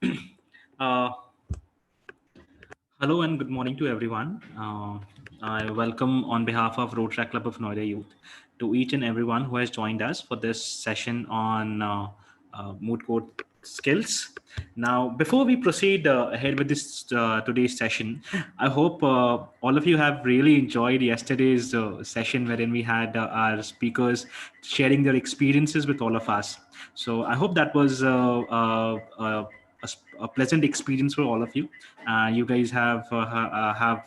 Uh, Hello and good morning to everyone. I welcome on behalf of Road Track Club of Noida Youth to each and everyone who has joined us for this session on Moot Court skills. Now, before we proceed ahead with this today's session, I hope all of you have really enjoyed yesterday's session wherein we had our speakers sharing their experiences with all of us. So I hope that was a pleasant experience for all of you. You guys have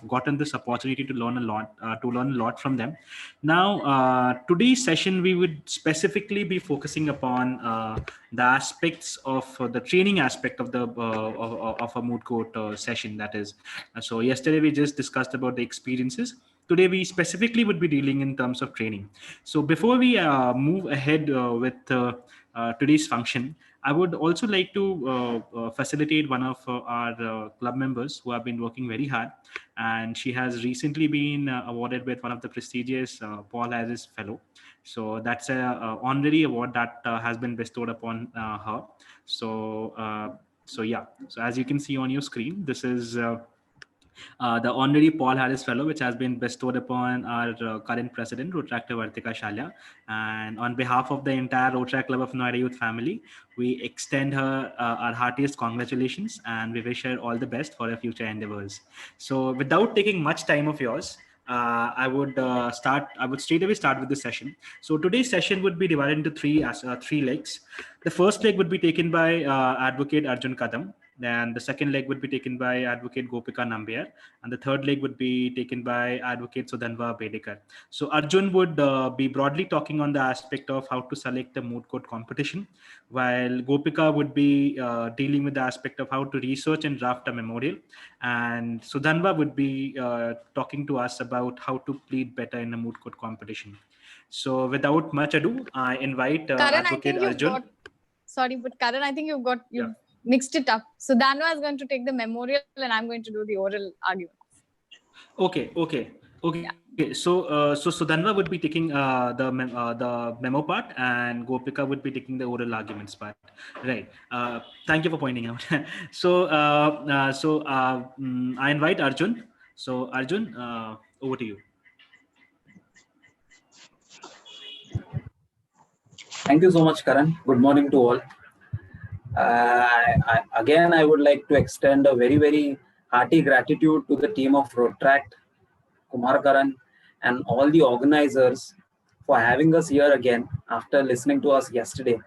gotten this opportunity to learn a lot from them. Now, today's session we would specifically be focusing upon the aspects of the training aspect of the of a moot court session. That is, so yesterday we just discussed about the experiences. Today we specifically would be dealing in terms of training. So before we move ahead with today's function, I would also like to facilitate one of our club members who have been working very hard, and she has recently been awarded with one of the prestigious Paul Harris Fellow. So that's a honorary award that has been bestowed upon her. So yeah. So as you can see on your screen, this is. The honorary Paul Harris Fellow, which has been bestowed upon our current president, Rotractor Vartika Shalya. And on behalf of the entire Rotrac Club of Noida Youth family, we extend her our heartiest congratulations and we wish her all the best for her future endeavors. So without taking much time of yours, I would straight away start with this session. So today's session would be divided into three legs. The first leg would be taken by Advocate Arjun Kadam. Then the second leg would be taken by Advocate Gopika Nambiar, and the third leg would be taken by Advocate Sudhanva Bedekar. So Arjun would be broadly talking on the aspect of how to select a moot court competition, while Gopika would be dealing with the aspect of how to research and draft a memorial, and Sudhanva would be talking to us about how to plead better in a moot court competition. So without much ado, I invite Karan, Advocate Arjun. Sorry, but Karan, I think you've mixed it up. So Danva is going to take the memorial and I'm going to do the oral argument. Okay. Yeah. So Sudhanva would be taking the memo part, and Gopika would be taking the oral arguments part. Right. Thank you for pointing out. I invite Arjun. So Arjun, over to you. Thank you so much, Karan. Good morning to all. Again, I would like to extend a very, very hearty gratitude to the team of Rotract, Kumar Karan, and all the organizers for having us here again after listening to us yesterday.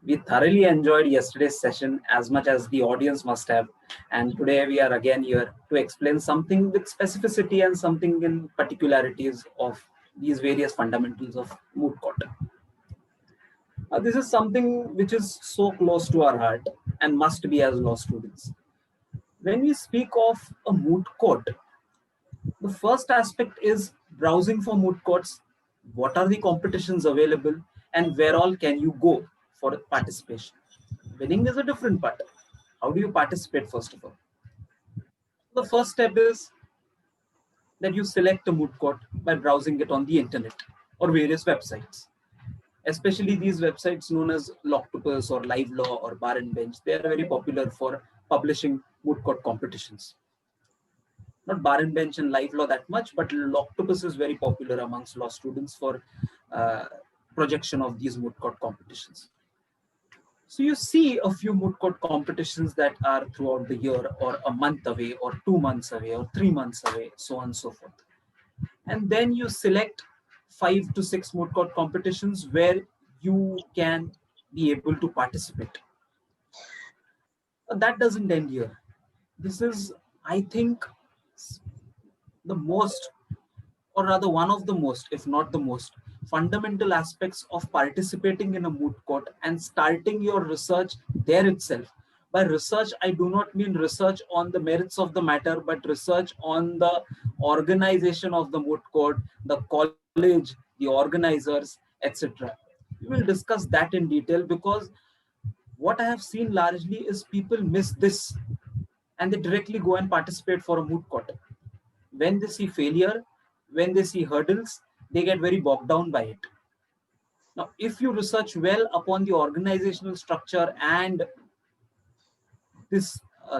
We thoroughly enjoyed yesterday's session as much as the audience must have. And today we are again here to explain something with specificity and something in particularities of these various fundamentals of moot court. This is something which is so close to our heart and must be as law students. When we speak of a moot court, the first aspect is browsing for moot courts. What are the competitions available and where all can you go for participation? Winning is a different part. How do you participate first of all? The first step is that you select a moot court by browsing it on the internet or various websites. Especially these websites known as Loctopus or Live Law or Bar and Bench, they are very popular for publishing moot court competitions. Not Bar and Bench and Live Law that much, but Loctopus is very popular amongst law students for projection of these moot court competitions. So you see a few moot court competitions that are throughout the year or a month away or 2 months away or 3 months away, so on and so forth. And then you select 5 to 6 moot court competitions where you can be able to participate. But that doesn't end here. This is, I think, the most, or rather one of the most, if not the most, fundamental aspects of participating in a moot court and starting your research there itself. By research, I do not mean research on the merits of the matter, but research on the organization of the moot court, the college, the organizers, etc. We will discuss that in detail because what I have seen largely is people miss this and they directly go and participate for a moot court. When they see failure, when they see hurdles, they get very bogged down by it. Now, if you research well upon the organizational structure and this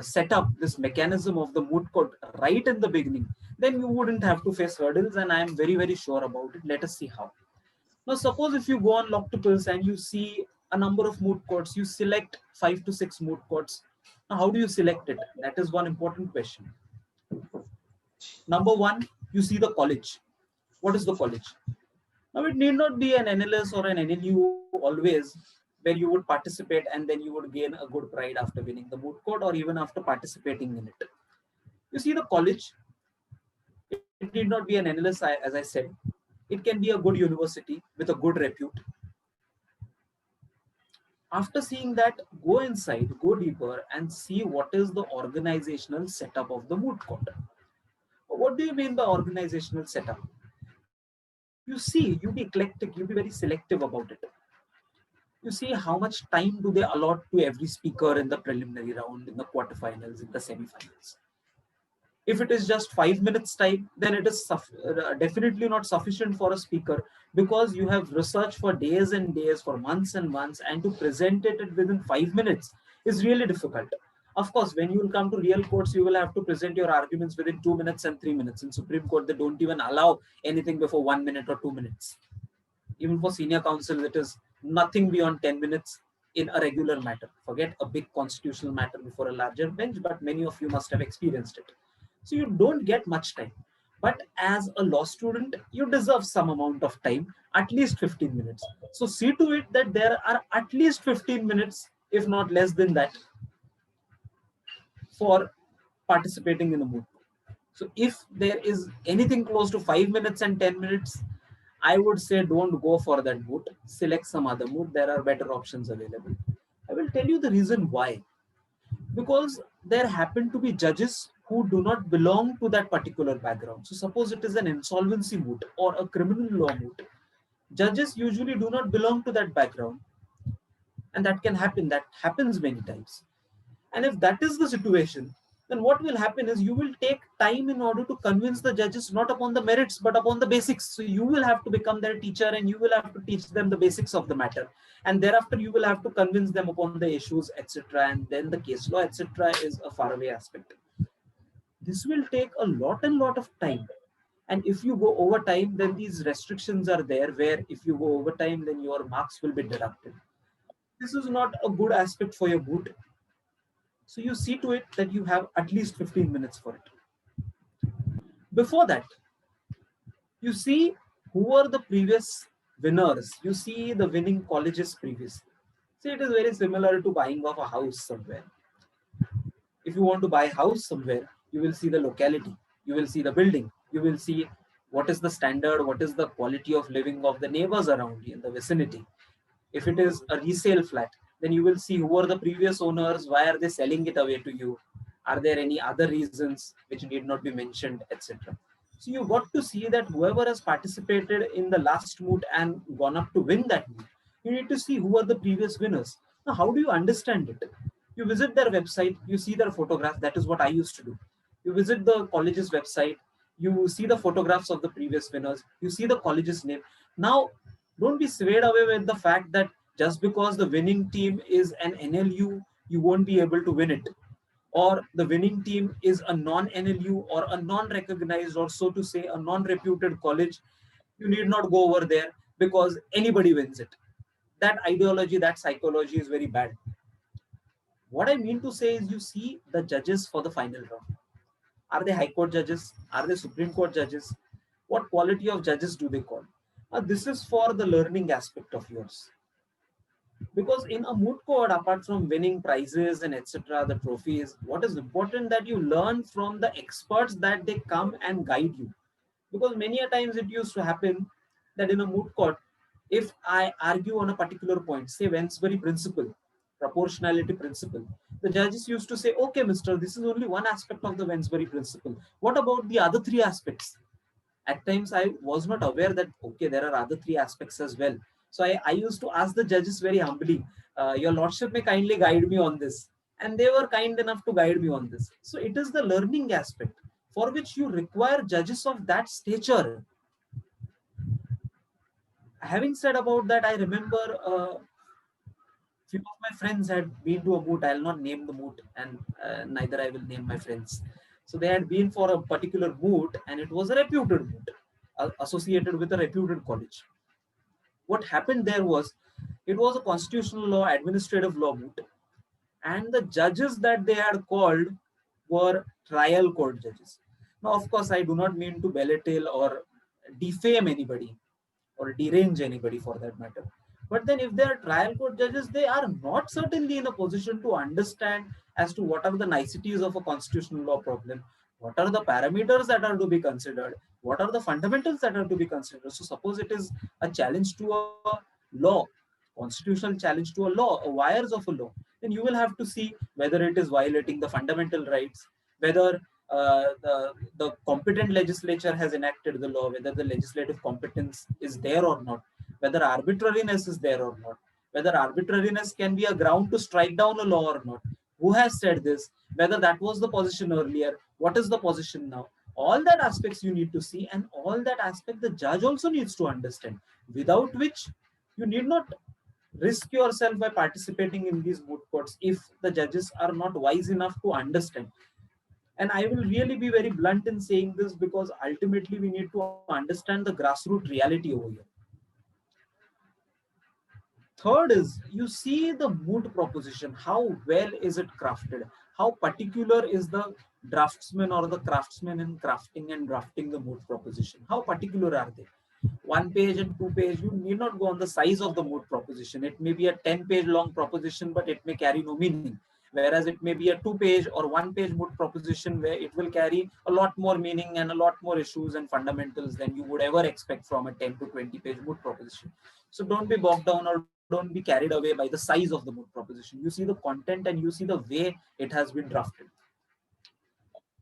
setup, this mechanism of the moot court right in the beginning, then you wouldn't have to face hurdles, and I am very, very sure about it. Let us see how. Now, suppose if you go on Loctopus and you see a number of moot courts, you select 5 to 6 moot courts. Now, how do you select it? That is one important question. Number one, you see the college. What is the college? Now, it need not be an NLS or an NLU always, where you would participate and then you would gain a good pride after winning the moot court or even after participating in it. You see the college, it need not be an NLS, as I said. It can be a good university with a good repute. After seeing that, go inside, go deeper and see what is the organizational setup of the moot court. What do you mean by organizational setup? You see, you be eclectic, you be very selective about it. You see how much time do they allot to every speaker in the preliminary round, in the quarterfinals, in the semifinals. If it is just 5 minutes time, then it is definitely not sufficient for a speaker, because you have researched for days and days, for months and months, and to present it within 5 minutes is really difficult. Of course, when you will come to real courts, you will have to present your arguments within 2 minutes and 3 minutes. In Supreme Court, they don't even allow anything before 1 minute or 2 minutes. Even for senior counsel, it is nothing beyond 10 minutes in a regular matter. Forget a big constitutional matter before a larger bench, but many of you must have experienced it. So you don't get much time. But as a law student, you deserve some amount of time, at least 15 minutes. So see to it that there are at least 15 minutes, if not less than that, for participating in a moot court. So if there is anything close to 5 minutes and 10 minutes, I would say don't go for that moot. Select some other moot. There are better options available. I will tell you the reason why. Because there happen to be judges who do not belong to that particular background. So suppose it is an insolvency moot or a criminal law moot. Judges usually do not belong to that background. And that can happen. That happens many times. And if that is the situation, then what will happen is you will take time in order to convince the judges not upon the merits, but upon the basics. So you will have to become their teacher and you will have to teach them the basics of the matter. And thereafter, you will have to convince them upon the issues, etc. And then the case law, etc. is a faraway aspect. This will take a lot of time. And if you go over time, then these restrictions are there where if you go over time, then your marks will be deducted. This is not a good aspect for your moot. So you see to it that you have at least 15 minutes for it. Before that, you see who are the previous winners. You see the winning colleges previously. See, it is very similar to buying of a house somewhere. If you want to buy a house somewhere, you will see the locality, you will see the building, you will see what is the standard, what is the quality of living of the neighbors around you in the vicinity. If it is a resale flat, then you will see who are the previous owners, why are they selling it away to you, are there any other reasons which need not be mentioned, etc. So you got to see that whoever has participated in the last moot and gone up to win that moot, you need to see who are the previous winners. Now, how do you understand it? You visit their website, you see their photograph. That is what I used to do. You visit the college's website, you see the photographs of the previous winners, you see the college's name. Now, don't be swayed away with the fact that just because the winning team is an NLU, you won't be able to win it. Or the winning team is a non-NLU or a non-recognized, or so to say, a non-reputed college. You need not go over there because anybody wins it. That ideology, that psychology is very bad. What I mean to say is you see the judges for the final round. Are they High Court judges? Are they Supreme Court judges? What quality of judges do they call? This is for the learning aspect of yours. Because in a moot court, apart from winning prizes and etc., the trophies, what is important that you learn from the experts that they come and guide you. Because many a times it used to happen that in a moot court, if I argue on a particular point, say Wensbury principle, proportionality principle, the judges used to say, okay, mister, this is only one aspect of the Wensbury principle. What about the other three aspects? At times I was not aware that, okay, there are other three aspects as well. So I used to ask the judges very humbly, your lordship may kindly guide me on this. And they were kind enough to guide me on this. So it is the learning aspect for which you require judges of that stature. Having said about that, I remember a few of my friends had been to a moot. I'll not name the moot, and neither I will name my friends. So they had been for a particular moot, and it was a reputed moot, associated with a reputed college. What happened there was, it was a constitutional law, administrative law moot, and the judges that they had called were trial court judges. Now, of course, I do not mean to belittle or defame anybody or derange anybody for that matter. But then if they are trial court judges, they are not certainly in a position to understand as to what are the niceties of a constitutional law problem, what are the parameters that are to be considered, what are the fundamentals that are to be considered. So suppose it is a challenge to a law, constitutional challenge to a law, a wires of a law, then you will have to see whether it is violating the fundamental rights, whether the competent legislature has enacted the law, whether the legislative competence is there or not, whether arbitrariness is there or not, whether arbitrariness can be a ground to strike down a law or not, who has said this, whether that was the position earlier, what is the position now. All that aspects you need to see, and all that aspect the judge also needs to understand, without which you need not risk yourself by participating in these moot courts if the judges are not wise enough to understand. And I will really be very blunt in saying this, because ultimately we need to understand the grassroots reality over here. Third is, you see the moot proposition, how well is it crafted? How particular is the draftsman or the craftsman in crafting and drafting the moot proposition? How particular are they? 1 page and 2 page, you need not go on the size of the moot proposition. It may be a 10-page long proposition, but it may carry no meaning. Whereas it may be a 2-page or 1-page moot proposition where it will carry a lot more meaning and a lot more issues and fundamentals than you would ever expect from a 10 to 20-page moot proposition. So don't be bogged down or don't be carried away by the size of the moot proposition. You see the content and you see the way it has been drafted.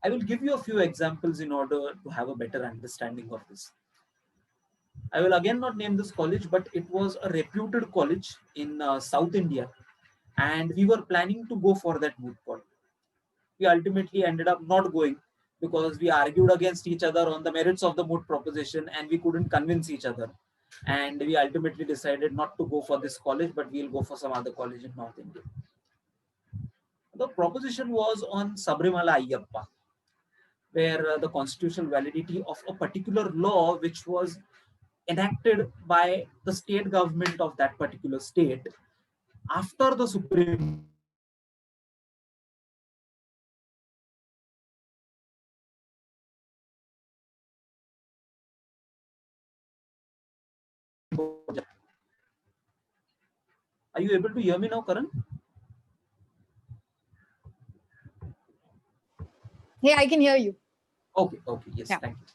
I will give you a few examples in order to have a better understanding of this. I will again not name this college, but it was a reputed college in South India, and we were planning to go for that moot court. We ultimately ended up not going because we argued against each other on the merits of the moot proposition and we couldn't convince each other. And we ultimately decided not to go for this college, but we'll go for some other college in North India. The proposition was on Sabrimala Ayyappa, where the constitutional validity of a particular law which was enacted by the state government of that particular state after the Supreme Court. Are you able to hear me now, Karan? Hey, I can hear you. Okay, yes, yeah. Thank you.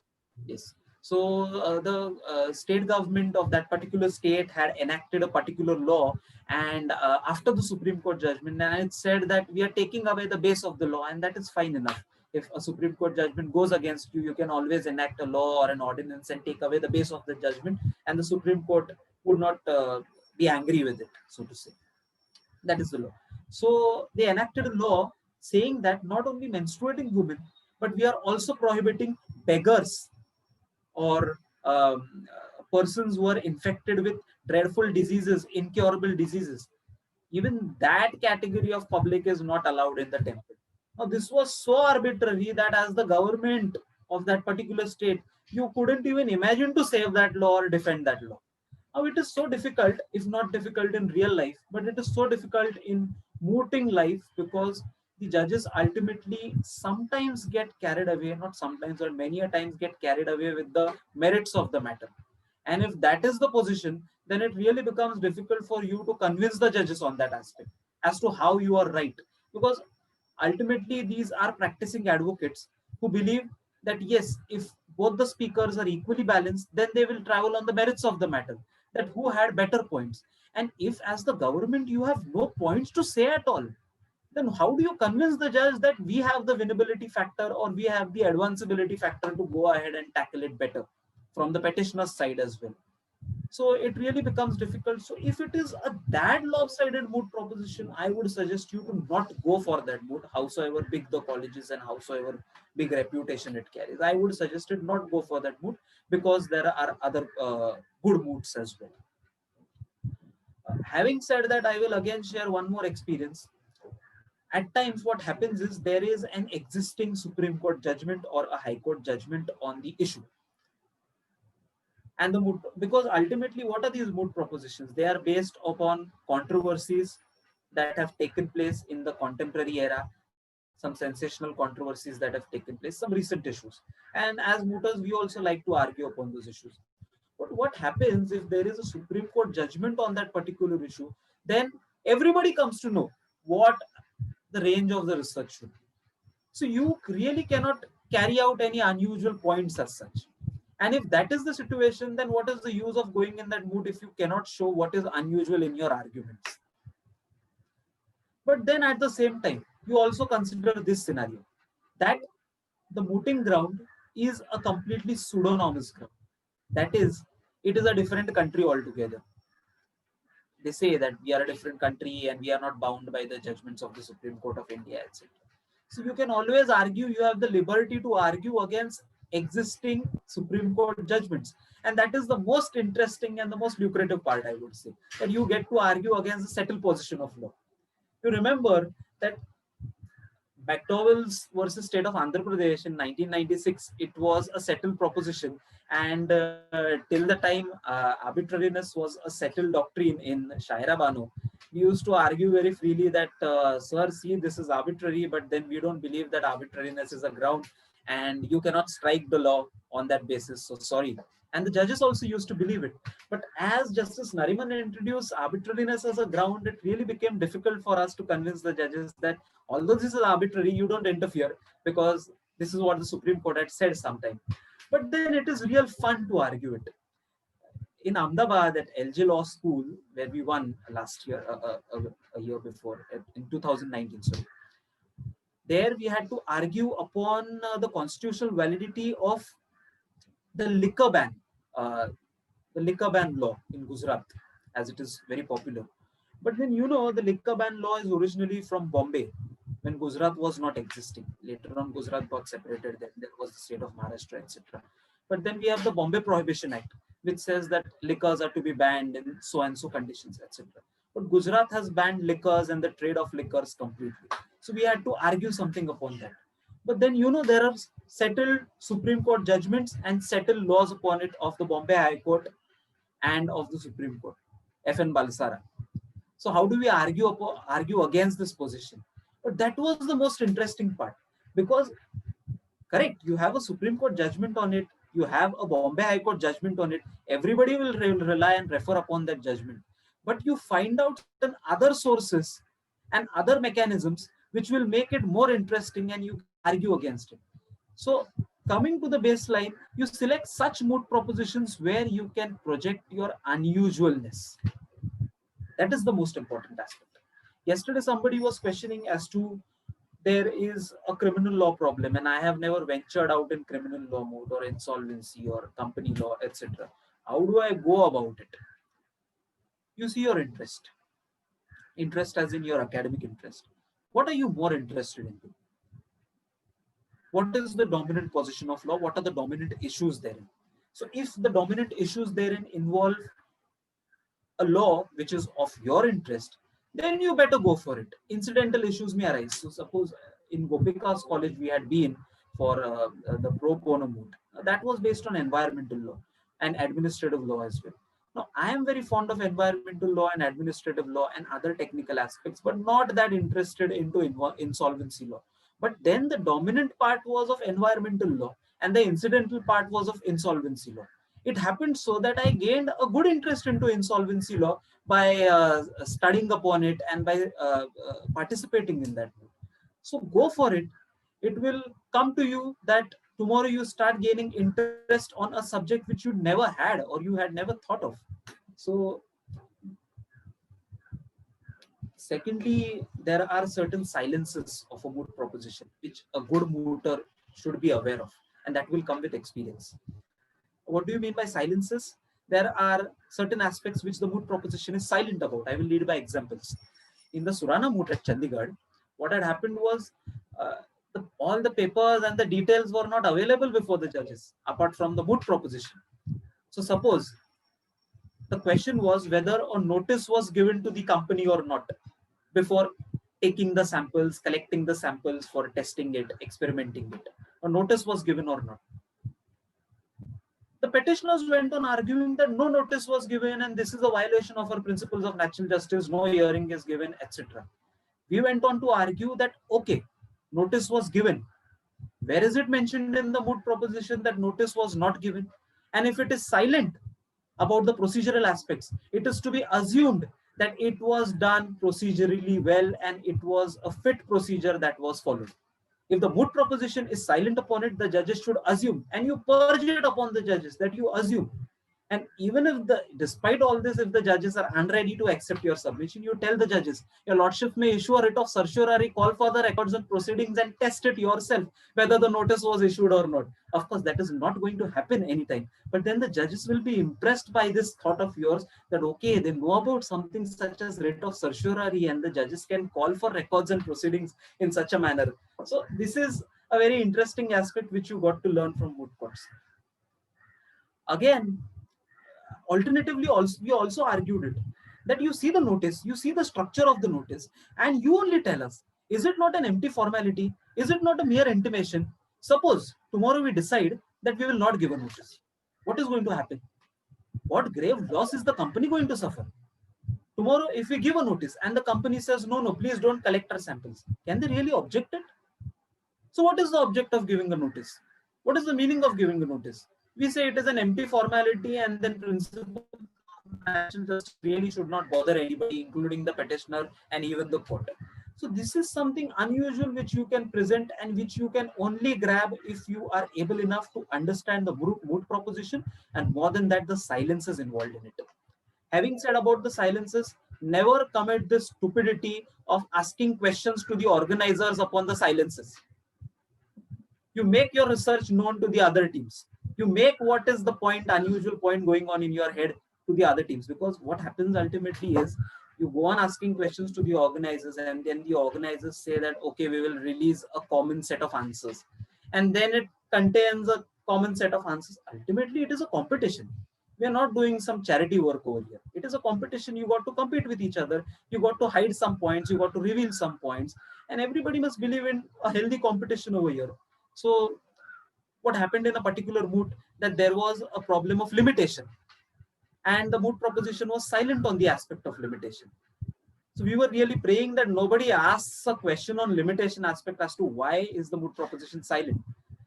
Yes. So the state government of that particular state had enacted a particular law, and after the Supreme Court judgment, and it said that we are taking away the base of the law, and that is fine enough. If a Supreme Court judgment goes against you, you can always enact a law or an ordinance and take away the base of the judgment, and the Supreme Court would not be angry with it, so to say. That is the law. So they enacted a law saying that not only menstruating women, but we are also prohibiting beggars or persons who are infected with dreadful diseases, incurable diseases. Even that category of public is not allowed in the temple. Now, this was so arbitrary that as the government of that particular state, you couldn't even imagine to save that law or defend that law. Now, it is so difficult, if not difficult in real life, but it is so difficult in mooting life, because the judges ultimately sometimes get carried away, not sometimes, or many a times get carried away with the merits of the matter. And if that is the position, then it really becomes difficult for you to convince the judges on that aspect as to how you are right. Because ultimately, these are practicing advocates who believe that yes, if both the speakers are equally balanced, then they will travel on the merits of the matter, that who had better points. And if as the government you have no points to say at all, then how do you convince the judge that we have the winnability factor or we have the advanceability factor to go ahead and tackle it better from the petitioner's side as well? So it really becomes difficult. So if it is a that lopsided moot proposition, I would suggest you to not go for that moot, howsoever big the college is and howsoever big reputation it carries. I would suggest it not go for that moot, because there are other good moots as well. Having said that, I will again share one more experience. At times what happens is there is an existing Supreme Court judgment or a High Court judgment on the issue. And because ultimately what are these moot propositions? They are based upon controversies that have taken place in the contemporary era, some sensational controversies that have taken place, some recent issues. And as mooters, we also like to argue upon those issues. But what happens if there is a Supreme Court judgment on that particular issue, then everybody comes to know what the range of the research should be. So you really cannot carry out any unusual points as such. And if that is the situation, then what is the use of going in that mood if you cannot show what is unusual in your arguments? But then at the same time, you also consider this scenario, that the mooting ground is a completely pseudonymous ground. That is, it is a different country altogether. They say that we are a different country and we are not bound by the judgments of the Supreme Court of India, etc. So you can always argue, you have the liberty to argue against existing Supreme Court judgments. And that is the most interesting and the most lucrative part, I would say, that you get to argue against the settled position of law. You remember that McDowell's versus State of Andhra Pradesh in 1996, it was a settled proposition. And till the time arbitrariness was a settled doctrine in Shaira Bano, we used to argue very freely that, sir, see, this is arbitrary, but then we don't believe that arbitrariness is a ground and you cannot strike the law on that basis. So sorry. And the judges also used to believe it. But as Justice Nariman introduced arbitrariness as a ground, it really became difficult for us to convince the judges that although this is arbitrary, you don't interfere because this is what the Supreme Court had said sometime. But then it is real fun to argue it. In Ahmedabad at LJ Law School, where we won last year, a year before, in 2019, sorry, there we had to argue upon the constitutional validity of the liquor ban law in Gujarat, as it is very popular. But then, you know, the liquor ban law is originally from Bombay, when Gujarat was not existing. Later on, Gujarat got separated, then there was the state of Maharashtra, etc. But then we have the Bombay Prohibition Act, which says that liquors are to be banned in so and so conditions, etc. But Gujarat has banned liquors and the trade of liquors completely. So we had to argue something upon that. But then, you know, there are settled Supreme Court judgments and settled laws upon it of the Bombay High Court and of the Supreme Court, F.N. Balsara. So how do we argue against this position? But that was the most interesting part, because, correct, you have a Supreme Court judgment on it, you have a Bombay High Court judgment on it, everybody will rely and refer upon that judgment. But you find out certain other sources and other mechanisms which will make it more interesting and you can argue against it. So coming to the baseline, you select such moot propositions where you can project your unusualness. That is the most important aspect. Yesterday, somebody was questioning as to there is a criminal law problem and I have never ventured out in criminal law mode or insolvency or company law, etc. How do I go about it? You see your interest. Interest as in your academic interest. What are you more interested in? What is the dominant position of law? What are the dominant issues therein? So if the dominant issues therein involve a law which is of your interest, then you better go for it. Incidental issues may arise. So suppose in Gopika's college we had been for the pro bono moot. That was based on environmental law and administrative law as well. Now, I am very fond of environmental law and administrative law and other technical aspects, but not that interested into insolvency law. But then the dominant part was of environmental law and the incidental part was of insolvency law. It happened so that I gained a good interest into insolvency law by studying upon it and by participating in that. So go for it. It will come to you that tomorrow you start gaining interest on a subject which you never had or you had never thought of. So secondly, there are certain silences of a moot proposition which a good mooter should be aware of, and that will come with experience. What do you mean by silences? There are certain aspects which the moot proposition is silent about. I will lead by examples. In the Surana moot at Chandigarh, what had happened was all the papers and the details were not available before the judges, apart from the moot proposition. So suppose The question was whether a notice was given to the company or not before taking the samples, collecting the samples for testing it, experimenting it. A notice was given or not. The petitioners went on arguing that no notice was given and this is a violation of our principles of natural justice, no hearing is given, etc. We went on to argue that, okay, notice was given. Where is it mentioned in the moot proposition that notice was not given? And if it is silent about the procedural aspects, it is to be assumed that it was done procedurally well and it was a fit procedure that was followed. If the moot proposition is silent upon it, the judges should assume, and you purge it upon the judges that you assume. And even if despite all this, if the judges are unready to accept your submission, you tell the judges, your lordship may issue a writ of certiorari, call for the records and proceedings and test it yourself, whether the notice was issued or not. Of course, that is not going to happen anytime. But then the judges will be impressed by this thought of yours that, okay, they know about something such as writ of certiorari and the judges can call for records and proceedings in such a manner. So this is a very interesting aspect which you got to learn from moot courts. Again, alternatively, we also argued it that you see the notice, you see the structure of the notice, and you only tell us, is it not an empty formality? Is it not a mere intimation? Suppose tomorrow we decide that we will not give a notice. What is going to happen? What grave loss is the company going to suffer? Tomorrow, if we give a notice and the company says, no, please don't collect our samples, can they really object it? So what is the object of giving a notice? What is the meaning of giving a notice? We say it is an empty formality, and then principle of natural justice really should not bother anybody, including the petitioner and even the court. So this is something unusual which you can present and which you can only grab if you are able enough to understand the moot proposition, and more than that, the silences involved in it. Having said about the silences, never commit the stupidity of asking questions to the organizers upon the silences. You make your research known to the other teams. You make what is the point, unusual point going on in your head to the other teams, because what happens ultimately is you go on asking questions to the organizers, and then the organizers say that, okay, we will release a common set of answers, and then it contains a common set of answers. Ultimately, it is a competition. We are not doing some charity work over here. It is a competition. You got to compete with each other. You got to hide some points. You got to reveal some points, and everybody must believe in a healthy competition over here. So what happened in a particular moot, that there was a problem of limitation, and the moot proposition was silent on the aspect of limitation. So we were really praying that nobody asks a question on limitation aspect as to why is the moot proposition silent.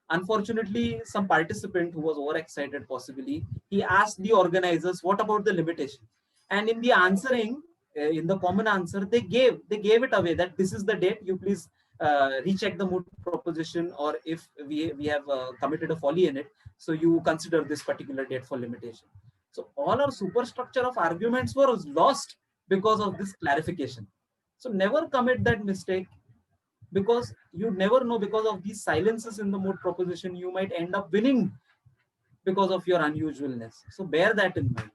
Unfortunately, some participant who was overexcited possibly, he asked the organizers, what about the limitation? And in the answering, in the common answer, they gave it away that this is the date, you please recheck the moot proposition, or if we have committed a folly in it, so you consider this particular date for limitation. So all our superstructure of arguments were lost because of this clarification. So never commit that mistake, because you never know, because of these silences in the moot proposition, you might end up winning because of your unusualness. So bear that in mind.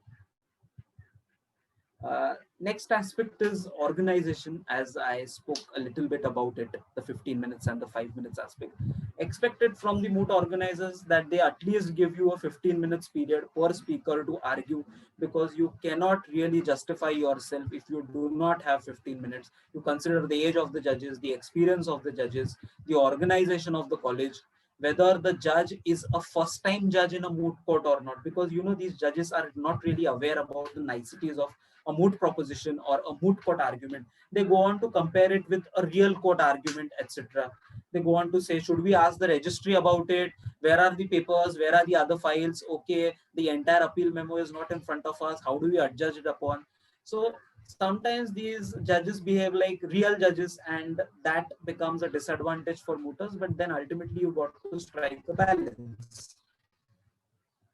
Next aspect is organization, as I spoke a little bit about it, the 15 minutes and the 5 minutes aspect. Expected from the moot organizers that they at least give you a 15 minutes period per speaker to argue, because you cannot really justify yourself if you do not have 15 minutes. You consider the age of the judges, the experience of the judges, the organization of the college, whether the judge is a first-time judge in a moot court or not, because these judges are not really aware about the niceties of a moot proposition or a moot court argument. They go on to compare it with a real court argument, etc. They go on to say, should we ask the registry about it? Where are the papers? Where are the other files? Okay, the entire appeal memo is not in front of us. How do we adjudge it upon? So sometimes these judges behave like real judges, and that becomes a disadvantage for mooters. But then ultimately you got to strike a balance.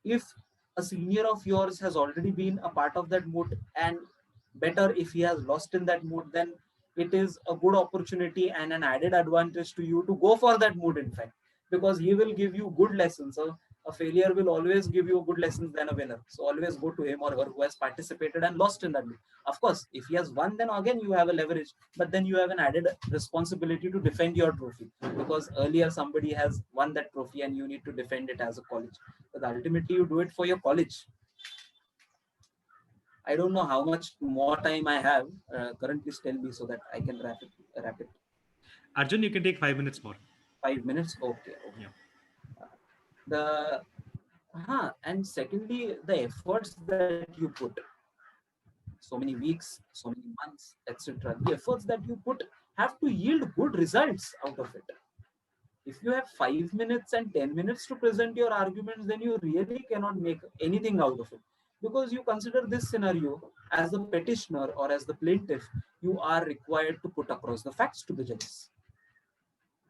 If a senior of yours has already been a part of that moot, and better if he has lost in that moot, then it is a good opportunity and an added advantage to you to go for that moot, in fact, because he will give you good lessons. So a failure will always give you good lessons than a winner. So always go to him or her who has participated and lost in that moot. Of course, if he has won, then again you have a leverage, but then you have an added responsibility to defend your trophy, because earlier somebody has won that trophy and you need to defend it as a college. But ultimately you do it for your college. I don't know how much more time I have. Currently, tell me so that I can wrap it. Arjun, you can take 5 minutes more. 5 minutes? Okay. Yeah. And secondly, the efforts that you put, so many weeks, so many months, etc. The efforts that you put have to yield good results out of it. If you have 5 minutes and 10 minutes to present your arguments, then you really cannot make anything out of it. Because you consider this scenario as the petitioner or as the plaintiff, you are required to put across the facts to the judges.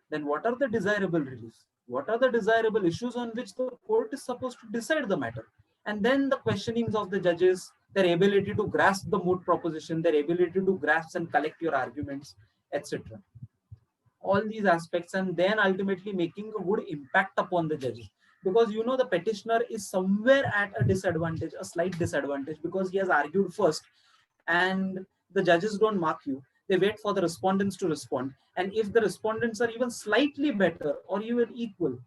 Then what are the desirable reliefs? What are the desirable issues on which the court is supposed to decide the matter? And then the questionings of the judges, their ability to grasp the moot proposition, their ability to grasp and collect your arguments, etc. All these aspects, and then ultimately making a good impact upon the judges. Because the petitioner is somewhere at a disadvantage, a slight disadvantage, because he has argued first and the judges don't mark you. They wait for the respondents to respond. And if the respondents are even slightly better or even equal,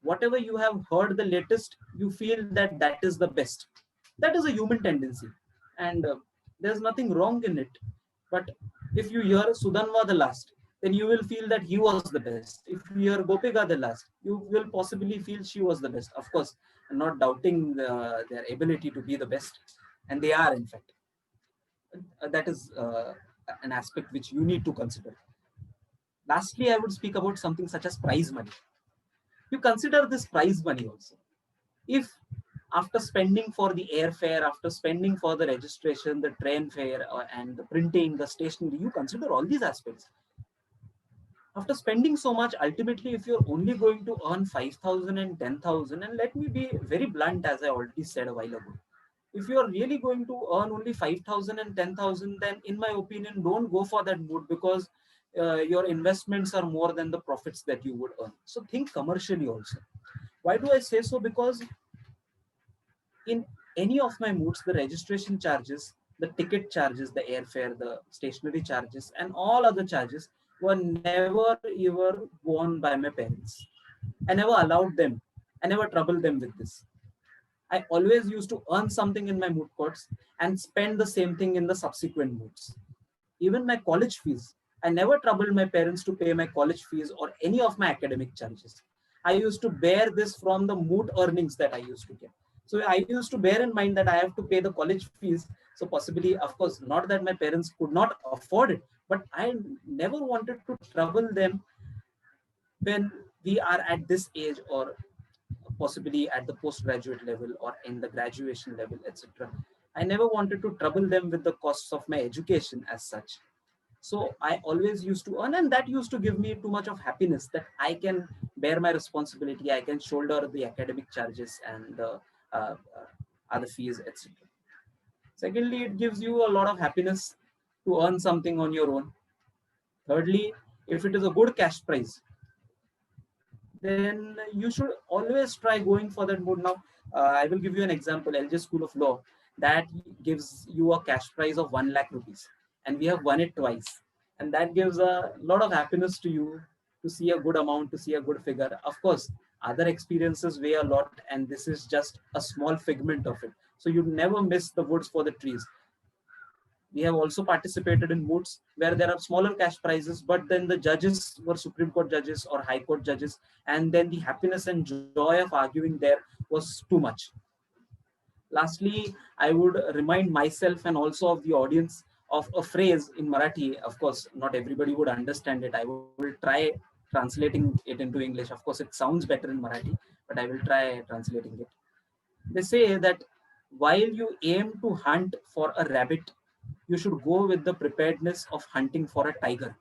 whatever you have heard the latest, you feel that that is the best. That is a human tendency. And there's nothing wrong in it. But if you hear Sudhanva the last, then you will feel that he was the best. If you hear Gopika the last, you will possibly feel she was the best. Of course, I'm not doubting their ability to be the best. And they are, in fact. That is an aspect which you need to consider. Lastly, I would speak about something such as prize money. You consider this prize money also. If after spending for the airfare, after spending for the registration, the train fare, and the printing, the stationery, you consider all these aspects. After spending so much, ultimately, if you're only going to earn 5,000 and 10,000, and let me be very blunt, as I already said a while ago, if you are really going to earn only 5,000 and 10,000, then in my opinion, don't go for that mood, because your investments are more than the profits that you would earn. So think commercially also. Why do I say so? Because in any of my moods, the registration charges, the ticket charges, the airfare, the stationery charges, and all other charges were never ever borne by my parents. I never allowed them. I never troubled them with this. I always used to earn something in my moot courts and spend the same thing in the subsequent moots. Even my college fees, I never troubled my parents to pay my college fees or any of my academic charges. I used to bear this from the moot earnings that I used to get. So I used to bear in mind that I have to pay the college fees. So possibly, of course, not that my parents could not afford it, but I never wanted to trouble them when we are at this age, or possibly at the postgraduate level or in the graduation level, etc. I never wanted to trouble them with the costs of my education as such. So I always used to earn, and that used to give me too much of happiness that I can bear my responsibility, I can shoulder the academic charges and the other fees, etc. Secondly, it gives you a lot of happiness to earn something on your own. Thirdly, if it is a good cash prize, then you should always try going for that mode. Now, I will give you an example. LJ School of Law, that gives you a cash prize of 1 lakh rupees, and we have won it twice. And that gives a lot of happiness to you to see a good amount, to see a good figure. Of course, other experiences weigh a lot, and this is just a small figment of it. So you never miss the woods for the trees. We have also participated in moots where there are smaller cash prizes, but then the judges were Supreme Court judges or High Court judges, and then the happiness and joy of arguing there was too much. Lastly, I would remind myself and also of the audience of a phrase in Marathi. Of course, not everybody would understand it. I will try translating it into English. Of course, it sounds better in Marathi, but I will try translating it. They say that while you aim to hunt for a rabbit, you should go with the preparedness of hunting for a tiger.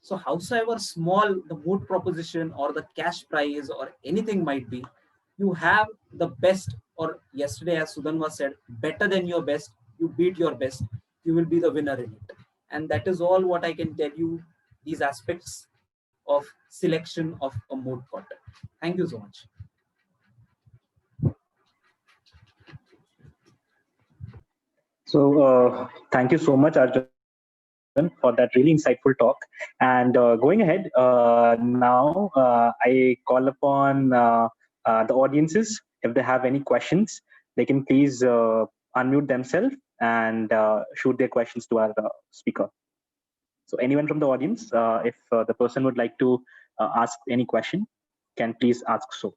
So howsoever small the moot proposition or the cash prize or anything might be, you have the best, or yesterday as Sudhanva said, better than your best, you beat your best, you will be the winner in it. And that is all what I can tell you, these aspects of selection of a moot court. Thank you so much. So thank you so much, Arjun, for that really insightful talk. And going ahead, now I call upon the audiences. If they have any questions, they can please unmute themselves and shoot their questions to our speaker. So anyone from the audience, if the person would like to ask any question, can please ask so.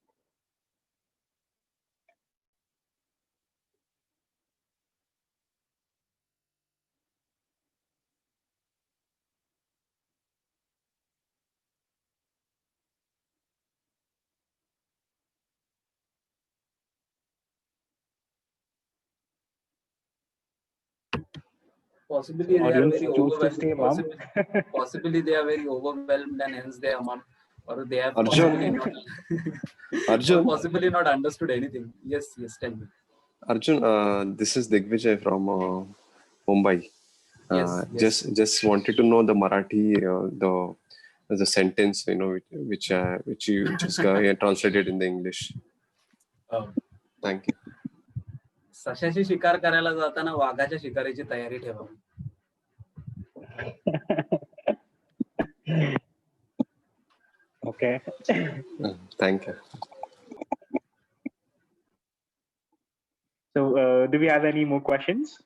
Possibly they are Audience very choose to stay mum. Possibly they are very overwhelmed and hence they are mum, or they have Arjun. Arjun. possibly not understood anything. Yes, tell me. Arjun, this is Digvijay from Mumbai. Yes. Just wanted to know the Marathi, the sentence, which you just translated in the English. Thank you. सशाची शिकार करायला जाताना वाघाच्या शिकारीची तयारी ठेवा. Okay. Thank you. So do we have any more questions?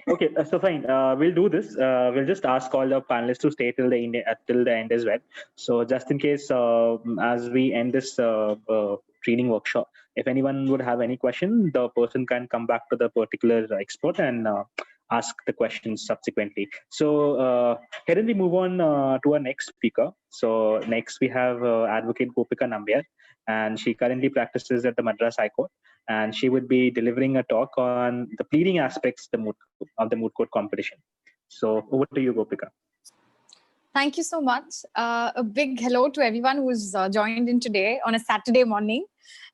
Okay, so fine. We'll do this. We'll just ask all the panelists to stay till the end as well. So just in case, as we end this training workshop, if anyone would have any question, the person can come back to the particular expert and ask the questions subsequently. So here we move on to our next speaker. So next we have Advocate Gopika Nambiar, and she currently practices at the Madras High Court, and she would be delivering a talk on the pleading aspects of the Moot Court competition. So over to you, Gopika. Thank you so much. A big hello to everyone who's joined in today on a Saturday morning.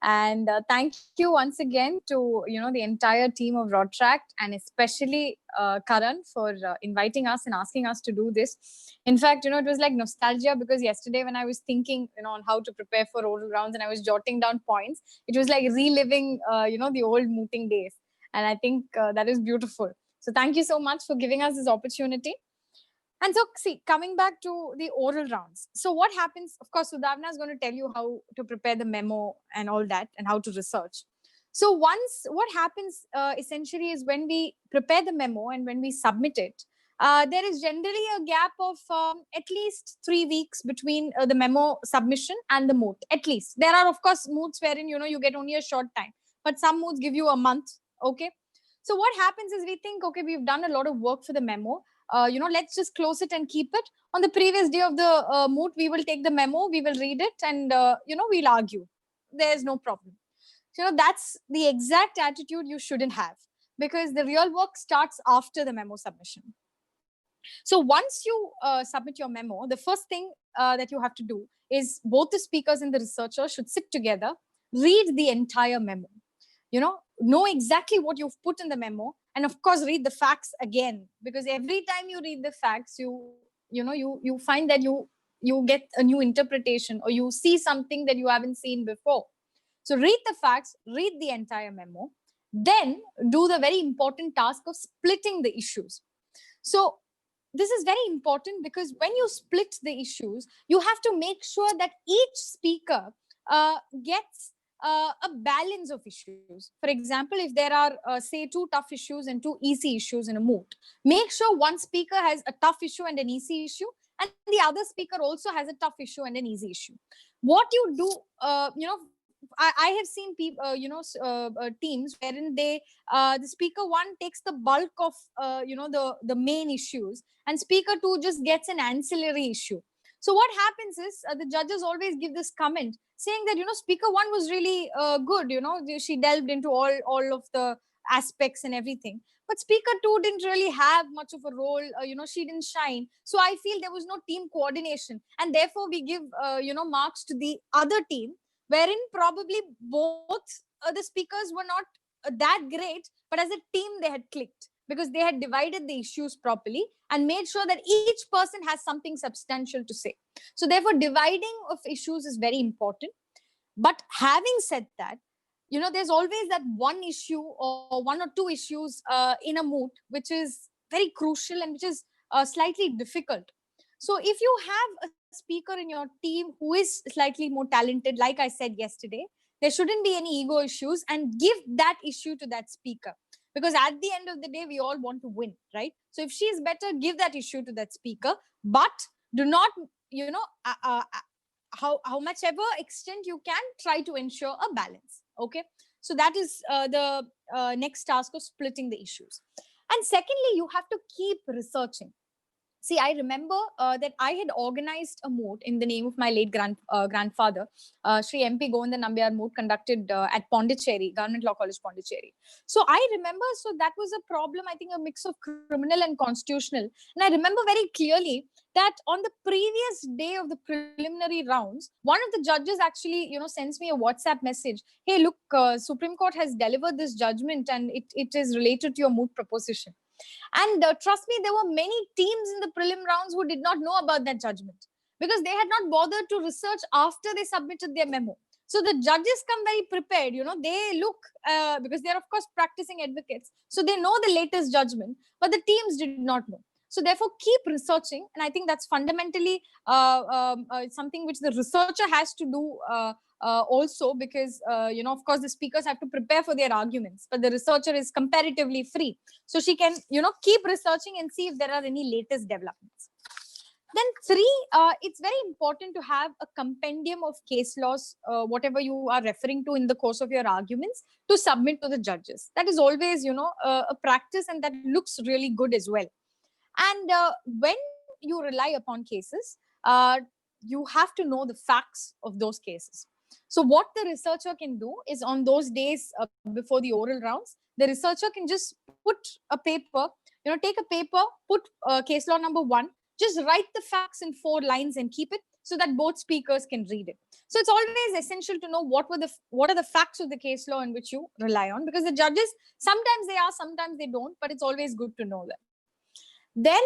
And thank you once again to the entire team of Rodtract, and especially Karan for inviting us and asking us to do this. In fact, it was like nostalgia, because yesterday when I was thinking on how to prepare for oral rounds and I was jotting down points, it was like reliving the old mooting days. And I think that is beautiful. So thank you so much for giving us this opportunity. And so, see, coming back to the oral rounds. So what happens, of course, Sudhavna is going to tell you how to prepare the memo and all that and how to research. So what happens essentially is when we prepare the memo and when we submit it, there is generally a gap of at least 3 weeks between the memo submission and the moot, at least. There are, of course, moots wherein, you get only a short time, but some moots give you a month, okay? So what happens is we think, okay, we've done a lot of work for the memo. Let's just close it and keep it. On the previous day of the moot, we will take the memo, we will read it, and, we'll argue. There's no problem. So, that's the exact attitude you shouldn't have, because the real work starts after the memo submission. So once you submit your memo, the first thing that you have to do is both the speakers and the researcher should sit together, read the entire memo, know exactly what you've put in the memo, and of course read the facts again, because every time you read the facts, you find that you get a new interpretation, or you see something that you haven't seen before. So read the facts, read the entire memo, then do the very important task of splitting the issues. So this is very important, because when you split the issues, you have to make sure that each speaker gets a balance of issues. For example, if there are, say, 2 tough issues and 2 easy issues in a moot, make sure one speaker has a tough issue and an easy issue, and the other speaker also has a tough issue and an easy issue. What you do, I have seen people, teams wherein the speaker 1 takes the bulk of, the main issues, and speaker 2 just gets an ancillary issue. So what happens is the judges always give this comment saying that, speaker 1 was really good, she delved into all of the aspects and everything. But speaker 2 didn't really have much of a role, she didn't shine. So I feel there was no team coordination. And therefore we give, marks to the other team, wherein probably both the speakers were not that great, but as a team they had clicked, because they had divided the issues properly and made sure that each person has something substantial to say. So therefore, dividing of issues is very important. But having said that, there's always that one issue or 1 or 2 issues in a moot, which is very crucial and which is slightly difficult. So if you have a speaker in your team who is slightly more talented, like I said yesterday, there shouldn't be any ego issues, and give that issue to that speaker. Because at the end of the day, we all want to win, right? So if she is better, give that issue to that speaker, but do not, how much ever extent you can, try to ensure a balance. Okay. So that is the next task of splitting the issues. And secondly, you have to keep researching. See, I remember that I had organized a moot in the name of my late grandfather, Sri MP Gopika Nambiar Moot, conducted at Pondicherry, Government Law College, Pondicherry. So I remember, so that was a problem, I think a mix of criminal and constitutional. And I remember very clearly that on the previous day of the preliminary rounds, one of the judges actually, sends me a WhatsApp message. Hey, look, Supreme Court has delivered this judgment and it is related to your moot proposition. And trust me, there were many teams in the prelim rounds who did not know about that judgment because they had not bothered to research after they submitted their memo. So the judges come very prepared, they look, because they're of course practicing advocates. So they know the latest judgment, but the teams did not know. So therefore, keep researching. And I think that's fundamentally something which the researcher has to do also, because, of course, the speakers have to prepare for their arguments, but the researcher is comparatively free. So she can, keep researching and see if there are any latest developments. Then 3, it's very important to have a compendium of case laws, whatever you are referring to in the course of your arguments, to submit to the judges. That is always, a practice, and that looks really good as well. And when you rely upon cases, you have to know the facts of those cases. So what the researcher can do is, on those days before the oral rounds, the researcher can just put a paper, take a paper, put case law number 1, just write the facts in 4 lines and keep it so that both speakers can read it. So it's always essential to know what are the facts of the case law in which you rely on, because the judges, sometimes they are, sometimes they don't, but it's always good to know that. Then,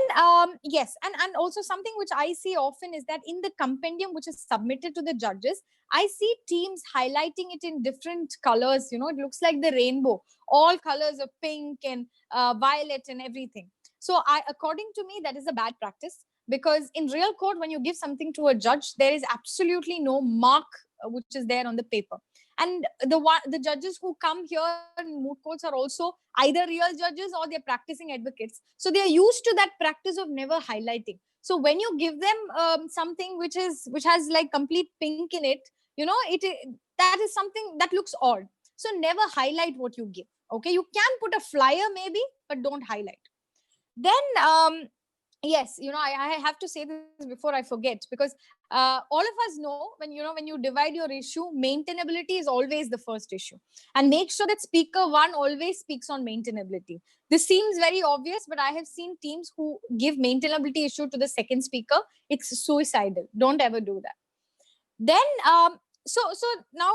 yes, and also something which I see often is that in the compendium which is submitted to the judges, I see teams highlighting it in different colors. It looks like the rainbow, all colors of pink and violet and everything. So according to me, that is a bad practice, because in real court, when you give something to a judge, there is absolutely no mark which is there on the paper. And the judges who come here in moot courts are also either real judges or they're practicing advocates. So they're used to that practice of never highlighting. So when you give them something which has like complete pink in it, that is something that looks odd. So never highlight what you give. Okay, you can put a flyer maybe, but don't highlight. Then yes, I have to say this before I forget, because all of us know when you divide your issue, maintainability is always the first issue, and make sure that speaker 1 always speaks on maintainability. This seems very obvious, but I have seen teams who give maintainability issue to the second speaker. It's suicidal. Don't ever do that. Then so now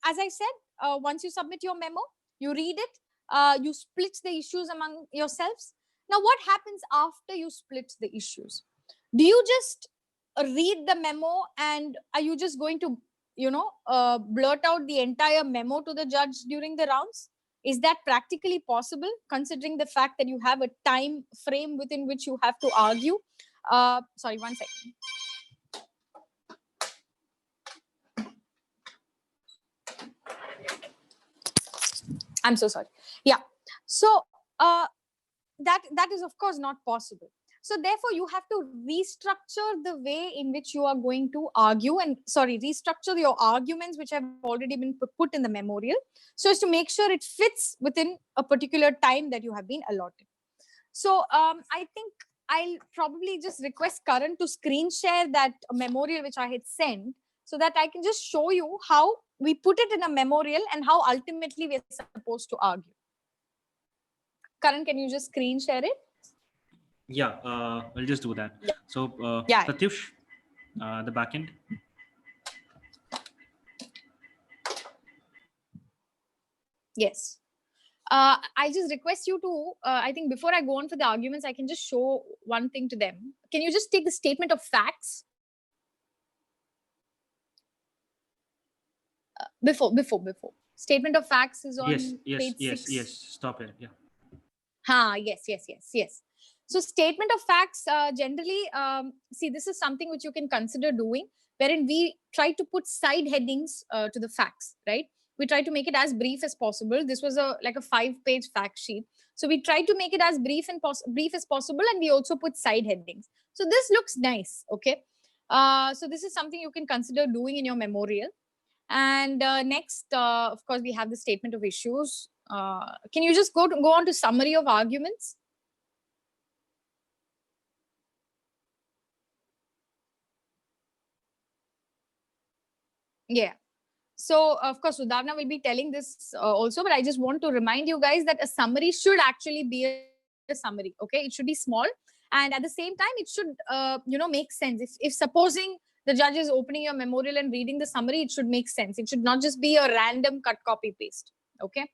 as I said, once you submit your memo, you read it, you split the issues among yourselves. Now, what happens after you split the issues? Do you just read the memo, and are you just going to, blurt out the entire memo to the judge during the rounds? Is that practically possible, considering the fact that you have a time frame within which you have to argue? Sorry, 1 second. I'm so sorry. Yeah. So, that is of course not possible. So therefore you have to restructure the way in which you are going to argue, and restructure your arguments which have already been put in the memorial, so as to make sure it fits within a particular time that you have been allotted. So I think I'll probably just request Karan to screen share that memorial which I had sent, so that I can just show you how we put it in a memorial and how ultimately we're supposed to argue. Karan, can you just screen share it? Yeah, I'll just do that. Yeah. So, Yeah. Pratyush, the backend. Yes. I just request you to, I think before I go on for the arguments, I can just show one thing to them. Can you just take the statement of facts? Before. Statement of facts is on page 6. Yes. Stop it. Yeah. Yes. So statement of facts, generally, see, this is something which you can consider doing, wherein we try to put side headings to the facts, right? We try to make it as brief as possible. This was like a 5-page fact sheet. So we try to make it as brief as possible, and we also put side headings. So this looks nice, okay? So this is something you can consider doing in your memorial. And next, of course, we have the statement of issues. Can you just go on to summary of arguments? Yeah. So, of course, Sudhanva will be telling this also, but I just want to remind you guys that a summary should actually be a summary, okay? It should be small. And at the same time, it should, make sense. If supposing the judge is opening your memorial and reading the summary, it should make sense. It should not just be a random cut, copy, paste, okay?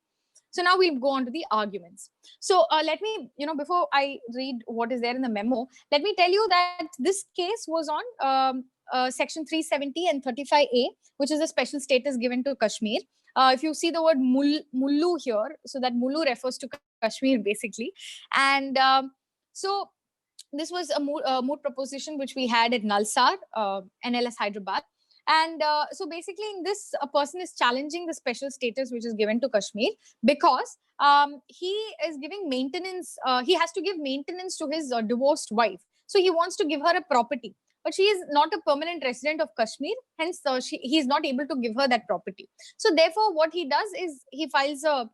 So now we'll go on to the arguments. So let me, before I read what is there in the memo, let me tell you that this case was on section 370 and 35A, which is a special status given to Kashmir. If you see the word Mullu here, so that Mullu refers to Kashmir basically. And so this was a moot proposition which we had at Nalsar, NLS Hyderabad. And so basically in this, a person is challenging the special status which is given to Kashmir because he is giving maintenance. He has to give maintenance to his divorced wife. So he wants to give her a property. But she is not a permanent resident of Kashmir. Hence, he is not able to give her that property. So therefore, what he does is he files a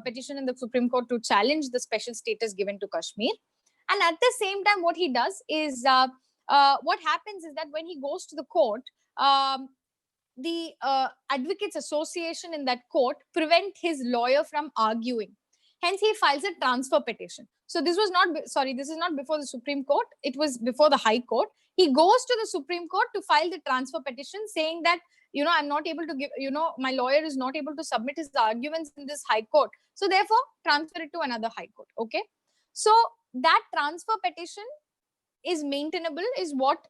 petition in the Supreme Court to challenge the special status given to Kashmir. And at the same time, what he does is, what happens is that when he goes to the court, the Advocates Association in that court prevent his lawyer from arguing. Hence, he files a transfer petition. So this was not, this is not before the Supreme Court. It was before the High Court. He goes to the Supreme Court to file the transfer petition saying that, I'm not able to give, my lawyer is not able to submit his arguments in this High Court. So therefore, transfer it to another High Court. Okay. So that transfer petition is maintainable is what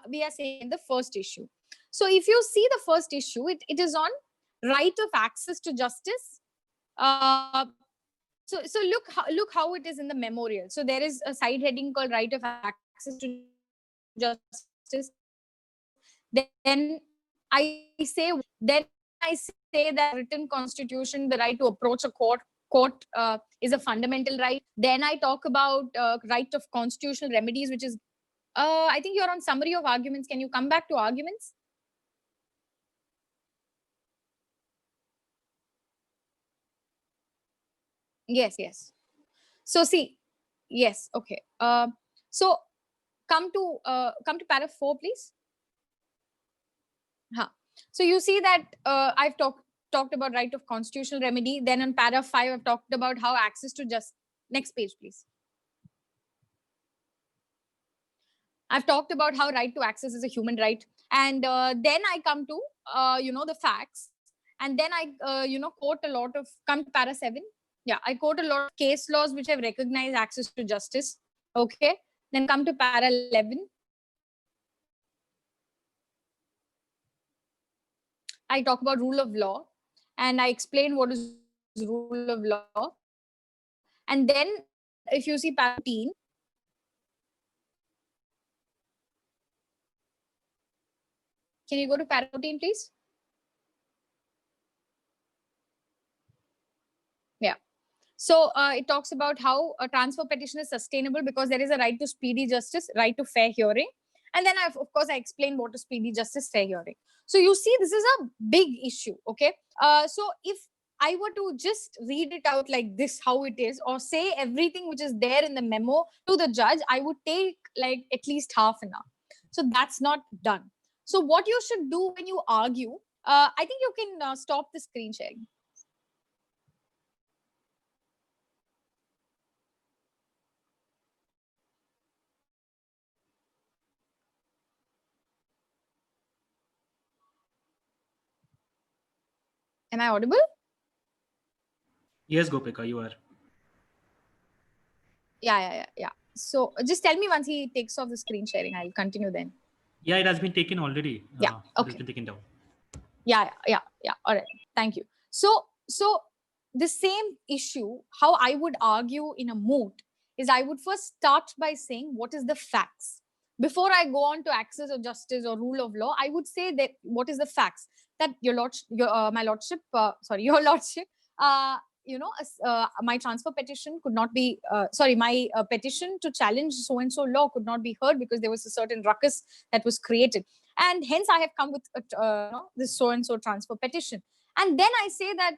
we are saying in the first issue. So if you see the first issue, it is on right of access to justice. So look how it is in the memorial. So there is a side heading called right of access to justice. Then I say that written constitution, the right to approach a court is a fundamental right. Then I talk about right of constitutional remedies, which is, I think you're on summary of arguments. Can you come back to arguments? Yes. So see, yes, okay. So come to paragraph 4, please. So you see that I've talked about right of constitutional remedy. Then on paragraph 5, I've talked about how access to next page, please. I've talked about how right to access is a human right. And then I come to, the facts. And then I, quote a lot of, come to para 7. Yeah, I quote a lot of case laws which have recognized access to justice. Okay. Then come to para 11. I talk about rule of law and I explain what is rule of law. And then if you see para 14, can you go to para 14, please? Yeah. So it talks about how a transfer petition is sustainable because there is a right to speedy justice, right to fair hearing. And then of course, I explain what is speedy justice, fair hearing. So you see, this is a big issue. Okay. So if I were to just read it out like this, how it is, or say everything which is there in the memo to the judge, I would take like at least half an hour. So that's not done. So what you should do when you argue, I think you can stop the screen sharing. Am I audible? Yes, Gopika, you are. Yeah. So just tell me once he takes off the screen sharing. I'll continue then. Yeah, it has been taken already. Yeah. Okay. It has been taken down. Yeah. All right. Thank you. So the same issue, how I would argue in a moot is I would first start by saying what is the facts. Before I go on to access of justice or rule of law, I would say that what is the facts, that your lordship, my lordship, your lordship, my transfer petition could not be, my petition to challenge so and so law could not be heard because there was a certain ruckus that was created, and hence I have come with this so and so transfer petition. And then I say that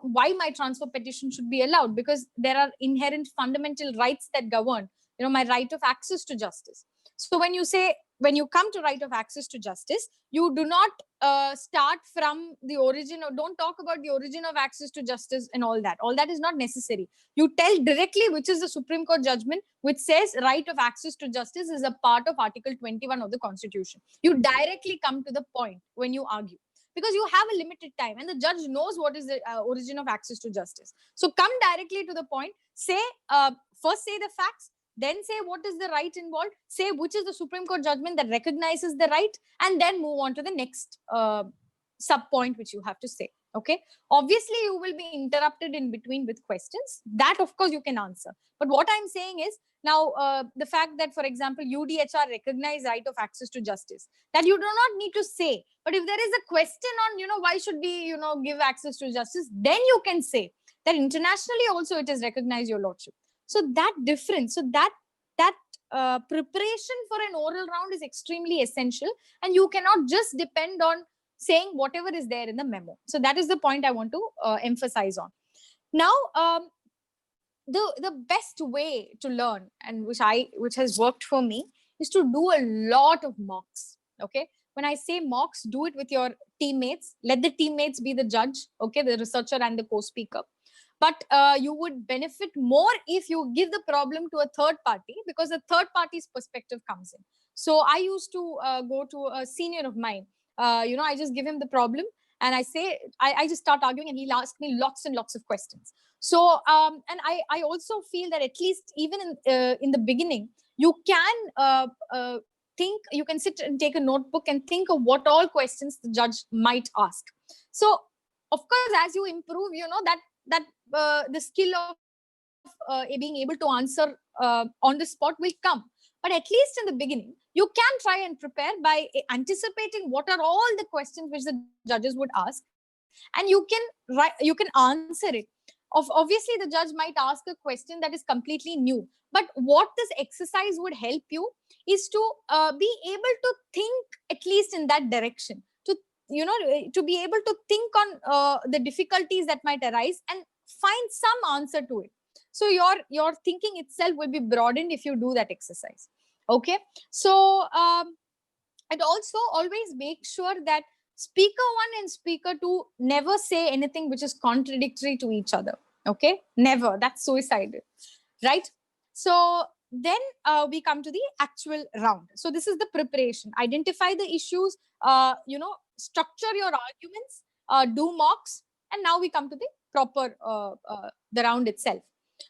why my transfer petition should be allowed, because there are inherent fundamental rights that govern my right of access to justice. So when you come to right of access to justice, you do not start from the origin, or don't talk about the origin of access to justice and all that is not necessary. You tell directly which is the Supreme Court judgment which says right of access to justice is a part of Article 21 of the Constitution. You directly come to the point when you argue, because you have a limited time and the judge knows what is the origin of access to justice. So come directly to the point, say, first say the facts, then say what is the right involved, say which is the Supreme Court judgment that recognizes the right, and then move on to the next sub point which you have to say. Okay. Obviously, you will be interrupted in between with questions. That, of course, you can answer. But what I'm saying is, now, the fact that, for example, UDHR recognize right of access to justice, that you do not need to say. But if there is a question on, why should we, give access to justice, then you can say that internationally also it is recognized, your lordship. So that difference, so that preparation for an oral round is extremely essential, and you cannot just depend on saying whatever is there in the memo. So that is the point I want to emphasize on. Now, the best way to learn, and which has worked for me, is to do a lot of mocks. Okay, when I say mocks, do it with your teammates. Let the teammates be the judge. Okay, the researcher and the co-speaker. But you would benefit more if you give the problem to a third party, because the third party's perspective comes in. So I used to go to a senior of mine. I just give him the problem and I say, I just start arguing, and he'll ask me lots and lots of questions. So, and I also feel that at least even in the beginning, you can think, you can sit and take a notebook and think of what all questions the judge might ask. So, of course, as you improve, that the skill of being able to answer on the spot will come. But at least in the beginning, you can try and prepare by anticipating what are all the questions which the judges would ask, and you can answer it. Obviously, the judge might ask a question that is completely new. But what this exercise would help you is to be able to think at least in that direction. To be able to think on the difficulties that might arise and find some answer to it. So your thinking itself will be broadened if you do that exercise. Okay. So and also always make sure that speaker 1 and speaker 2 never say anything which is contradictory to each other. Okay. Never. That's suicidal. Right. So then we come to the actual round. So this is the preparation. Identify the issues, structure your arguments, do mocks, and now we come to the proper the round itself.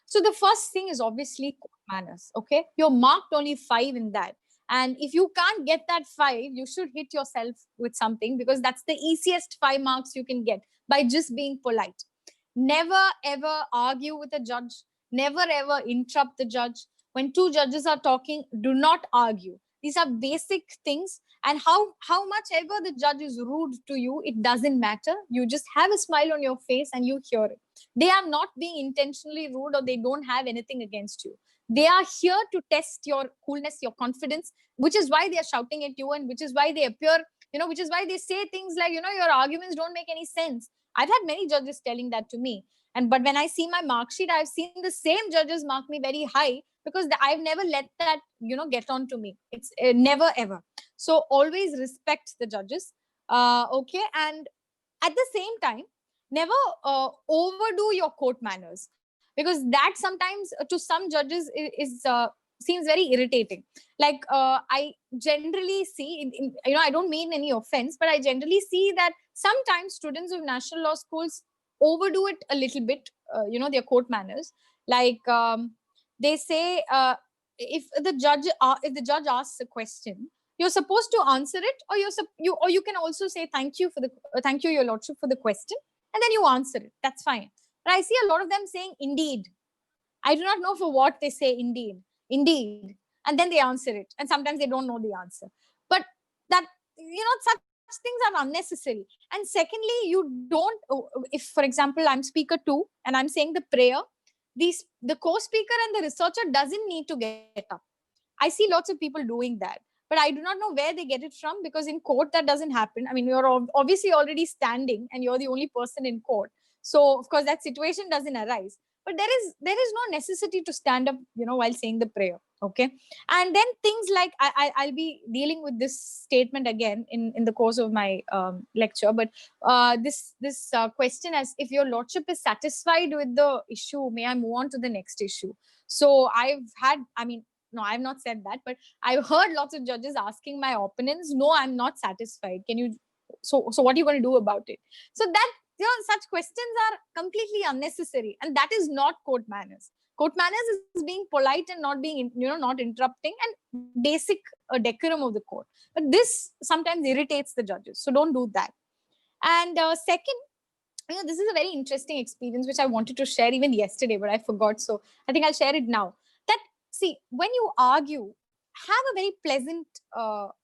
So the first thing is obviously court manners. Okay, you're marked only 5 in that, and if you can't get that 5, you should hit yourself with something, because that's the easiest 5 marks you can get by just being polite. Never ever argue with a judge. Never ever interrupt the judge. When 2 judges are talking, do not argue. These are basic things. And how much ever the judge is rude to you, it doesn't matter. You just have a smile on your face and you hear it. They are not being intentionally rude, or they don't have anything against you. They are here to test your coolness, your confidence, which is why they are shouting at you, and which is why they appear, which is why they say things like, your arguments don't make any sense. I've had many judges telling that to me. But when I see my mark sheet, I've seen the same judges mark me very high, because I've never let that, get on to me. It's never ever. So always respect the judges. Okay. And at the same time, never overdo your court manners, because that sometimes to some judges is seems very irritating. Like I generally see, I don't mean any offense, but I generally see that sometimes students of national law schools overdo it a little bit, their court manners. Like they say, if the judge asks a question, you're supposed to answer it, or you can also say thank you, your lordship, for the question, and then you answer it. That's fine. But I see a lot of them saying indeed, I do not know for what they say indeed. And then they answer it. And sometimes they don't know the answer. But that, such things are unnecessary. And secondly, you don't, if, for example, I'm speaker 2 and I'm saying the prayer, the co-speaker and the researcher doesn't need to get up. I see lots of people doing that. But I do not know where they get it from, because in court that doesn't happen. I mean, you're obviously already standing and you're the only person in court. So of course that situation doesn't arise. But there is no necessity to stand up, while saying the prayer. Okay. And then things like, I'll be dealing with this statement again in the course of my lecture. But this question as, if your lordship is satisfied with the issue, may I move on to the next issue? So no, I've not said that, but I've heard lots of judges asking my opponents, no, I'm not satisfied. So what are you going to do about it? So that, such questions are completely unnecessary. And that is not court manners. Court manners is being polite and not being, not interrupting, and basic decorum of the court. But this sometimes irritates the judges. So don't do that. And second, this is a very interesting experience, which I wanted to share even yesterday, but I forgot. So I think I'll share it now. See, when you argue, have a very pleasant, have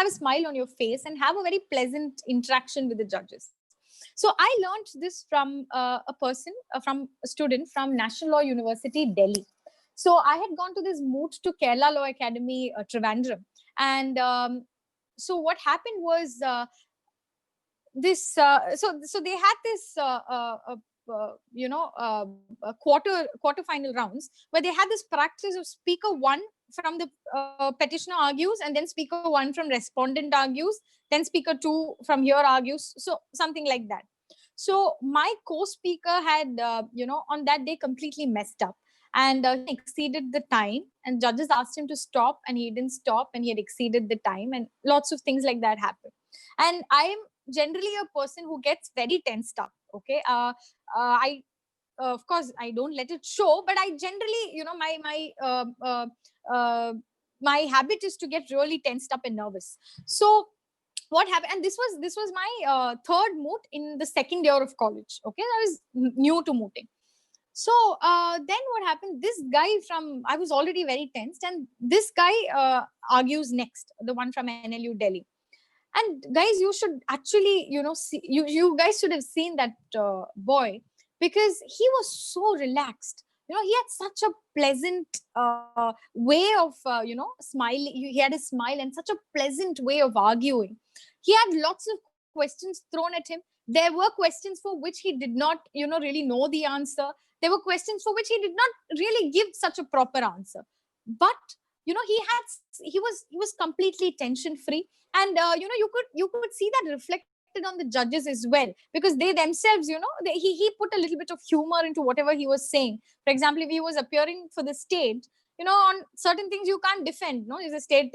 a smile on your face and have a very pleasant interaction with the judges. So I learned this from a student from National Law University, Delhi. So I had gone to this Moot to Kerala Law Academy, Trivandrum. And so what happened was so they had this quarter-final rounds where they had this practice of speaker 1 from the petitioner argues, and then speaker 1 from respondent argues, then speaker 2 from here argues, so something like that. So my co-speaker had on that day completely messed up, and he exceeded the time, and judges asked him to stop, and he didn't stop, and he had exceeded the time, and lots of things like that happened. And I am generally a person who gets very tensed up. Okay. Of course I don't let it show, but I generally, my habit is to get really tensed up and nervous. So what happened, and this was my third moot in the second year of college. Okay. I was new to mooting. So then what happened, this guy I was already very tensed, and this guy argues next, the one from NLU Delhi. And guys, you should actually, see, you guys should have seen that boy, because he was so relaxed. He had such a pleasant way of, smiling. He had a smile and such a pleasant way of arguing. He had lots of questions thrown at him. There were questions for which he did not, really know the answer. There were questions for which he did not really give such a proper answer. But, he was completely tension free. And you could see that reflected on the judges as well, because they themselves, he put a little bit of humor into whatever he was saying. For example, if he was appearing for the state, on certain things you can't defend. No, if the state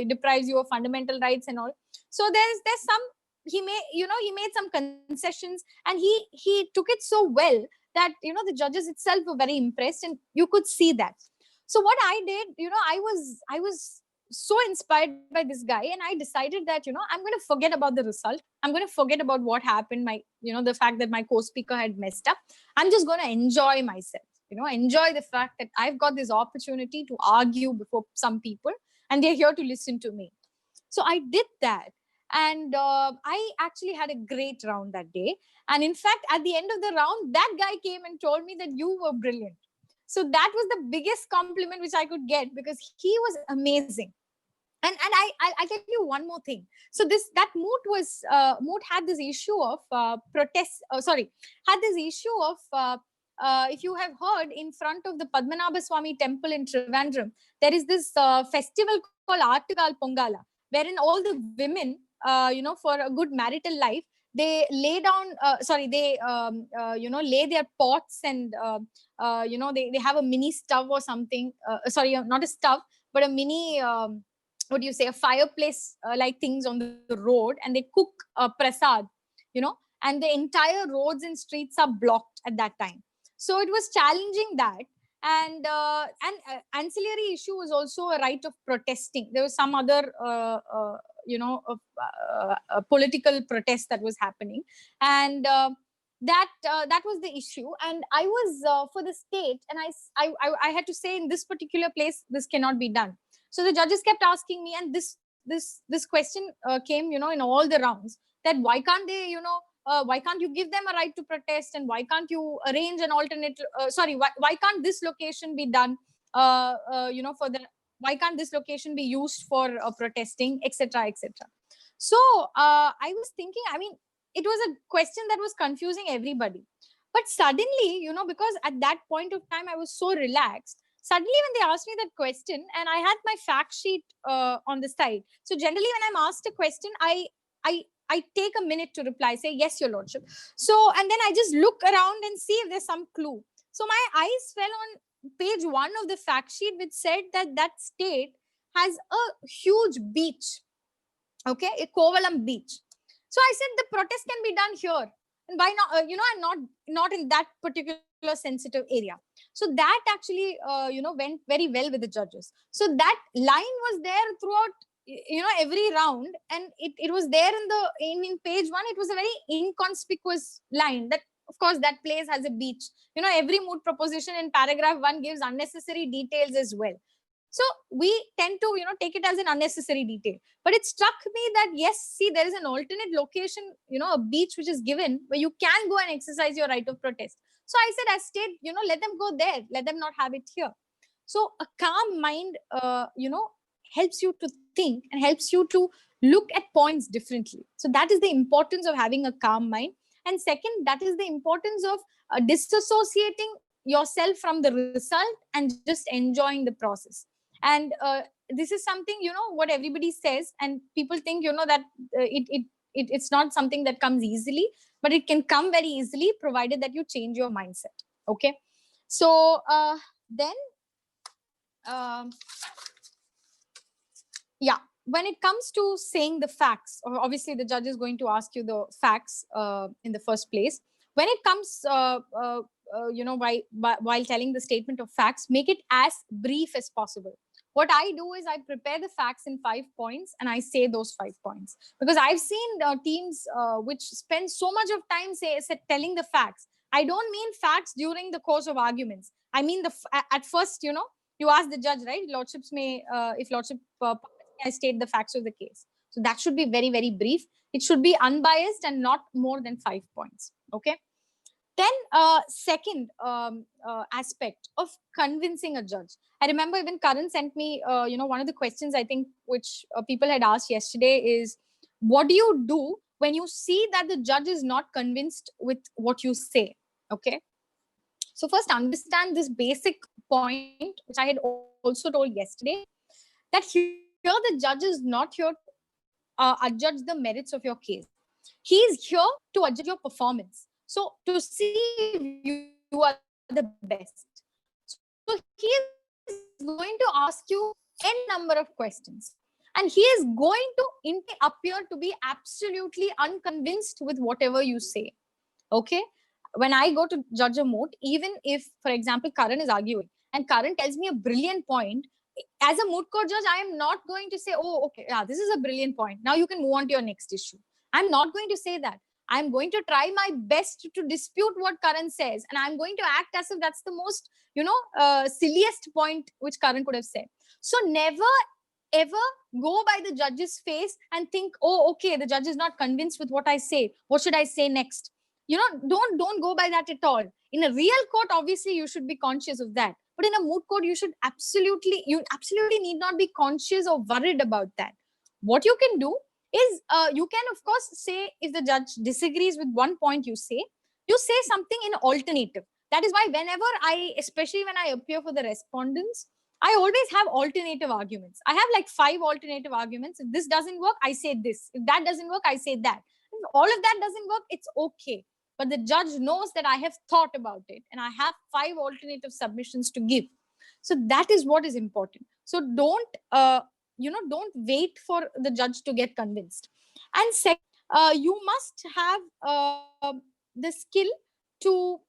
deprives you of fundamental rights and all. So there's some, he made some concessions, and he took it so well that the judges itself were very impressed, and you could see that. So what I did, I was so inspired by this guy, and I decided that I'm going to forget about the result. I'm going to forget about what happened, the fact that my co-speaker had messed up. I'm just going to enjoy myself, enjoy the fact that I've got this opportunity to argue before some people, and they're here to listen to me. So I did that, and I actually had a great round that day. And in fact, at the end of the round, that guy came and told me that you were brilliant. So that was the biggest compliment which I could get, because he was amazing. And I'll tell you one more thing. So that Moot had this issue of had this issue of if you have heard, in front of the Padmanabha Swami temple in Trivandrum, there is this festival called Aattukal Pongala, wherein all the women, for a good marital life, they lay down, lay their pots, and, they have a mini stove or something. Not a stove, but a mini, a fireplace like things on the road, and they cook prasad, and the entire roads and streets are blocked at that time. So it was challenging that. And ancillary issue was also a right of protesting. There was some other, political protest that was happening. And that was the issue. And I was for the state, and I had to say, in this particular place this cannot be done. So the judges kept asking me, and this question came, in all the rounds, that why can't they, why can't you give them a right to protest, and why can't you arrange an alternate, why can't this location be done, for the, why can't this location be used for protesting, etc., etc. So I was thinking, I mean, it was a question that was confusing everybody. But suddenly, because at that point of time I was so relaxed, suddenly when they asked me that question, and I had my fact sheet on the side. So generally when I'm asked a question, I take a minute to reply, say, yes, your lordship. So, and then I just look around and see if there's some clue. So my eyes fell on page 1 of the fact sheet, which said that that state has a huge beach. Okay, a Kovalam beach. So I said the protest can be done here, and why not? And not in that particular sensitive area. So that actually, went very well with the judges. So that line was there throughout, every round, and it was there in page 1. It was a very inconspicuous line that, of course, that place has a beach. Every moot proposition in paragraph 1 gives unnecessary details as well. So we tend to, take it as an unnecessary detail. But it struck me that, yes, see, there is an alternate location, a beach which is given where you can go and exercise your right of protest. So I said, as state, let them go there. Let them not have it here. So a calm mind, helps you to think and helps you to look at points differently. So that is the importance of having a calm mind. And second, that is the importance of disassociating yourself from the result and just enjoying the process. And this is something, what everybody says, and people think, that it's not something that comes easily, but it can come very easily, provided that you change your mindset. Okay. So then, yeah, when it comes to saying the facts, obviously the judge is going to ask you the facts in the first place. When it comes, while telling the statement of facts, make it as brief as possible. What I do is I prepare the facts in 5 points and I say those 5 points, because I've seen teams which spend so much of time telling the facts. I don't mean facts during the course of arguments. I mean at first, you ask the judge, right? Lordships may, if lordship, I state the facts of the case. So that should be very, very brief. It should be unbiased and not more than 5 points. Okay. Then second aspect of convincing a judge. I remember even Karan sent me, one of the questions I think which people had asked yesterday is, what do you do when you see that the judge is not convinced with what you say? Okay. So first understand this basic point, which I had also told yesterday, that here the judge is not here to adjudge the merits of your case. He is here to adjudge your performance. So to see if you are the best. So he is going to ask you n number of questions. And he is going to appear to be absolutely unconvinced with whatever you say. Okay. When I go to judge a moot, even if, for example, Karan is arguing and Karan tells me a brilliant point, as a moot court judge, I am not going to say, oh, okay, yeah, this is a brilliant point. Now you can move on to your next issue. I'm not going to say that. I'm going to try my best to dispute what Karan says. And I'm going to act as if that's the most, silliest point which Karan could have said. So never, ever go by the judge's face and think, oh, okay, the judge is not convinced with what I say. What should I say next? Don't go by that at all. In a real court, obviously, you should be conscious of that. But in a moot court, you absolutely need not be conscious or worried about that. What you can do is, you can, of course, say, if the judge disagrees with one point you say something in alternative. That is why whenever especially when I appear for the respondents, I always have alternative arguments. I have like 5 alternative arguments. If this doesn't work, I say this. If that doesn't work, I say that. If all of that doesn't work, it's okay. But the judge knows that I have thought about it and I have 5 alternative submissions to give. So that is what is important. So don't wait for the judge to get convinced. And second, you must have the skill to,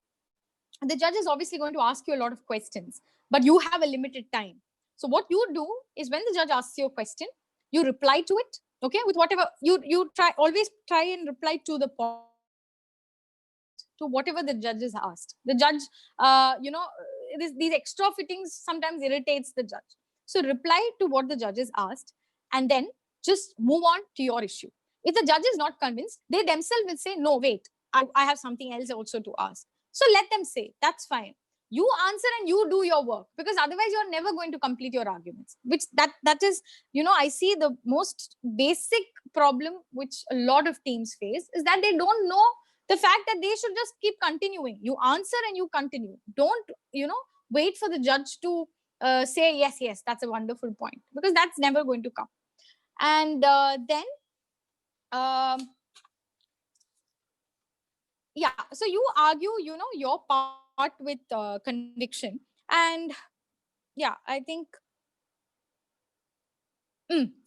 the judge is obviously going to ask you a lot of questions, but you have a limited time. So what you do is, when the judge asks you a question, you reply to it, okay, with whatever, you always try and reply to the point. to whatever the judge is asked. The judge, these extra fittings sometimes irritates the judge. So reply to what the judge is asked and then just move on to your issue. If the judge is not convinced, they themselves will say, no, wait, I have something else also to ask. So let them say, that's fine. You answer and you do your work, because otherwise you're never going to complete your arguments, which that is, I see the most basic problem which a lot of teams face is that they don't know the fact that they should just keep continuing. You answer and you continue. Don't, wait for the judge to say, yes, that's a wonderful point, because that's never going to come. And then, yeah, so you argue, your part with conviction. And yeah, I think,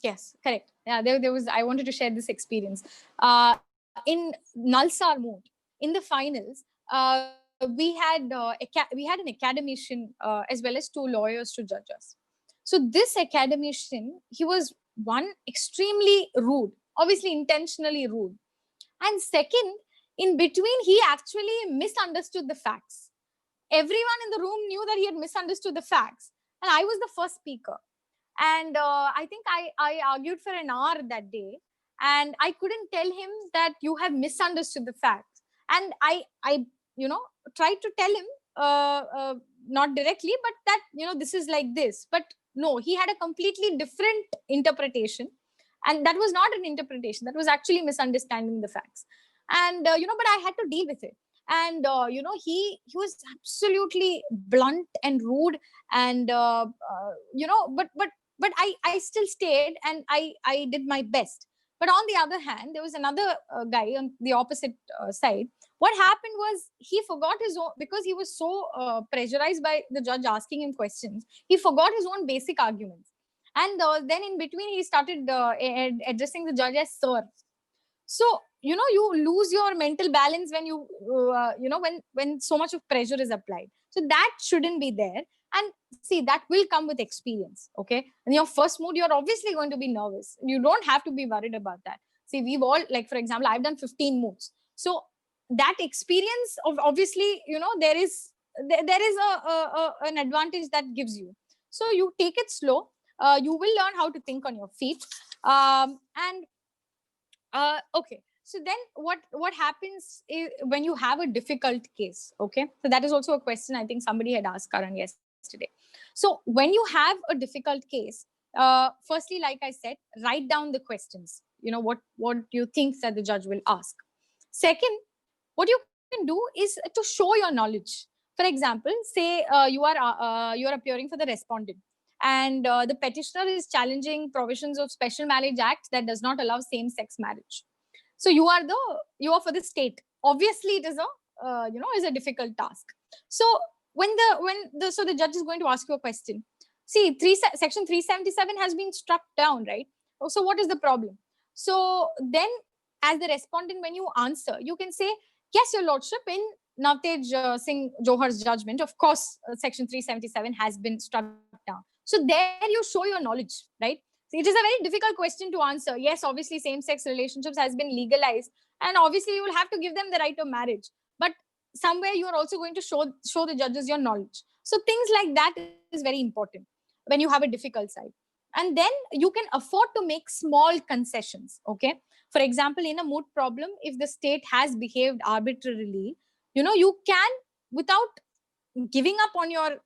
yes, correct. Yeah, there was, I wanted to share this experience. In Nalsar Moot, in the finals, we had an academician as well as 2 lawyers to judge us. So this academician, he was one, extremely rude, obviously intentionally rude. And second, in between, he actually misunderstood the facts. Everyone in the room knew that he had misunderstood the facts. And I was the first speaker. And I think I argued for an hour that day. And I couldn't tell him that you have misunderstood the facts. And I tried to tell him, not directly, but that, this is like this. But no, he had a completely different interpretation. And that was not an interpretation. That was actually misunderstanding the facts. And, but I had to deal with it. And, he was absolutely blunt and rude. And, but I still stayed and I did my best. But on the other hand, there was another guy on the opposite side. What happened was he forgot his own, because he was so pressurized by the judge asking him questions, he forgot his own basic arguments. And then in between, he started addressing the judge as sir. So, you lose your mental balance when when so much of pressure is applied. So that shouldn't be there. And see, that will come with experience. Okay. In your first mood, you're obviously going to be nervous. You don't have to be worried about that. See, we've all, like, for example, I've done 15 moods. So that experience of, obviously, there is an advantage that gives you. So you take it slow. You will learn how to think on your feet. Okay. So then what happens is when you have a difficult case, okay? So that is also a question I think somebody had asked Karan yesterday. So when you have a difficult case, firstly, like I said, write down the questions. What you think that the judge will ask. Second, what you can do is to show your knowledge. For example, say you are appearing for the respondent, and the petitioner is challenging provisions of Special Marriage Act that does not allow same-sex marriage. So you are for the state. Obviously, it is a difficult task. So so the judge is going to ask you a question. See, section 377 has been struck down, right? So what is the problem? So then, as the respondent, when you answer, you can say, yes, your lordship, in Navtej Singh Johar's judgment, of course, section 377 has been struck down. So there you show your knowledge, right? So it is a very difficult question to answer. Yes, obviously same-sex relationships has been legalized, and obviously you will have to give them the right of marriage. But somewhere you are also going to show the judges your knowledge. So things like that is very important when you have a difficult side. And then you can afford to make small concessions, okay? For example, in a moot problem, if the state has behaved arbitrarily, you can, without giving up on your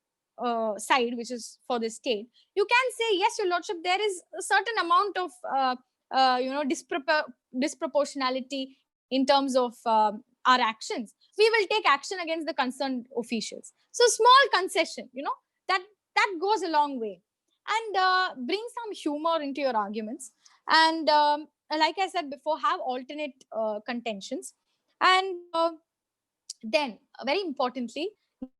side, which is for the state, you can say, yes, your lordship, there is a certain amount of disproportionality in terms of our actions. We will take action against the concerned officials. So small concession, that goes a long way. And bring some humor into your arguments. And like I said before, have alternate contentions. And then, very importantly,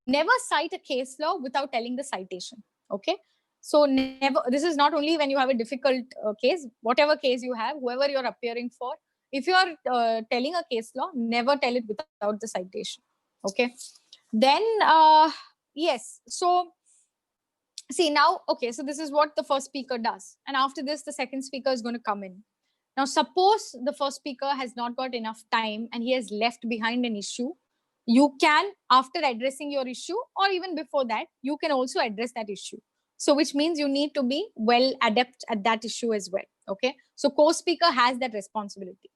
never cite a case law without telling the citation. Okay. So never, this is not only when you have a difficult case, whatever case you have, whoever you're appearing for, if you are telling a case law, never tell it without the citation. Okay. Then, yes. So see now, okay, so this is what the first speaker does. And after this, the second speaker is going to come in. Now, suppose the first speaker has not got enough time and he has left behind an issue you can, after addressing your issue, or even before that, you can also address that issue. So which means you need to be well adept at that issue as well. Okay. So co-speaker has that responsibility.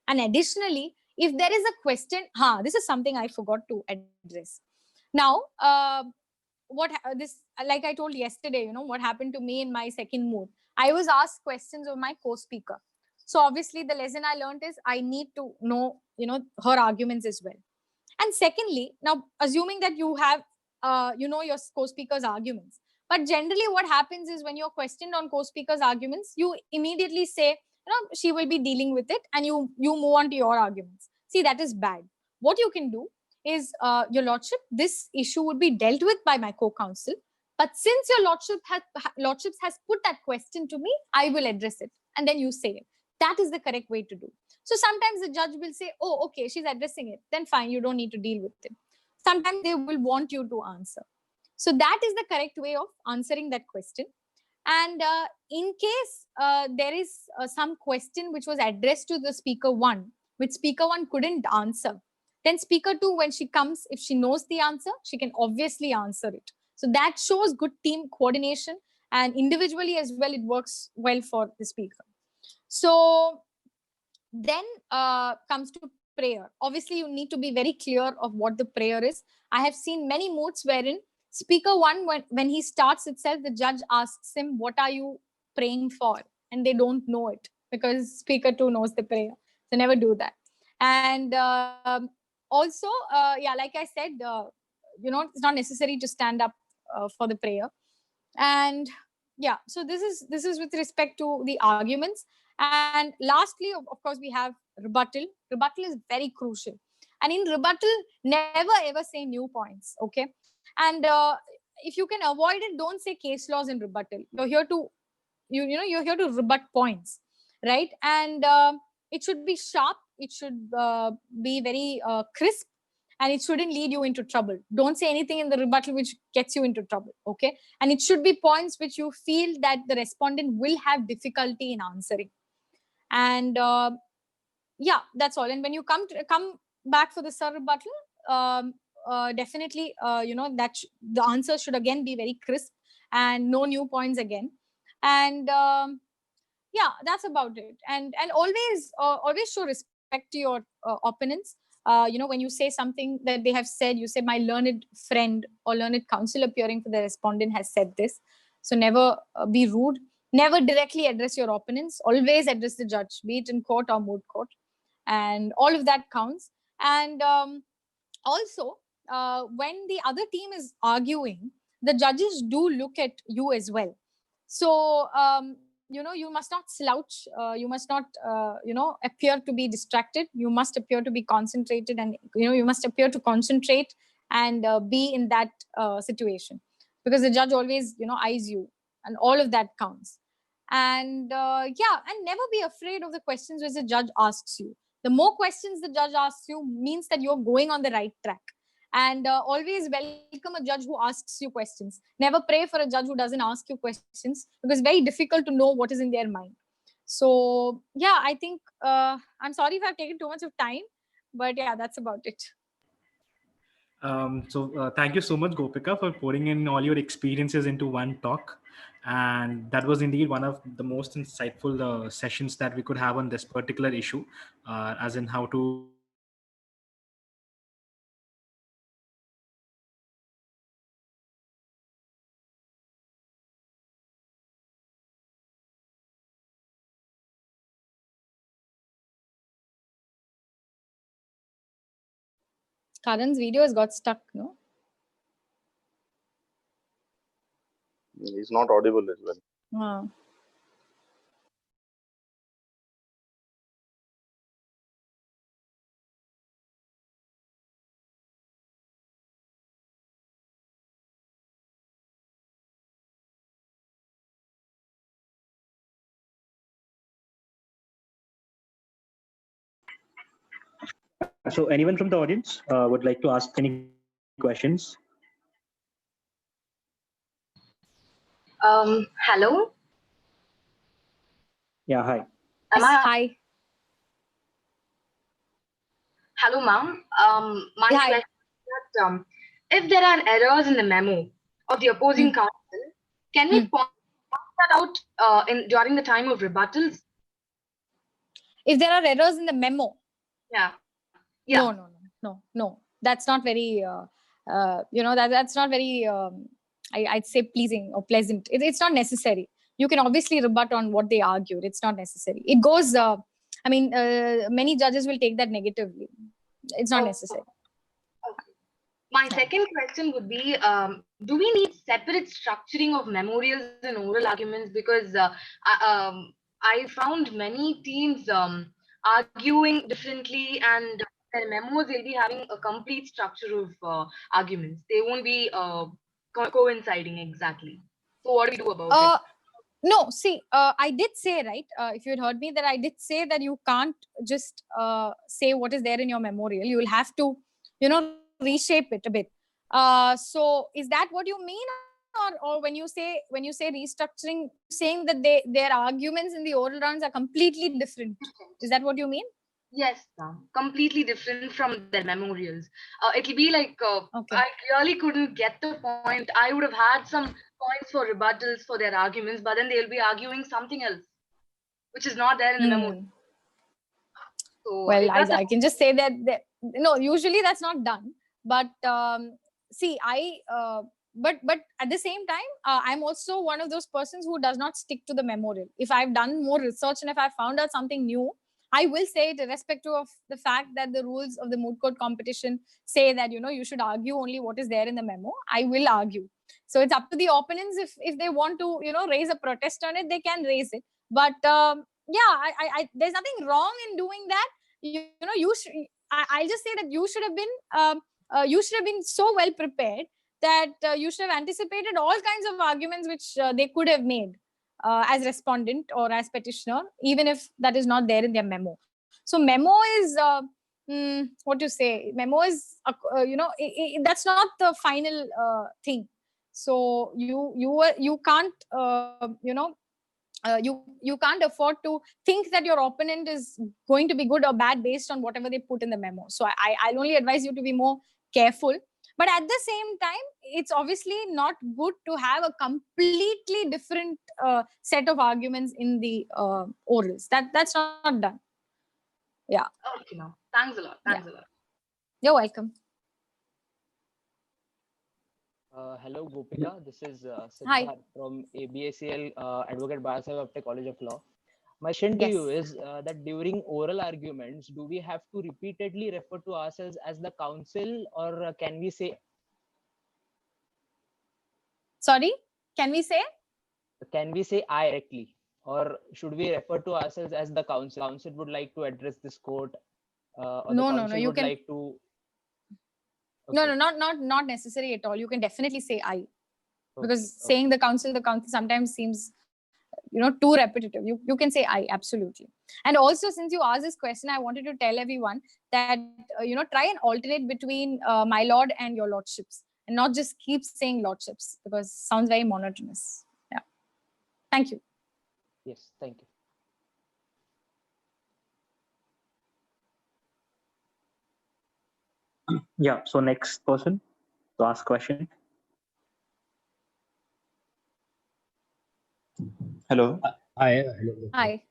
And additionally, if there is a question, this is something I forgot to address. Now, like I told yesterday, what happened to me in my second mood. I was asked questions of my co-speaker. So obviously the lesson I learned is I need to know, her arguments as well. And secondly, now assuming that you have, your co-speaker's arguments, but generally what happens is when you're questioned on co-speaker's arguments, you immediately say, she will be dealing with it, and you move on to your arguments. See, that is bad. What you can do is, your lordship, this issue would be dealt with by my co-counsel, but since your lordship has put that question to me, I will address it, and then you say it. That is the correct way to do. So sometimes the judge will say, oh, okay, she's addressing it, then fine, you don't need to deal with it. Sometimes they will want you to answer. So that is the correct way of answering that question. And in case there is some question which was addressed to the speaker one, which speaker one couldn't answer, then speaker two, when she comes, if she knows the answer, she can obviously answer it. So that shows good team coordination, and individually as well, it works well for the speaker. So then comes to prayer. Obviously, you need to be very clear of what the prayer is. I have seen many moods wherein speaker one, when he starts itself, the judge asks him, what are you praying for? And they don't know it because speaker two knows the prayer. So never do that. And also, like I said, it's not necessary to stand up for the prayer. And so this is with respect to the arguments. And lastly, of course, we have rebuttal. Rebuttal is very crucial. And in rebuttal, never ever say new points. Okay. And if you can avoid it, don't say case laws in rebuttal. You're here to, you're here to rebut points, right? And it should be sharp. It should be very crisp, and it shouldn't lead you into trouble. Don't say anything in the rebuttal which gets you into trouble. Okay. And it should be points which you feel that the respondent will have difficulty in answering. And that's all. And when you come back for the sir rebuttal, definitely, that the answer should again be very crisp and no new points again. And that's about it. And always show respect to your opponents. When you say something that they have said, you say, my learned friend or learned counsel appearing for the respondent has said this. So never be rude. Never directly address your opponents. Always address the judge, be it in court or moot court. And all of that counts. And also, when the other team is arguing, the judges do look at you as well. So, you must not slouch. You must not, appear to be distracted. You must appear to be concentrated, and, you must appear to concentrate and be in that situation, because the judge always, eyes you, and all of that counts. And and never be afraid of the questions which the judge asks you. The more questions the judge asks you means that you're going on the right track. And always welcome a judge who asks you questions. Never pray for a judge who doesn't ask you questions, because it's very difficult to know what is in their mind. So I think I'm sorry if I've taken too much of time, but that's about it. So thank you so much, Gopika, for pouring in all your experiences into one talk. And that was indeed one of the most insightful sessions that we could have on this particular issue, as in how to Karan's video has got stuck, no? He's not audible as well. Wow. So anyone from the audience would like to ask any questions? Hello? Yeah, hi. Hi. Hello, ma'am. My Hi. if there are errors in the memo of the opposing counsel, can we point that out during the time of rebuttals? If there are errors in the memo? Yeah. No. That's not very, that's not very, I'd say pleasing or pleasant. It's not necessary. You can obviously rebut on what they argued. It's not necessary. It goes, many judges will take that negatively. It's not necessary. Okay. My second question would be, do we need separate structuring of memorials and oral arguments? Because I found many teams arguing differently, and their memos will be having a complete structure of arguments. They won't be coinciding exactly. So what do we do about it? No, see, I did say, right, if you had heard me, that I did say that you can't just say what is there in your memorial. You will have to, reshape it a bit. So is that what you mean? Or when you say restructuring, saying that their arguments in the oral rounds are completely different? Is that what you mean? Yes, completely different from their memorials. It'll be like, Okay. I really couldn't get the point. I would have had some points for rebuttals for their arguments, but then they'll be arguing something else, which is not there in the memorial. So well, I can just say that, no, usually that's not done. But see, but at the same time, I'm also one of those persons who does not stick to the memorial. If I've done more research and if I found out something new, I will say it irrespective of the fact that the rules of the Moot Court competition say that, you should argue only what is there in the memo. I will argue. So it's up to the opponents. If they want to, raise a protest on it, they can raise it. But yeah, there's nothing wrong in doing that. I'll just say that you should have been so well prepared that you should have anticipated all kinds of arguments which they could have made as respondent or as petitioner, even if that is not there in their memo. So memo is what to say? Memo is that's not the final thing. So you can't you can't afford to think that your opponent is going to be good or bad based on whatever they put in the memo. So I'll only advise you to be more careful. But at the same time, it's obviously not good to have a completely different set of arguments in the orals. That's not done. Yeah. Okay, now. Thanks a lot. Thanks a lot. You're welcome. Hello, Gopika. This is Hi. Siddharth from ABACL Advocate Bahasaheb Apte College of Law. My question to you is that during oral arguments, do we have to repeatedly refer to ourselves as the counsel, or can we say? Sorry, can we say? Can we say I directly, or should we refer to ourselves as the counsel? Counsel would like to address this court, or No, the counsel you would can like to. Okay. No, not necessary at all. You can definitely say I, because saying the counsel sometimes seems, too repetitive. You can say I, absolutely. And also, since you asked this question, I wanted to tell everyone that, try and alternate between my lord and your lordships, and not just keep saying lordships, because it sounds very monotonous. Yeah. Thank you. Yes, thank you. Yeah, so next person to ask question. Hello. Hi. Hi.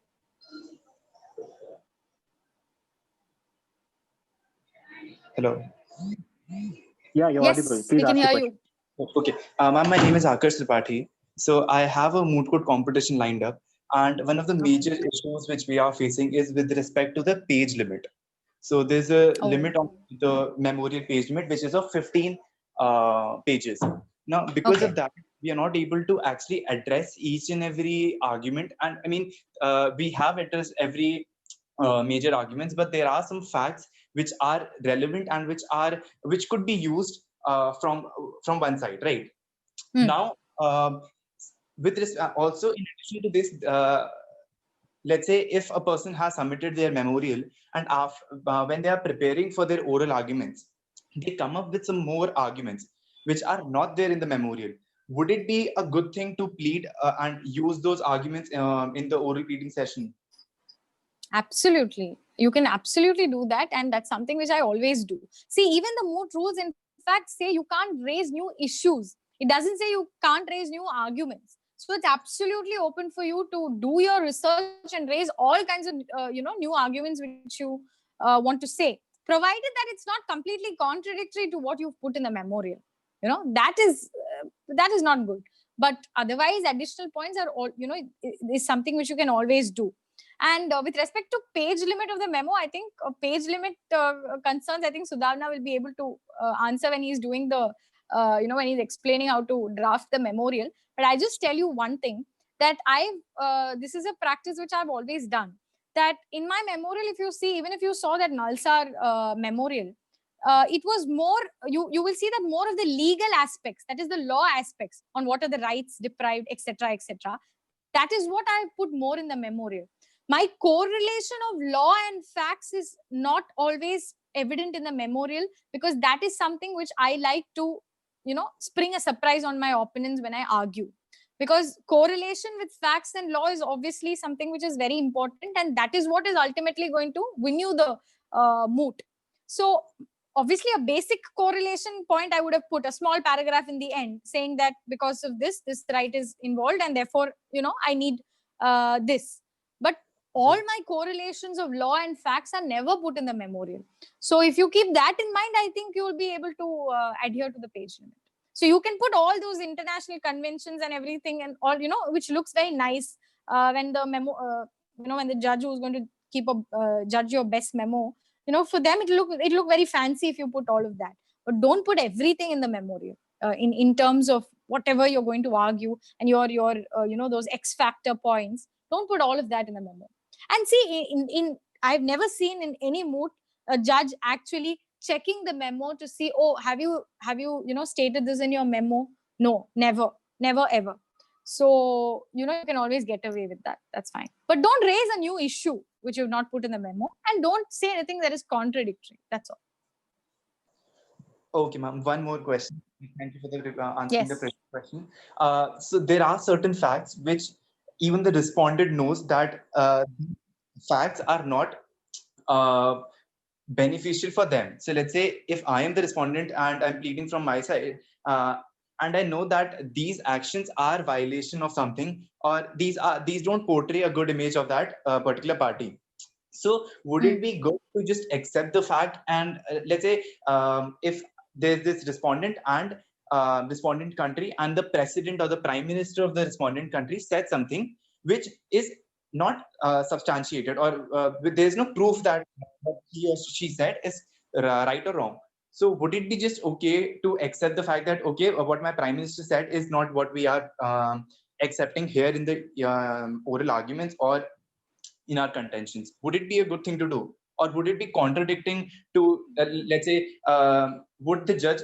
Hello. Yeah, you're audible. Yes, Please we can ask hear your you. Okay. Ma'am, my name is Akash Tripathi. So I have a moot court competition lined up. And one of the major issues which we are facing is with respect to the page limit. So there's a limit on the memorial page limit, which is of 15 pages. Now, because of that, we are not able to actually address each and every argument. And I mean, we have addressed every major arguments, but there are some facts which are relevant and which could be used from one side, right? Now, with this, also in addition to this, let's say if a person has submitted their memorial and when they are preparing for their oral arguments, they come up with some more arguments which are not there in the memorial. Would it be a good thing to plead and use those arguments in the oral pleading session? Absolutely. You can absolutely do that. And that's something which I always do. See, even the moot rules, in fact say you can't raise new issues. It doesn't say you can't raise new arguments. So it's absolutely open for you to do your research and raise all kinds of new arguments which you want to say, provided that it's not completely contradictory to what you've put in the memorial. That is not good. But otherwise, additional points are all is something which you can always do. And with respect to page limit of the memo, I think page limit concerns, I think Sudhanva will be able to answer when he's doing the when he's explaining how to draft the memorial. But I just tell you one thing, that this is a practice which I've always done, that in my memorial, if you see, even if you saw that Nalsar memorial, it was more, you will see that more of the legal aspects, that is the law aspects on what are the rights deprived, etc., etc. That is what I put more in the memorial. My correlation of law and facts is not always evident in the memorial, because that is something which I like to spring a surprise on my opponents when I argue. Because correlation with facts and law is obviously something which is very important, and that is what is ultimately going to win you the moot. So obviously a basic correlation point, I would have put a small paragraph in the end saying that because of this right is involved, and therefore I need this. But all my correlations of law and facts are never put in the memorial. So if you keep that in mind, I think you will be able to adhere to the page limit. So you can put all those international conventions and everything and all, which looks very nice when the memo, when the judge who's going to keep a judge your best memo, for them it look very fancy if you put all of that. But don't put everything in the memorial in terms of whatever you're going to argue and your those X factor points. Don't put all of that in the memo. And see, I've never seen in any moot a judge actually checking the memo to see, oh, have you stated this in your memo? No, never ever. So you can always get away with that. That's fine. But don't raise a new issue which you've not put in the memo, and don't say anything that is contradictory. That's all. Okay, ma'am. One more question. Thank you for the answering Yes. the question. So there are certain facts which even the respondent knows that facts are not beneficial for them. So let's say if I am the respondent and I'm pleading from my side, and I know that these actions are violation of something, or these don't portray a good image of that particular party. So would it be good to just accept the fact and let's say if there's this respondent and respondent country, and the president or the prime minister of the respondent country said something which is not substantiated, or there's no proof that what he or she said is right or wrong. So would it be just okay to accept the fact that, okay, what my prime minister said is not what we are accepting here in the oral arguments or in our contentions? Would it be a good thing to do? Or would it be contradicting to, let's say, would the judge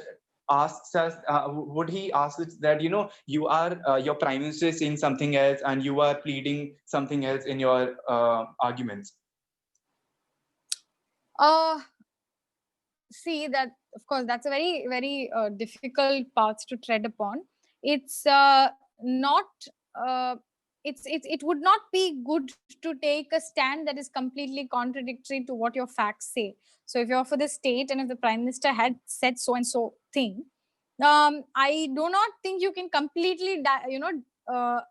asks us, would he ask us that, you are, your prime minister is saying something else and you are pleading something else in your arguments? See, that, of course, that's a very, very difficult path to tread upon. It's not, it would not be good to take a stand that is completely contradictory to what your facts say. So if you're for the state and if the prime minister had said so and so thing, I do not think you can completely, go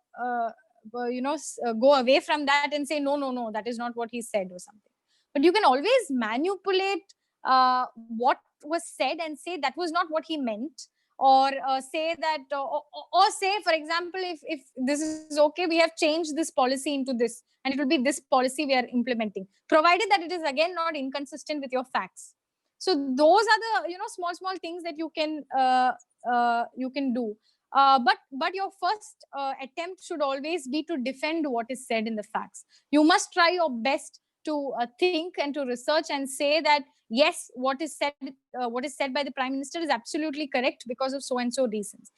away from that and say, no, that is not what he said or something. But you can always manipulate what was said and say that was not what he meant, or say that, or say, for example, if this is okay, we have changed this policy into this, and it will be this policy we are implementing, provided that it is again not inconsistent with your facts. So those are the small things that you can do. But your first attempt should always be to defend what is said in the facts. You must try your best to think and to research and say that yes, what is said by the prime minister is absolutely correct because of so and so reasons.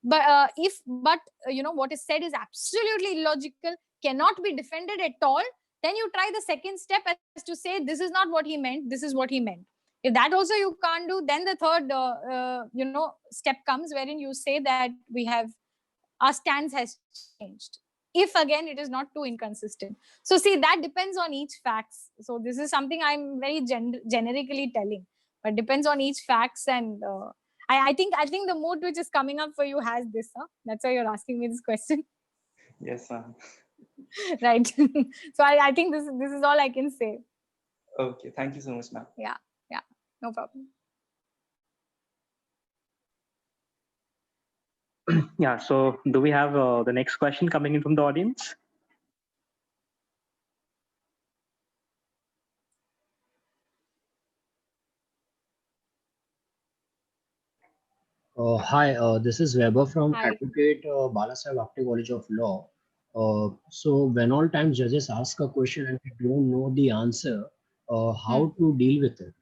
But what is said is absolutely illogical, cannot be defended at all, then you try the second step as to say this is not what he meant, this is what he meant. If that also you can't do, then the third step comes, wherein you say that our stance has changed, if again it is not too inconsistent. So see, that depends on each facts. So this is something I'm very generically telling. but depends on each facts. And I think the mood which is coming up for you has this. That's why you're asking me this question. Yes, ma'am. Right. So I think this is all I can say. Okay, thank you so much, ma'am. Yeah, no problem. Yeah, so do we have the next question coming in from the audience? Hi, this is Weber from Hi. Advocate Balasaheb Apte College of Law. So when all times judges ask a question and we don't know the answer, how to deal with it?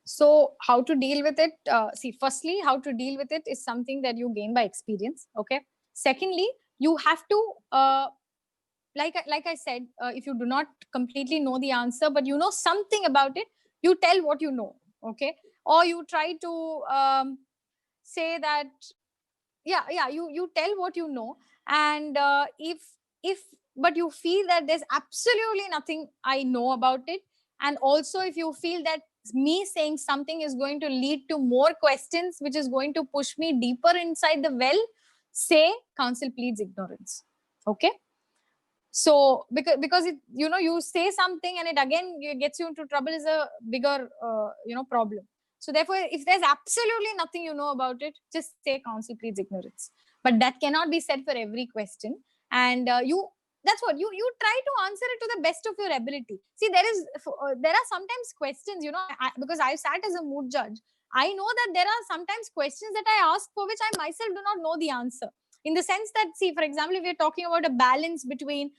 So how to deal with it? See, firstly, how to deal with it is something that you gain by experience. Okay. Secondly, you have to, like I said, if you do not completely know the answer, but you know something about it, you tell what you know. Okay. Or you try to say that, you tell what you know. And if but you feel that there's absolutely nothing I know about it, and also if you feel that me saying something is going to lead to more questions, which is going to push me deeper inside the well, say counsel pleads ignorance. Okay. So because it, you say something and it again gets you into trouble is a bigger problem. So therefore, if there's absolutely nothing you know about it, just say counsel pleads ignorance. But that cannot be said for every question. And that's what you try to answer it to the best of your ability. See, there are sometimes questions, because I've sat as a moot judge, I know that there are sometimes questions that I ask for which I myself do not know the answer. In the sense that, see, for example, if we're talking about a balance between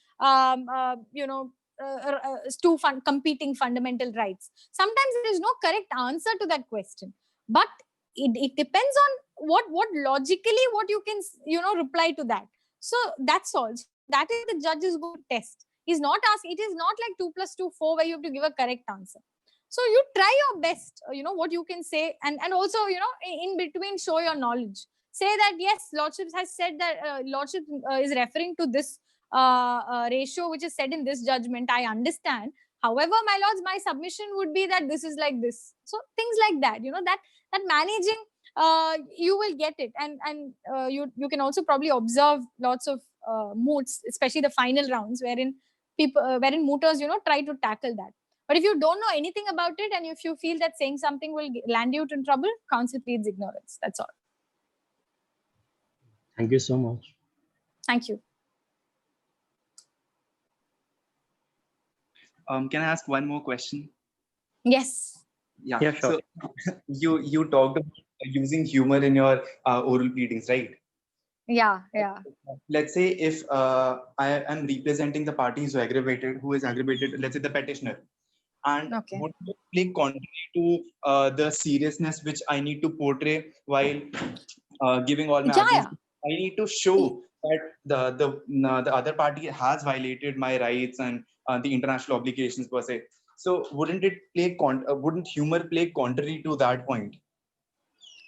two competing fundamental rights, sometimes there is no correct answer to that question, but it depends on what logically what you can reply to that. So that's all. That is the judge is going to test. He's not asking. It is not like 2 + 2 4 where you have to give a correct answer. So you try your best, what you can say, and also in between show your knowledge. Say that yes, lordship has said that lordship is referring to this ratio which is said in this judgment. I understand. However, my lords, my submission would be that this is like this. So things like that, that managing, you will get it. And you can also probably observe lots of moots, especially the final rounds, wherein wherein mooters try to tackle that. But if you don't know anything about it, and if you feel that saying something will land you in trouble, counsel pleads ignorance. That's all. Thank you so much. Thank you. Can I ask one more question? Yes. Yeah, sure. So you talked about using humor in your oral pleadings, right? Yeah. Let's say if I am representing the party who is aggravated, let's say the petitioner, and would you play contrary to the seriousness which I need to portray while giving all my arguments? I need to show that the other party has violated my rights and the international obligations per se. So wouldn't humor play contrary to that point?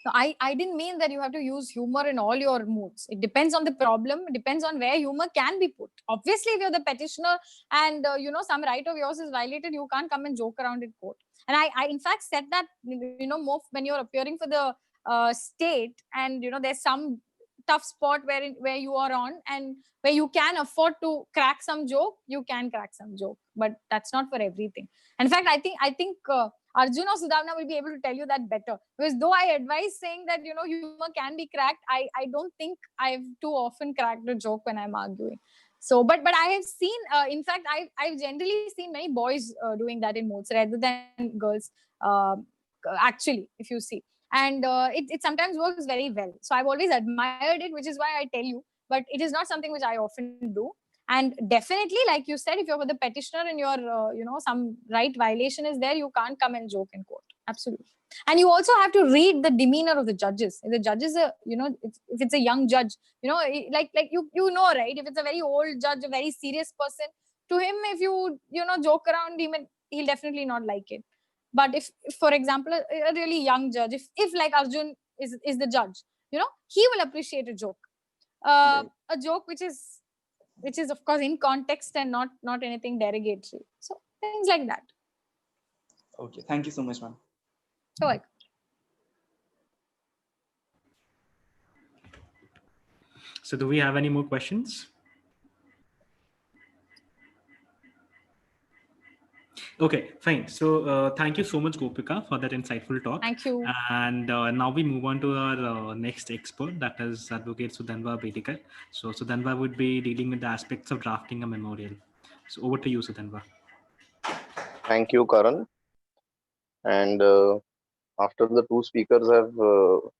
No, I didn't mean that you have to use humor in all your moods. It depends on the problem. It depends on where humor can be put. Obviously, if you're the petitioner and some right of yours is violated, you can't come and joke around in court. And I in fact said that more when you're appearing for the state, and there's some tough spot where you are on, and where you can afford to crack some joke, you can crack some joke. But that's not for everything. In fact, I think. Arjun or Sudhanva will be able to tell you that better. Because though I advise saying that, humor can be cracked, I don't think I've too often cracked a joke when I'm arguing. So, but I have seen, in fact, I've generally seen many boys doing that in moods rather than girls, actually, if you see. And it sometimes works very well. So I've always admired it, which is why I tell you. But it is not something which I often do. And definitely, like you said, if you're the petitioner and your some right violation is there, you can't come and joke in court. Absolutely. And you also have to read the demeanor of the judges. If the judge is if it's a young judge, like you right? If it's a very old judge, a very serious person, to him, if you joke around him, he'll definitely not like it. But if for example, a really young judge, if like Arjun is the judge, he will appreciate a joke, a joke which is of course in context and not anything derogatory. So things like that. Okay, thank you so much, ma'am. Sure. So do we have any more questions? Okay, fine. So thank you so much, Gopika, for that insightful talk. Thank you. And now we move on to our next expert, that is Advocate Sudhanva Bedekar. So Sudhanva would be dealing with the aspects of drafting a memorial. So over to you, Sudhanva. Thank you, Karan. And after the two speakers have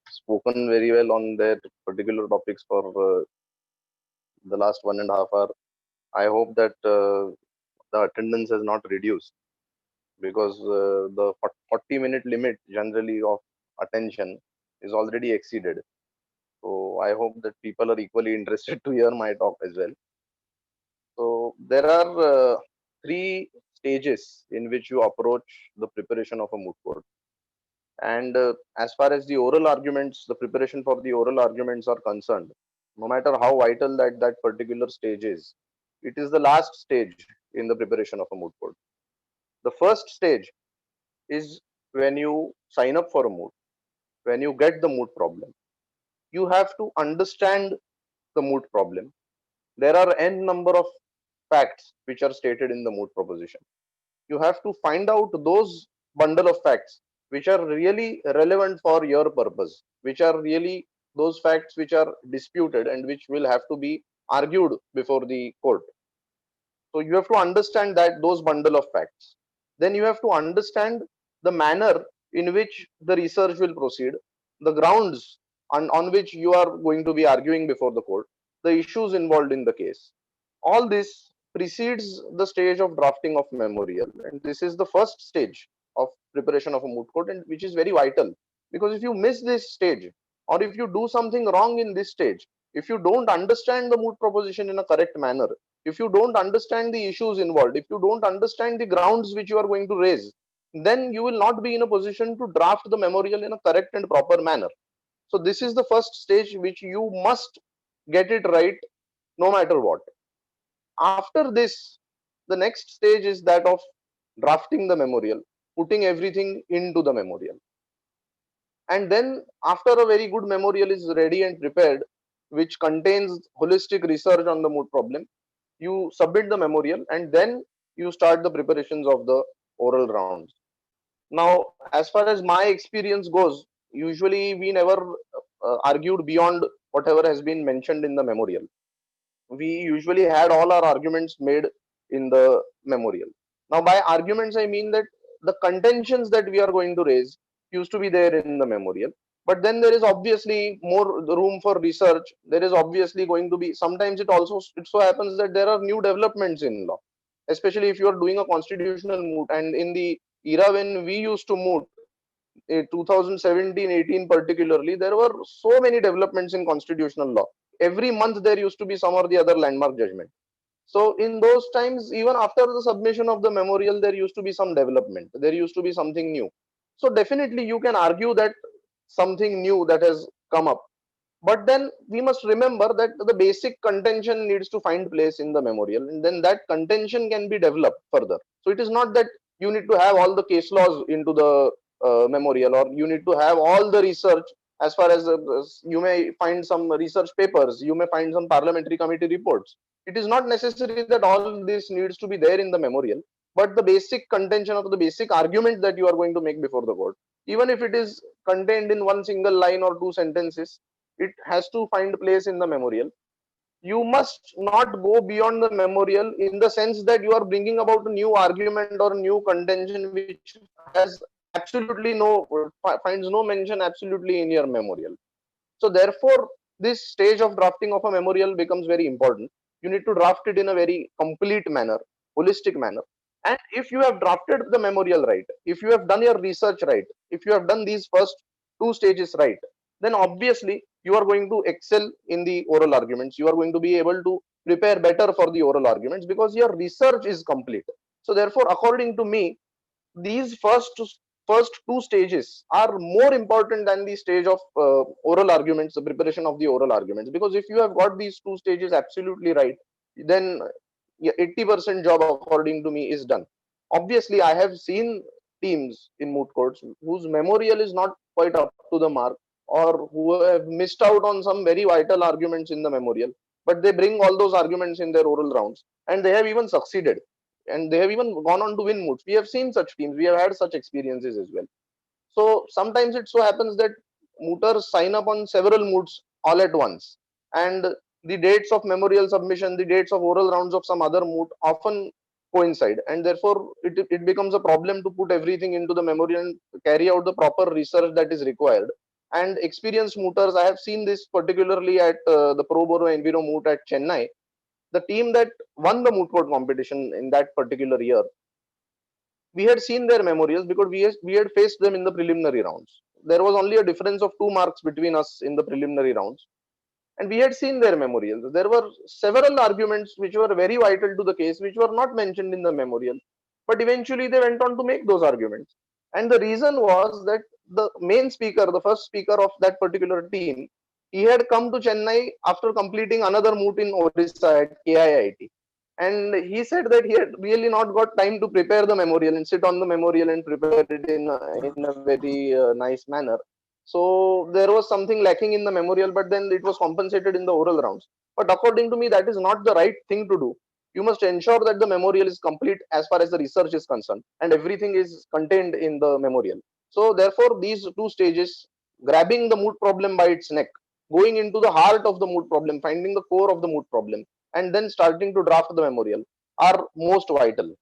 spoken very well on their particular topics for the last 1.5 hours, I hope that the attendance has not reduced, because the 40-minute limit generally of attention is already exceeded. So I hope that people are equally interested to hear my talk as well. So there are 3 stages in which you approach the preparation of a moot court. And as far as the oral arguments, the preparation for the oral arguments are concerned, no matter how vital that particular stage is, it is the last stage in the preparation of a moot court. The first stage is when you sign up for a moot, when you get the moot problem. You have to understand the moot problem. There are n number of facts which are stated in the moot proposition. You have to find out those bundle of facts which are really relevant for your purpose, which are really those facts which are disputed and which will have to be argued before the court. So you have to understand that those bundle of facts. Then you have to understand the manner in which the research will proceed, the grounds on which you are going to be arguing before the court, the issues involved in the case. All this precedes the stage of drafting of memorial, and this is the first stage of preparation of a moot court, and which is very vital, because if you miss this stage, or if you do something wrong in this stage, if you don't understand the moot proposition in a correct manner, if you don't understand the issues involved, if you don't understand the grounds which you are going to raise, then you will not be in a position to draft the memorial in a correct and proper manner. So this is the first stage which you must get it right no matter what. After this, the next stage is that of drafting the memorial, putting everything into the memorial. And then after a very good memorial is ready and prepared, which contains holistic research on the moot problem, you submit the memorial, and then you start the preparations of the oral rounds. Now, as far as my experience goes, usually we never argued beyond whatever has been mentioned in the memorial. We usually had all our arguments made in the memorial. Now, by arguments, I mean that the contentions that we are going to raise used to be there in the memorial. But then there is obviously more room for research. There is obviously going to be, sometimes it so happens that there are new developments in law, especially if you are doing a constitutional moot. And in the era when we used to moot, 2017-18 particularly, there were so many developments in constitutional law. Every month there used to be some or the other landmark judgment. So in those times, even after the submission of the memorial, there used to be some development. There used to be something new. So definitely you can argue that something new that has come up. But then we must remember that the basic contention needs to find place in the memorial, and then that contention can be developed further. So it is not that you need to have all the case laws into the memorial, or you need to have all the research. As far as you may find some research papers, you may find some parliamentary committee reports. It is not necessary that all this needs to be there in the memorial, but the basic contention of the basic argument that you are going to make before the court, even if it is contained in one single line or 2 sentences, it has to find place in the memorial. You must not go beyond the memorial in the sense that you are bringing about a new argument or a new contention which has absolutely finds no mention absolutely in your memorial. So therefore, this stage of drafting of a memorial becomes very important. You need to draft it in a very complete manner, holistic manner. And if you have drafted the memorial right, if you have done your research right, if you have done these first 2 stages right, then obviously you are going to excel in the oral arguments. You are going to be able to prepare better for the oral arguments because your research is complete. So therefore, according to me, these first 2 stages are more important than the stage of oral arguments, the preparation of the oral arguments. Because if you have got these 2 stages absolutely right, then 80% job according to me is done. Obviously, I have seen teams in moot courts whose memorial is not quite up to the mark, or who have missed out on some very vital arguments in the memorial, but they bring all those arguments in their oral rounds, and they have even succeeded, and they have even gone on to win moots. We have seen such teams, we have had such experiences as well. So sometimes it so happens that mooters sign up on several moots all at once, and the dates of memorial submission, the dates of oral rounds of some other moot often coincide, and therefore it becomes a problem to put everything into the memorial and carry out the proper research that is required. And experienced mooters, I have seen this particularly at the Pro Bono Enviro moot at Chennai. The team that won the moot court competition in that particular year, we had seen their memorials because we had faced them in the preliminary rounds. There was only a difference of 2 marks between us in the preliminary rounds, and we had seen their memorials. There were several arguments which were very vital to the case, which were not mentioned in the memorial, but eventually they went on to make those arguments. And the reason was that the main speaker, the first speaker of that particular team, he had come to Chennai after completing another moot in Orissa at KIIT. And he said that he had really not got time to prepare the memorial and sit on the memorial and prepare it in a very nice manner. So there was something lacking in the memorial, but then it was compensated in the oral rounds. But according to me, that is not the right thing to do. You must ensure that the memorial is complete as far as the research is concerned, and everything is contained in the memorial. So therefore, these two stages, grabbing the moot problem by its neck, going into the heart of the moot problem, finding the core of the moot problem, and then starting to draft the memorial, are most vital.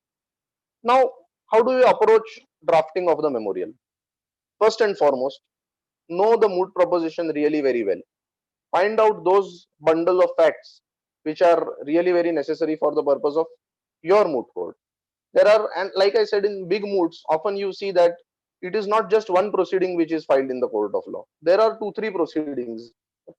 Now, how do you approach drafting of the memorial? First and foremost, know the moot proposition really very well. Find out those bundle of facts which are really very necessary for the purpose of your moot court. There are, and like I said, in big moots, often you see that it is not just one proceeding which is filed in the court of law. There are 2-3 proceedings.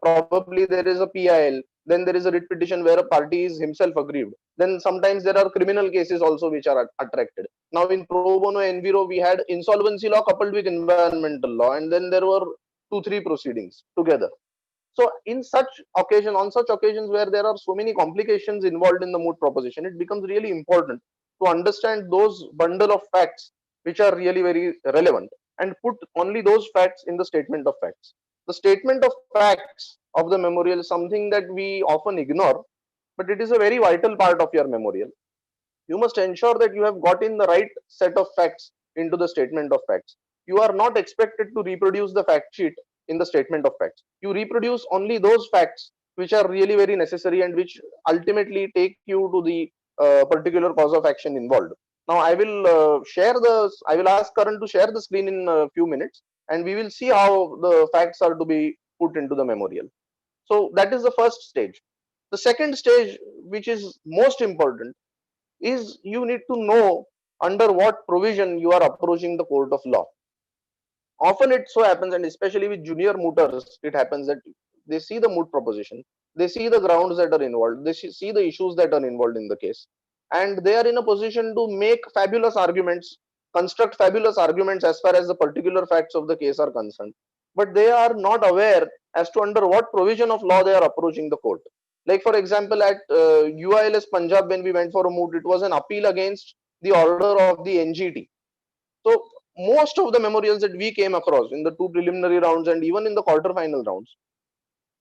Probably there is a PIL, then there is a writ petition where a party is himself aggrieved. Then sometimes there are criminal cases also which are attracted. Now in Pro Bono Enviro, we had insolvency law coupled with environmental law, and then there were 2-3 proceedings together. So in such occasion, on such occasions where there are so many complications involved in the moot proposition, it becomes really important to understand those bundle of facts which are really very relevant, and put only those facts in the statement of facts. The statement of facts of the memorial is something that we often ignore, but it is a very vital part of your memorial. You must ensure that you have got in the right set of facts into the statement of facts. You are not expected to reproduce the fact sheet in the statement of facts. You reproduce only those facts which are really very necessary and which ultimately take you to the particular cause of action involved. Now I will I will ask Karan to share the screen in a few minutes, and we will see how the facts are to be put into the memorial. So that is the first stage. The second stage, which is most important, is you need to know under what provision you are approaching the court of law. Often it so happens, and especially with junior mooters, it happens that they see the moot proposition, they see the grounds that are involved, they see the issues that are involved in the case, and they are in a position to make fabulous arguments, construct fabulous arguments as far as the particular facts of the case are concerned. But they are not aware as to under what provision of law they are approaching the court. Like for example, at UILS Punjab, when we went for a moot, it was an appeal against the order of the NGT. So most of the memorials that we came across in the 2 preliminary rounds and even in the quarter-final rounds,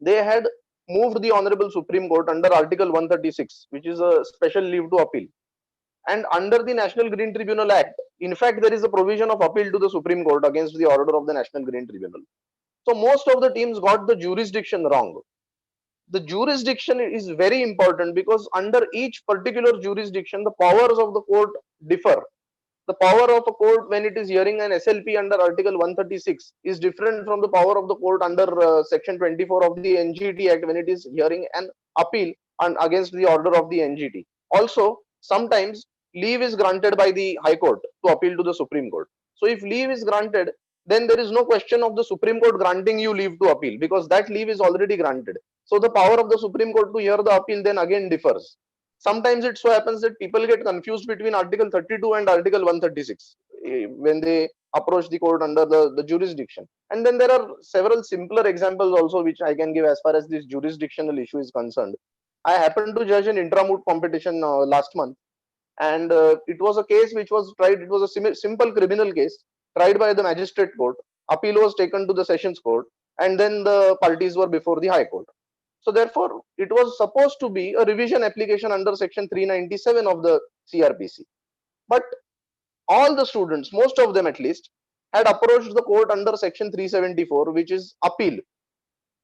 they had moved the Honorable Supreme Court under Article 136, which is a special leave to appeal. And under the National Green Tribunal Act, in fact, there is a provision of appeal to the Supreme Court against the order of the National Green Tribunal. So most of the teams got the jurisdiction wrong. The jurisdiction is very important because under each particular jurisdiction, the powers of the court differ. The power of a court when it is hearing an SLP under Article 136 is different from the power of the court under Section 24 of the NGT Act when it is hearing an appeal against the order of the NGT. Also, sometimes leave is granted by the High Court to appeal to the Supreme Court. So if leave is granted, then there is no question of the Supreme Court granting you leave to appeal because that leave is already granted. So the power of the Supreme Court to hear the appeal then again differs. Sometimes it so happens that people get confused between Article 32 and Article 136 when they approach the court under the jurisdiction. And then there are several simpler examples also which I can give as far as this jurisdictional issue is concerned. I happened to judge an intra-moot competition last month, and it was a case which was tried. It was a simple criminal case tried by the magistrate court. Appeal was taken to the sessions court, and then the parties were before the high court. So therefore, it was supposed to be a revision application under section 397 of the CRPC. But all the students, most of them at least, had approached the court under section 374, which is appeal.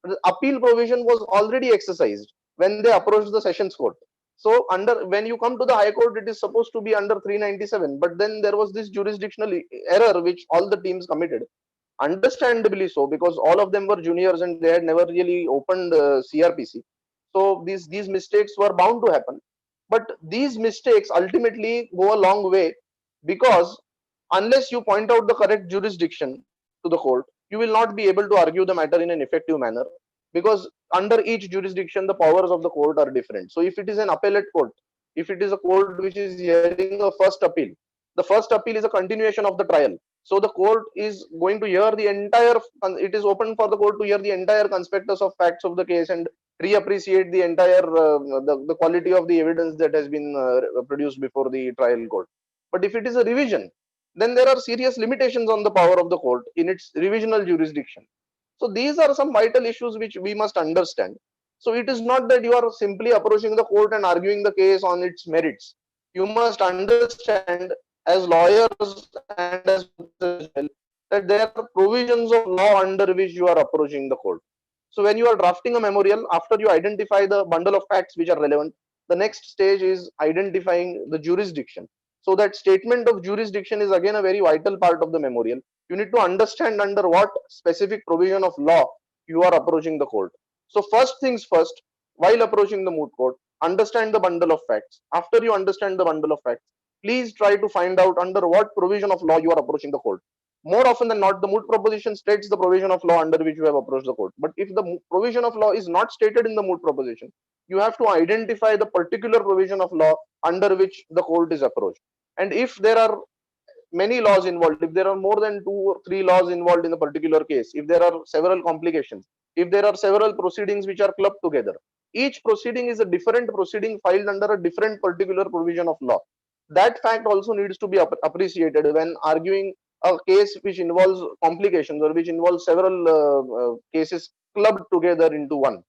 The appeal provision was already exercised when they approached the sessions court. So when you come to the high court, it is supposed to be under 397, but then there was this jurisdictional error which all the teams committed, understandably so, because all of them were juniors and they had never really opened CRPC. So these mistakes were bound to happen. But these mistakes ultimately go a long way, because unless you point out the correct jurisdiction to the court, you will not be able to argue the matter in an effective manner, because under each jurisdiction the powers of the court are different. So if it is an appellate court, if it is a court which is hearing a first appeal, the first appeal is a continuation of the trial. So the court is going to hear the entire, it is open for the court to hear the entire conspectus of facts of the case and reappreciate the entire the quality of the evidence that has been produced before the trial court. But if it is a revision, then there are serious limitations on the power of the court in its revisional jurisdiction. So these are some vital issues which we must understand. So it is not that you are simply approaching the court and arguing the case on its merits. You must understand as lawyers and as that there are provisions of law under which you are approaching the court. So when you are drafting a memorial, after you identify the bundle of facts which are relevant, the next stage is identifying the jurisdiction. So that statement of jurisdiction is again a very vital part of the memorial. You need to understand under what specific provision of law you are approaching the court. So first things first, while approaching the moot court, understand the bundle of facts. After you understand the bundle of facts, please try to find out under what provision of law you are approaching the court. More often than not, the moot proposition states the provision of law under which you have approached the court. But if the provision of law is not stated in the moot proposition, you have to identify the particular provision of law under which the court is approached. And if there are many laws involved, if there are more than 2 or 3 laws involved in a particular case, if there are several complications, if there are several proceedings which are clubbed together, each proceeding is a different proceeding filed under a different particular provision of law. That fact also needs to be appreciated when arguing a case which involves complications or which involves several cases clubbed together into one.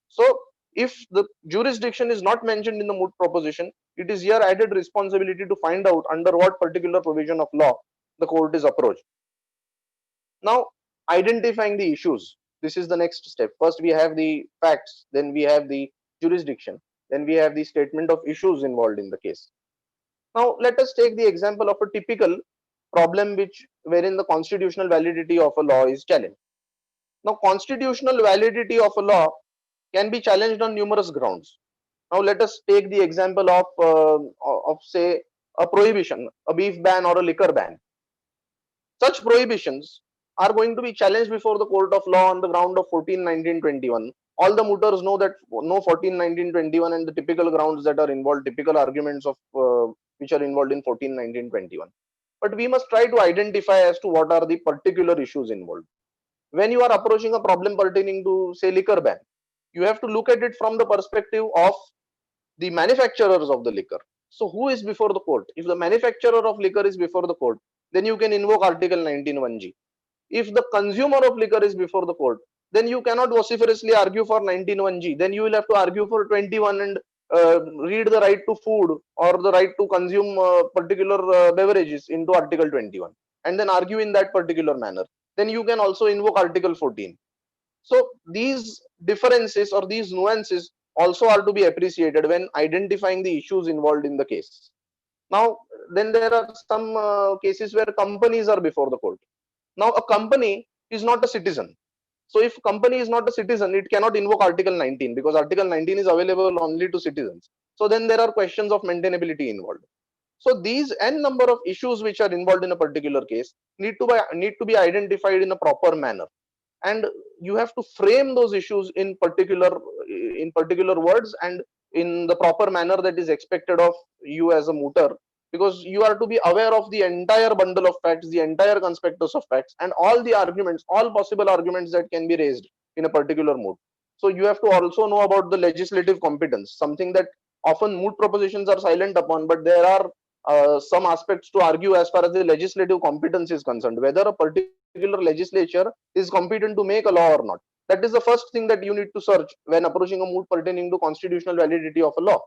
So if the jurisdiction is not mentioned in the moot proposition, it is your added responsibility to find out under what particular provision of law the court is approached. Now, identifying the issues. This is the next step. First, we have the facts, then we have the jurisdiction, then we have the statement of issues involved in the case. Now, let us take the example of a typical problem wherein the constitutional validity of a law is challenged. Now, constitutional validity of a law can be challenged on numerous grounds. Now, let us take the example of say a prohibition, a beef ban or a liquor ban. Such prohibitions are going to be challenged before the court of law on the ground of 14, 19, 21. All the mooters know that no 14, 19, 21 and the typical grounds that are involved, typical arguments of which are involved in 14, 19, 21. But we must try to identify as to what are the particular issues involved. When you are approaching a problem pertaining to, say, liquor ban, you have to look at it from the perspective of the manufacturers of the liquor. So who is before the court? If the manufacturer of liquor is before the court, then you can invoke Article 19(1)(g). If the consumer of liquor is before the court, then you cannot vociferously argue for 19(1)(g). Then you will have to argue for 21 and read the right to food or the right to consume particular beverages into Article 21 and then argue in that particular manner. Then you can also invoke Article 14. So these differences or these nuances also are to be appreciated when identifying the issues involved in the case. Now, then there are some cases where companies are before the court. Now, a company is not a citizen. So if company is not a citizen, it cannot invoke Article 19 because Article 19 is available only to citizens. So then there are questions of maintainability involved. So these n number of issues which are involved in a particular case need to be identified in a proper manner. And you have to frame those issues in particular words and in the proper manner that is expected of you as a mooter, because you are to be aware of the entire bundle of facts, the entire conspectus of facts, and all the arguments, all possible arguments that can be raised in a particular moot. So you have to also know about the legislative competence, something that Often moot propositions are silent upon, but there are some aspects to argue as far as the legislative competence is concerned, whether a particular legislature is competent to make a law or not. That is the first thing that you need to search when approaching a moot pertaining to constitutional validity of a law.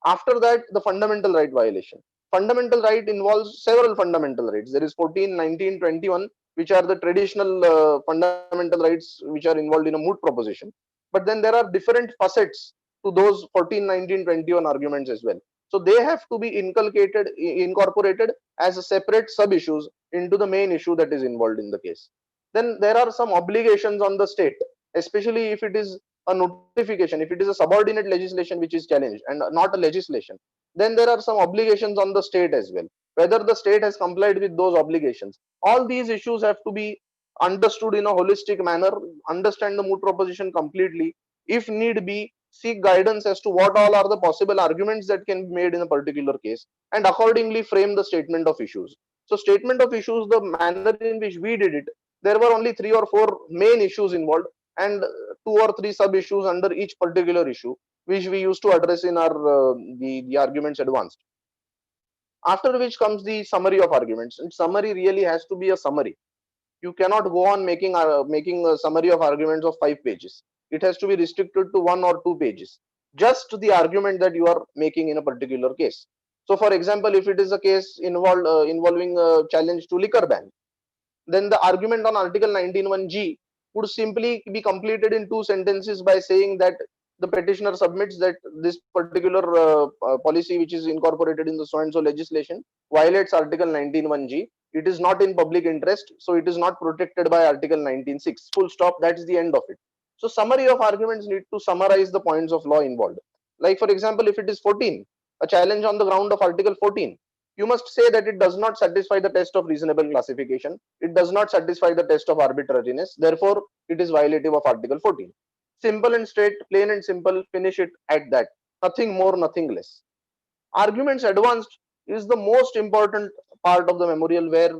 After that, the fundamental right violation. Fundamental right involves several fundamental rights. There is 14, 19, 21, which are the traditional fundamental rights which are involved in a moot proposition. But then there are different facets to those 14, 19, 21 arguments as well. So they have to be incorporated as a separate sub-issues into the main issue that is involved in the case. Then there are some obligations on the state, especially if it is a notification, if it is a subordinate legislation which is challenged and not a legislation, then there are some obligations on the state as well, whether the state has complied with those obligations. All these issues have to be understood in a holistic manner, understand the moot proposition completely, if need be seek guidance as to what all are the possible arguments that can be made in a particular case, and accordingly frame the statement of issues. So statement of issues, the manner in which we did it, there were only 3 or 4 main issues involved and 2 or 3 sub issues under each particular issue, which we used to address in our the arguments advanced. After which comes the summary of arguments, and summary really has to be a summary. You cannot go on making a summary of arguments of 5 pages. It has to be restricted to 1 or 2 pages, just the argument that you are making in a particular case. So for example, if it is a case involving a challenge to liquor ban, then the argument on Article 19(1)(g) would simply be completed in 2 sentences by saying that the petitioner submits that this particular policy which is incorporated in the so and so legislation violates Article 19(1)(g). It is not in public interest, so it is not protected by Article 19(6). Full stop. That is the end of it. So summary of arguments need to summarize the points of law involved. Like for example, if it is 14, a challenge on the ground of Article 14, you must say that it does not satisfy the test of reasonable classification. It does not satisfy the test of arbitrariness. Therefore, it is violative of Article 14. Simple and straight, plain and simple, finish it at that. Nothing more, nothing less. Arguments advanced is the most important part of the memorial, where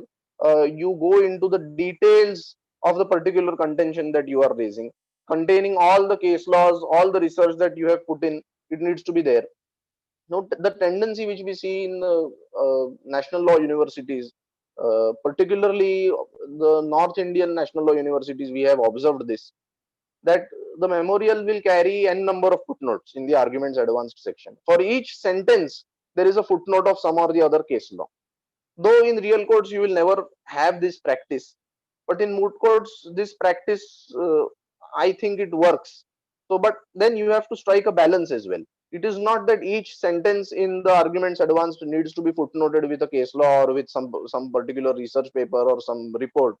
you go into the details of the particular contention that you are raising, containing all the case laws, all the research that you have put in. It needs to be there. Now, the tendency which we see in national law universities, particularly the North Indian national law universities, we have observed this, that the memorial will carry n number of footnotes in the arguments advanced section. For each sentence, there is a footnote of some or the other case law. Though in real courts, you will never have this practice, but in moot courts, this practice, I think it works. So, but then you have to strike a balance as well. It is not that each sentence in the arguments advanced needs to be footnoted with a case law or with some particular research paper or some report.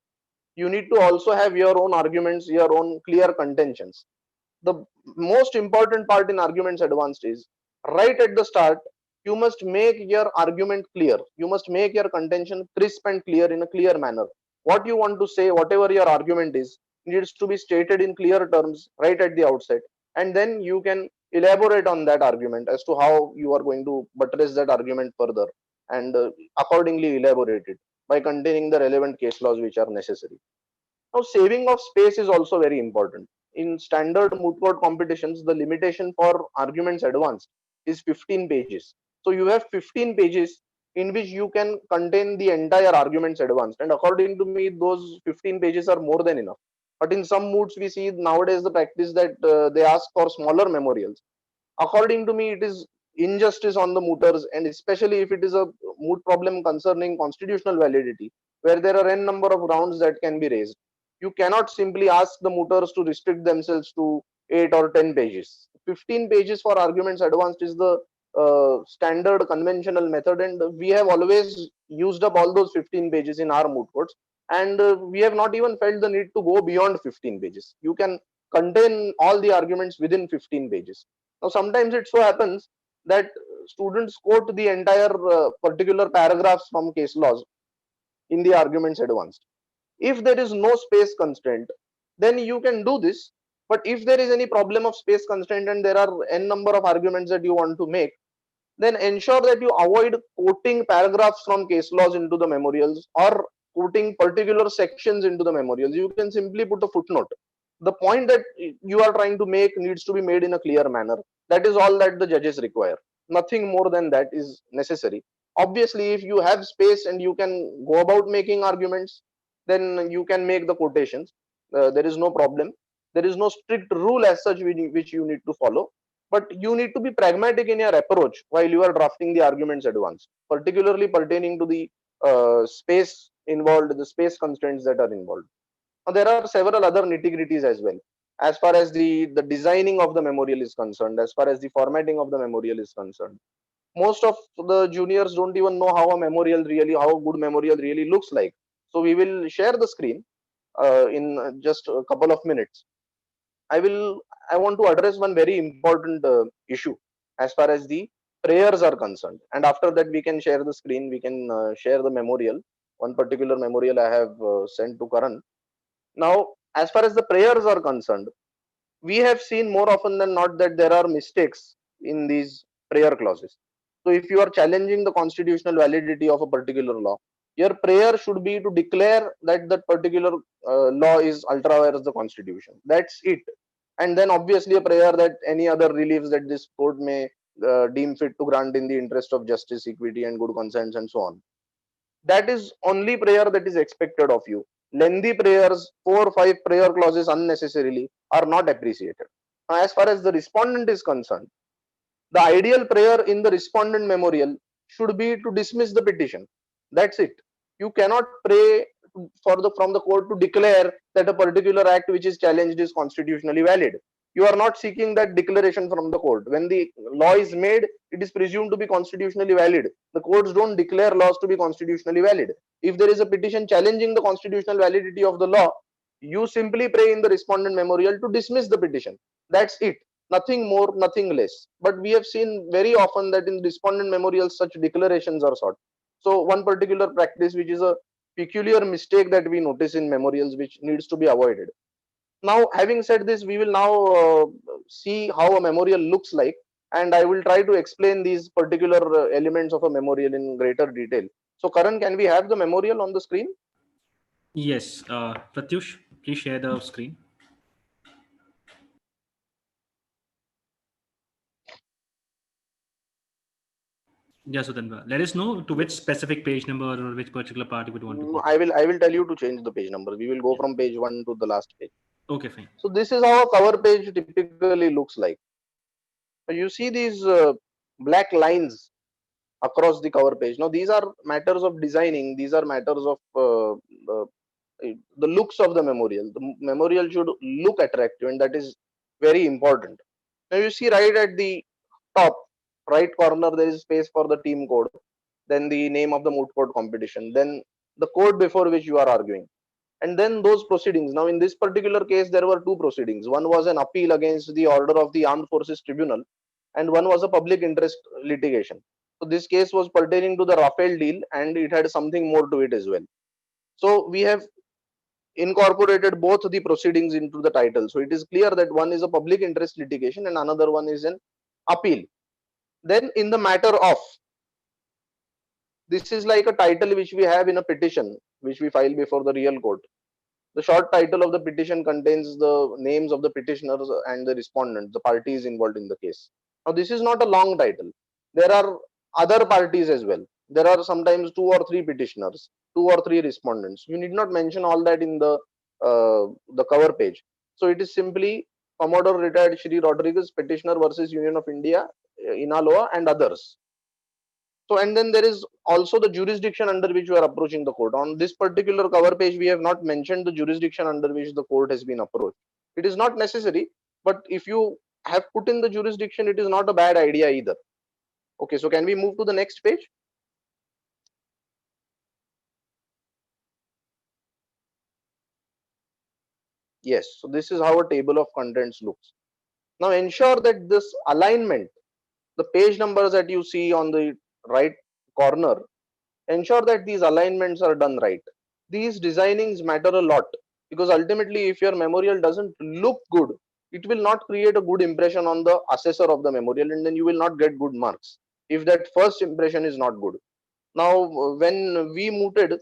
You need to also have your own arguments, your own clear contentions. The most important part in arguments advanced is right at the start, you must make your argument clear. You must make your contention crisp and clear in a clear manner. What you want to say, whatever your argument is, needs to be stated in clear terms right at the outset. And then you can elaborate on that argument as to how you are going to buttress that argument further and accordingly elaborate it by containing the relevant case laws which are necessary. Now, saving of space is also very important. In standard moot court competitions, the limitation for arguments advanced is 15 pages. So you have 15 pages in which you can contain the entire arguments advanced. And according to me, those 15 pages are more than enough. But in some moots, we see nowadays the practice that they ask for smaller memorials. According to me, it is injustice on the mooters, and especially if it is a moot problem concerning constitutional validity, where there are n number of grounds that can be raised. You cannot simply ask the mooters to restrict themselves to 8 or 10 pages. 15 pages for arguments advanced is the standard conventional method, and we have always used up all those 15 pages in our moot courts, and we have not even felt the need to go beyond 15 pages. You can contain all the arguments within 15 pages. Now, sometimes it so happens that students quote the entire particular paragraphs from case laws in the arguments advanced. If there is no space constraint, then you can do this. But if there is any problem of space constraint and there are n number of arguments that you want to make, then ensure that you avoid quoting paragraphs from case laws into the memorials or quoting particular sections into the memorials. You can simply put a footnote. The point that you are trying to make needs to be made in a clear manner. That is all that the judges require. Nothing more than that is necessary. Obviously, if you have space and you can go about making arguments, then you can make the quotations. There is no problem. There is no strict rule as such which you need to follow, but you need to be pragmatic in your approach while you are drafting the arguments at once, particularly pertaining to the space involved, the space constraints that are involved. Now, there are several other nitty-gritties as well. As far as the designing of the memorial is concerned, as far as the formatting of the memorial is concerned, most of the juniors don't even know how how good memorial really looks like. So we will share the screen in just a couple of minutes. I want to address one very important issue as far as the prayers are concerned, and after that we can share the screen. We can share the memorial. One particular memorial I have sent to Karan. Now, as far as the prayers are concerned, we have seen more often than not that there are mistakes in these prayer clauses. So, if you are challenging the constitutional validity of a particular law, your prayer should be to declare that that particular law is ultra vires the constitution. That's it. And then obviously a prayer that any other reliefs that this court may deem fit to grant in the interest of justice, equity, and good conscience, and so on. That is only prayer that is expected of you. Lengthy prayers, 4 or 5 prayer clauses unnecessarily are not appreciated. Now, as far as the respondent is concerned, the ideal prayer in the respondent memorial should be to dismiss the petition. That's it. You cannot pray from the court to declare that a particular act which is challenged is constitutionally valid. You are not seeking that declaration from the court. When the law is made, it is presumed to be constitutionally valid. The courts don't declare laws to be constitutionally valid. If there is a petition challenging the constitutional validity of the law, you simply pray in the respondent memorial to dismiss the petition. That's it. Nothing more, nothing less. But we have seen very often that in respondent memorials, such declarations are sought. So one particular practice, which is a peculiar mistake that we notice in memorials, which needs to be avoided. Now, having said this, we will now see how a memorial looks like, and I will try to explain these particular elements of a memorial in greater detail. So, Karan, can we have the memorial on the screen? Yes, Pratyush, please share the screen. Yeah, Sudhanva, let us know to which specific page number or which particular part you would want to go. I will tell you to change the page number. We will go from page 1 to the last page. Okay, fine. So this is how a cover page typically looks like. You see these black lines across the cover page. Now these are matters of designing. These are matters of the looks of the memorial. The memorial should look attractive, and that is very important. Now you see right at the top right corner, there is space for the team code, then the name of the moot court competition, then the code before which you are arguing, and then those proceedings. Now in this particular case, there were 2 proceedings. One was an appeal against the order of the Armed Forces Tribunal, and one was a public interest litigation. So this case was pertaining to the Rafale deal, and it had something more to it as well. So we have incorporated both the proceedings into the title. So it is clear that one is a public interest litigation and another one is an appeal. Then in the matter of, this is like a title which we have in a petition which we file before the real court. The short title of the petition contains the names of the petitioners and the respondents, the parties involved in the case. Now this is not a long title. There are other parties as well. There are sometimes 2 or 3 petitioners, 2 or 3 respondents. You need not mention all that in the cover page. So it is simply Commodore retired Shri Rodriguez, petitioner versus Union of India, Inaloa, and others. So, and then there is also the jurisdiction under which you are approaching the court. On this particular cover page, we have not mentioned the jurisdiction under which the court has been approached. It is not necessary, but if you have put in the jurisdiction, it is not a bad idea either. Okay, so can we move to the next page? Yes, so this is how a table of contents looks. Now ensure that this alignment, the page numbers that you see on the right corner, ensure that these alignments are done right. These designings matter a lot, because ultimately if your memorial doesn't look good, it will not create a good impression on the assessor of the memorial, and then you will not get good marks if that first impression is not good. Now when we mooted,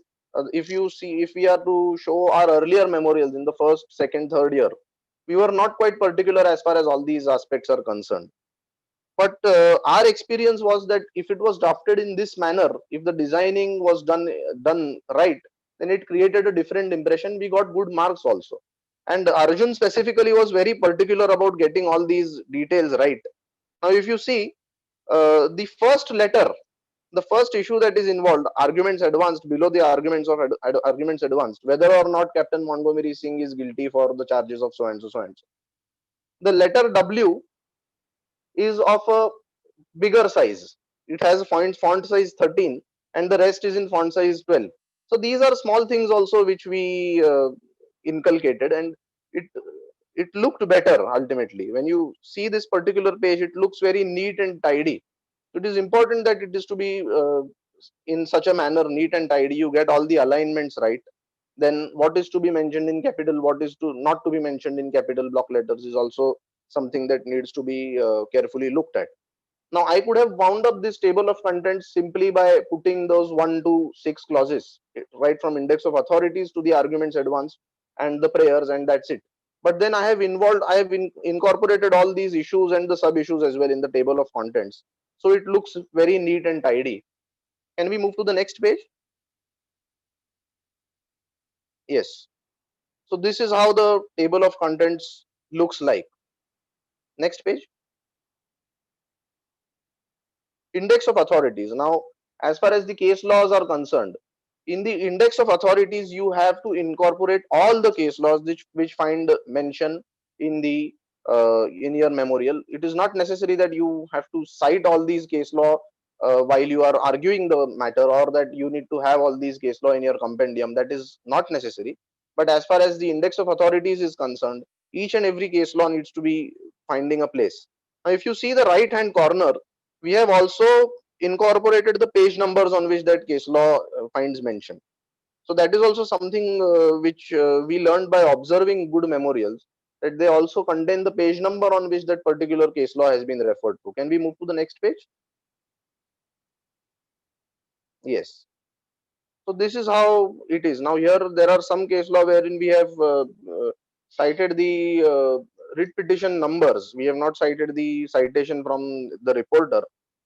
if you see, if we are to show our earlier memorials in the first, second, third year, we were not quite particular as far as all these aspects are concerned. But our experience was that if it was drafted in this manner, if the designing was done right, then it created a different impression. We got good marks also. And Arjun specifically was very particular about getting all these details right. Now, if you see the first letter, the first issue that is involved, arguments advanced, below the arguments of arguments advanced, whether or not Captain Montgomery Singh is guilty for the charges of so and so, so and so. The letter W is of a bigger size. It has font size 13 and the rest is in font size 12. So these are small things also which we inculcated, and it looked better ultimately. When you see this particular page, it looks very neat and tidy. It is important that it is to be in such a manner, neat and tidy. You get all the alignments right. Then what is to be mentioned in capital, what is to not to be mentioned in capital block letters is also something that needs to be carefully looked at. Now, I could have wound up this table of contents simply by putting those 1 to 6 clauses, right from index of authorities to the arguments advanced and the prayers, and that's it. But then I have incorporated all these issues and the sub issues as well in the table of contents. So it looks very neat and tidy. Can we move to the next page? Yes. So this is how the table of contents looks like. Next page. Index of authorities. Now, as far as the case laws are concerned, in the index of authorities, you have to incorporate all the case laws which find mention in the in your memorial. It is not necessary that you have to cite all these case law while you are arguing the matter, or that you need to have all these case law in your compendium. That is not necessary. But as far as the index of authorities is concerned, each and every case law needs to be finding a place. Now, if you see the right hand corner, we have also incorporated the page numbers on which that case law finds mention. So that is also something which we learned by observing good memorials, that they also contain the page number on which that particular case law has been referred to. Can we move to the next page? Yes. So this is how it is. Now here there are some case law wherein we have cited the writ petition numbers. We have not cited the citation from the reporter,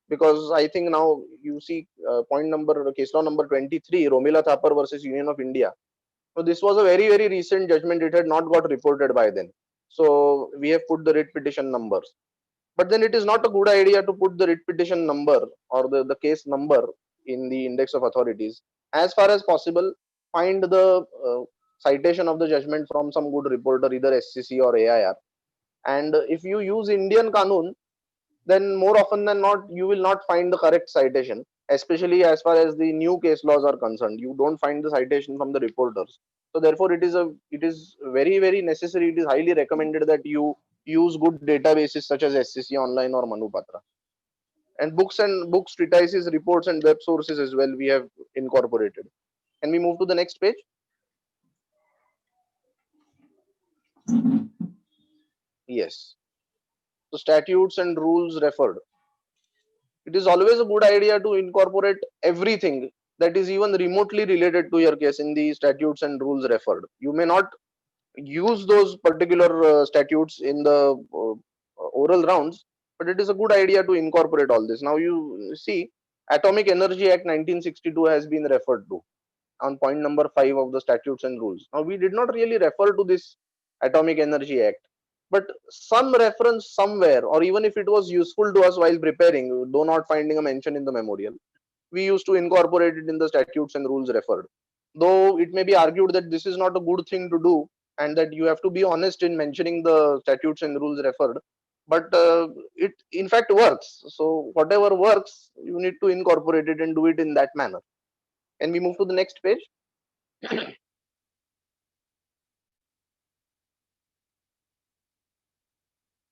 because I think now you see case law number 23, Romila Thapar versus Union of India. So this was a very, very recent judgment. It had not got reported by then. So we have put the writ petition numbers. But then it is not a good idea to put the writ petition number or the case number in the index of authorities. As far as possible, find the citation of the judgment from some good reporter, either SCC or AIR. And if you use Indian Kanun, then more often than not, you will not find the correct citation, especially as far as the new case laws are concerned. You don't find the citation from the reporters. So therefore, it is very, very necessary. It is highly recommended that you use good databases such as SCC Online or Manupatra. And books, treatises, reports, and web sources as well we have incorporated. Can we move to the next page? Yes. So statutes and rules referred. It is always a good idea to incorporate everything that is even remotely related to your case in the statutes and rules referred. You may not use those particular statutes in the oral rounds, but it is a good idea to incorporate all this. Now you see, Atomic Energy Act 1962 has been referred to on point number 5 of the statutes and rules. Now we did not really refer to this Atomic Energy Act, but some reference somewhere, or even if it was useful to us while preparing, though not finding a mention in the memorial, we used to incorporate it in the statutes and rules referred. Though it may be argued that this is not a good thing to do, and that you have to be honest in mentioning the statutes and rules referred, but it in fact works. So whatever works, you need to incorporate it and do it in that manner. Can we move to the next page?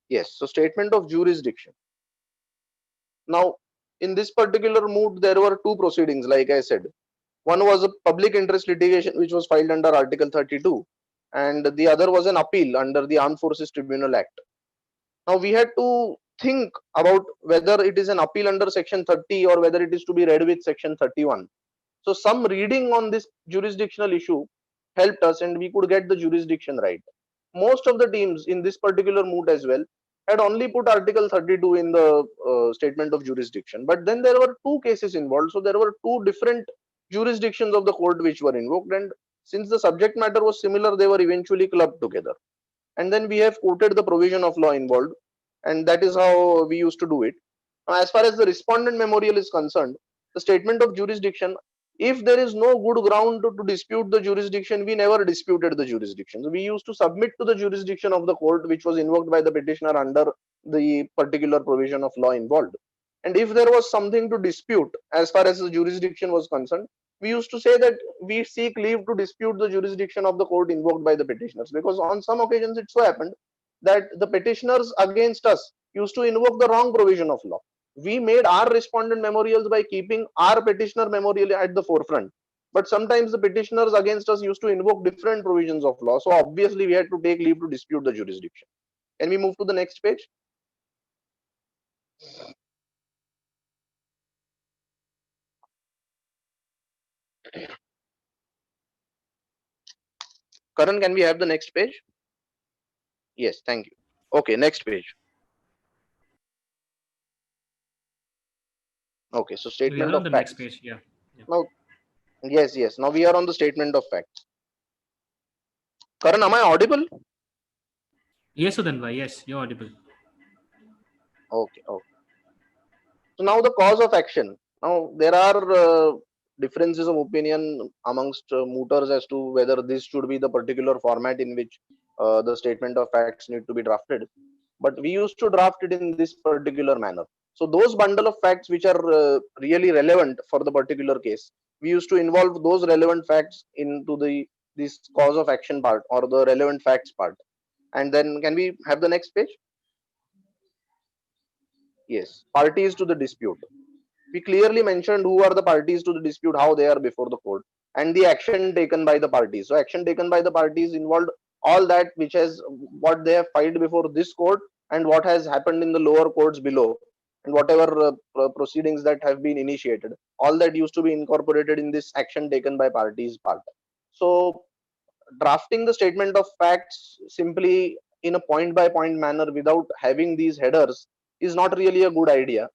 Yes, so statement of jurisdiction. Now, in this particular moot, there were two proceedings, like I said. One was a public interest litigation, which was filed under Article 32, and the other was an appeal under the Armed Forces Tribunal Act. Now, we had to think about whether it is an appeal under Section 30 or whether it is to be read with Section 31. So, some reading on this jurisdictional issue helped us, and we could get the jurisdiction right. Most of the teams in this particular moot as well had only put Article 32 in the statement of jurisdiction. But then there were two cases involved. So there were two different jurisdictions of the court which were invoked. And since the subject matter was similar, they were eventually clubbed together. And then we have quoted the provision of law involved. And that is how we used to do it. As far as the respondent memorial is concerned, the statement of jurisdiction, if there is no good ground to dispute the jurisdiction, we never disputed the jurisdiction. So we used to submit to the jurisdiction of the court which was invoked by the petitioner under the particular provision of law involved. And if there was something to dispute as far as the jurisdiction was concerned, we used to say that we seek leave to dispute the jurisdiction of the court invoked by the petitioners, because on some occasions it so happened that the petitioners against us used to invoke the wrong provision of law. We made our respondent memorials by keeping our petitioner memorial at the forefront, but sometimes the petitioners against us used to invoke different provisions of law, so obviously we had to take leave to dispute the jurisdiction. Can we move to the next page? Karan, can we have the next page? Yes, thank you. Okay, next page. Okay, so We are statement on of the next facts. page. Yeah. Now, yes, now we are on the statement of facts. Karan, am I audible? Yes, Sudhanva. Yes, you're audible. Okay. So now the cause of action. Now there are differences of opinion amongst mooters as to whether this should be the particular format in which the statement of facts need to be drafted. But we used to draft it in this particular manner. So those bundle of facts which are really relevant for the particular case, we used to involve those relevant facts into this cause of action part or the relevant facts part. And then can we have the next page? Yes, parties to the dispute. We clearly mentioned who are the parties to the dispute, how they are before the court, and the action taken by the parties. So action taken by the parties involved all that which has what they have filed before this court and what has happened in the lower courts below, and whatever proceedings that have been initiated. All that used to be incorporated in this action taken by parties part. So drafting the statement of facts simply in a point by point manner without having these headers is not really a good idea.